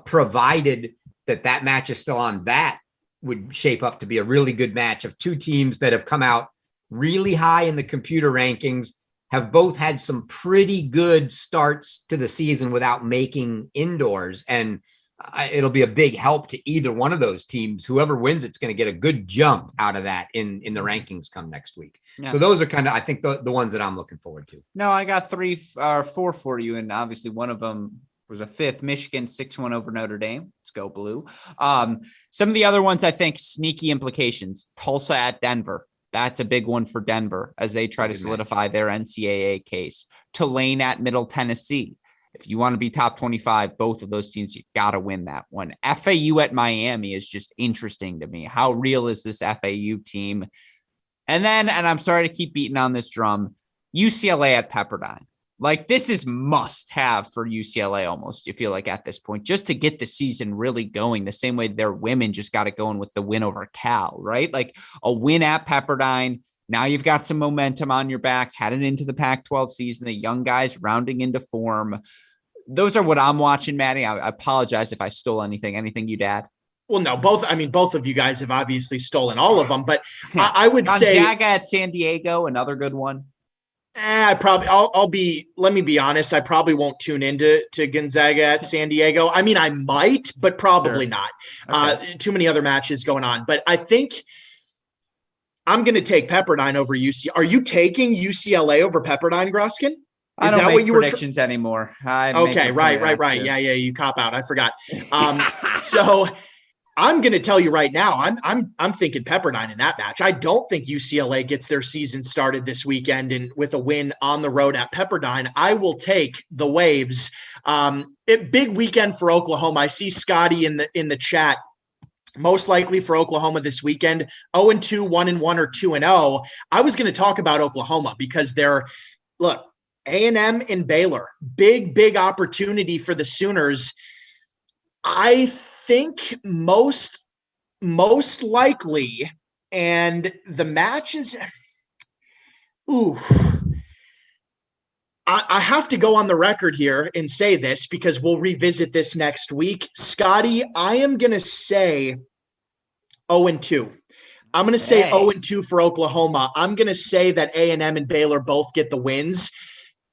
provided that match is still on, that would shape up to be a really good match of two teams that have come out really high in the computer rankings, have both had some pretty good starts to the season without making indoors. And it'll be a big help to either one of those teams. Whoever wins, it's going to get a good jump out of that in the rankings come next week. Yeah. So those are kind of, I think, the ones that I'm looking forward to. No, I got 3 or 4 for you. And obviously one of them was a 5th, Michigan 6-1 over Notre Dame. Let's go blue. Some of the other ones, I think, sneaky implications. Tulsa at Denver. That's a big one for Denver as they try to solidify their NCAA case. Tulane at Middle Tennessee. If you want to be top 25, both of those teams, you got to win that one. FAU at Miami is just interesting to me. How real is this FAU team? And I'm sorry to keep beating on this drum, UCLA at Pepperdine. Like, this is must have for UCLA almost, you feel like, at this point, just to get the season really going, the same way their women just got it going with the win over Cal, right? Like a win at Pepperdine. Now you've got some momentum on your back, heading into the Pac-12 season, the young guys rounding into form. Those are what I'm watching, Maddie. I apologize if I stole anything. Anything you'd add? Well, no, both of you guys have obviously stolen all of them, but I would say Gonzaga at San Diego, another good one. Let me be honest. I probably won't tune into Gonzaga at San Diego. I mean, I might, but probably not. Okay. Too many other matches going on, but I think I'm going to take Pepperdine over UCLA. Are you taking UCLA over Pepperdine, Gruskin? I don't make predictions anymore. Okay. Right. Yeah. You cop out. I forgot. So I'm going to tell you right now, I'm thinking Pepperdine in that match. I don't think UCLA gets their season started this weekend and with a win on the road at Pepperdine. I will take the Waves. Big weekend for Oklahoma. I see Scotty in the chat. Most likely for Oklahoma this weekend, 0-2, 1-1, or 2-0. I was going to talk about Oklahoma because A&M and Baylor, big opportunity for the Sooners. I think most likely, and the match is, I have to go on the record here and say this because we'll revisit this next week. Scotty, I am going to say 0-2. I'm going to say 0-2 for Oklahoma. I'm going to say that A&M and Baylor both get the wins,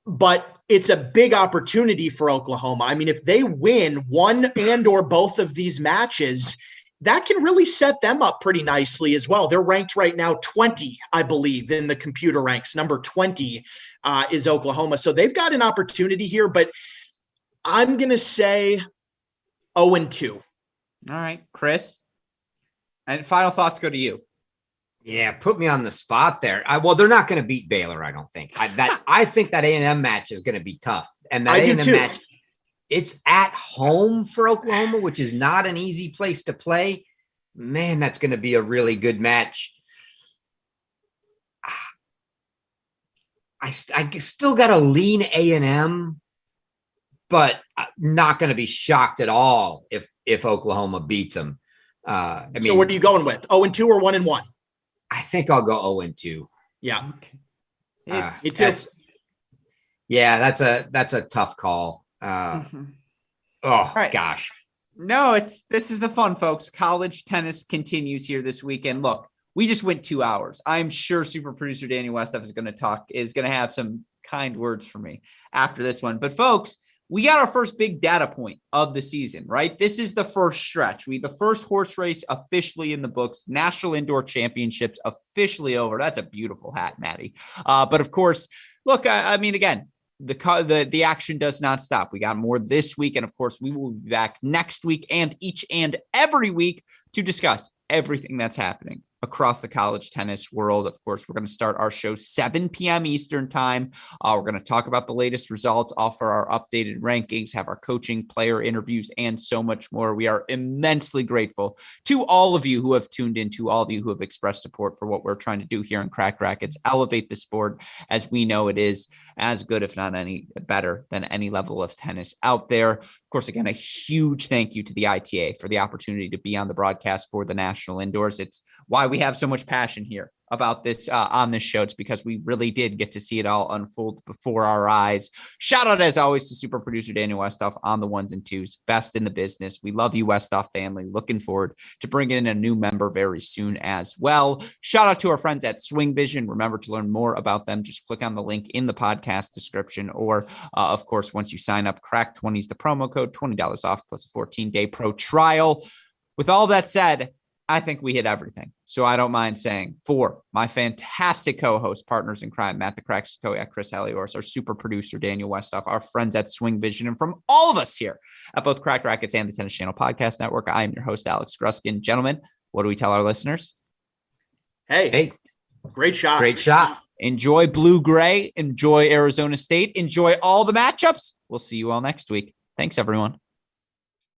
but it's a big opportunity for Oklahoma. I mean, if they win one and or both of these matches, that can really set them up pretty nicely as well. They're ranked right now 20, I believe, in the computer ranks. Number 20 is Oklahoma. So they've got an opportunity here, but I'm going to say 0-2. All right, Chris. And final thoughts go to you. Yeah, put me on the spot there. Well, they're not going to beat Baylor, I don't think. I think that A&M match is going to be tough. And that A&M match, it's at home for Oklahoma, which is not an easy place to play. Man, that's going to be a really good match. I still got to lean A&M, but I'm not going to be shocked at all if Oklahoma beats them. So what are you going with? 0-2 or 1-1? I think I'll go 0-2. Yeah. Me too. That's a tough call. Right. Gosh. No, this is the fun, folks. College tennis continues here this weekend. Look, we just went 2 hours. I'm sure super producer Danny Westhoff is going to have some kind words for me after this one. But folks, we got our first big data point of the season, right? This is the first stretch. The first horse race officially in the books. National Indoor Championships officially over. That's a beautiful hat, Maddie. But of course, look, I mean, again, the action does not stop. We got more this week. And of course, we will be back next week and each and every week to discuss everything that's happening across the college tennis world. Of course, we're going to start our show 7 p.m. Eastern time. We're going to talk about the latest results, offer our updated rankings, have our coaching, player interviews, and so much more. We are immensely grateful to all of you who have tuned in, to all of you who have expressed support for what we're trying to do here in Crack Rackets, elevate the sport as we know it is as good, if not any better than any level of tennis out there. Of course, again, a huge thank you to the ITA for the opportunity to be on the broadcast for the National Indoors. It's why we have so much passion here about this on this show. It's because we really did get to see it all unfold before our eyes. Shout out, as always, to super producer Daniel Westhoff on the ones and twos. Best in the business. We love you, Westhoff family. Looking forward to bringing in a new member very soon as well. Shout out to our friends at SwingVision. Remember, to learn more about them, just click on the link in the podcast description, or of course, once you sign up, Crack 20 is the promo code, $20 off plus a 14-day pro trial. With all that said, I think we hit everything. So I don't mind saying, for my fantastic co-host, partners in crime, Matt the Crack Stachowiak, Chris Halioris, our super producer, Daniel Westhoff, our friends at SwingVision, and from all of us here at both Crack Rackets and the Tennis Channel Podcast Network, I am your host, Alex Gruskin. Gentlemen, what do we tell our listeners? Hey, great shot. Great shot. Enjoy Blue Gray. Enjoy Arizona State. Enjoy all the matchups. We'll see you all next week. Thanks, everyone.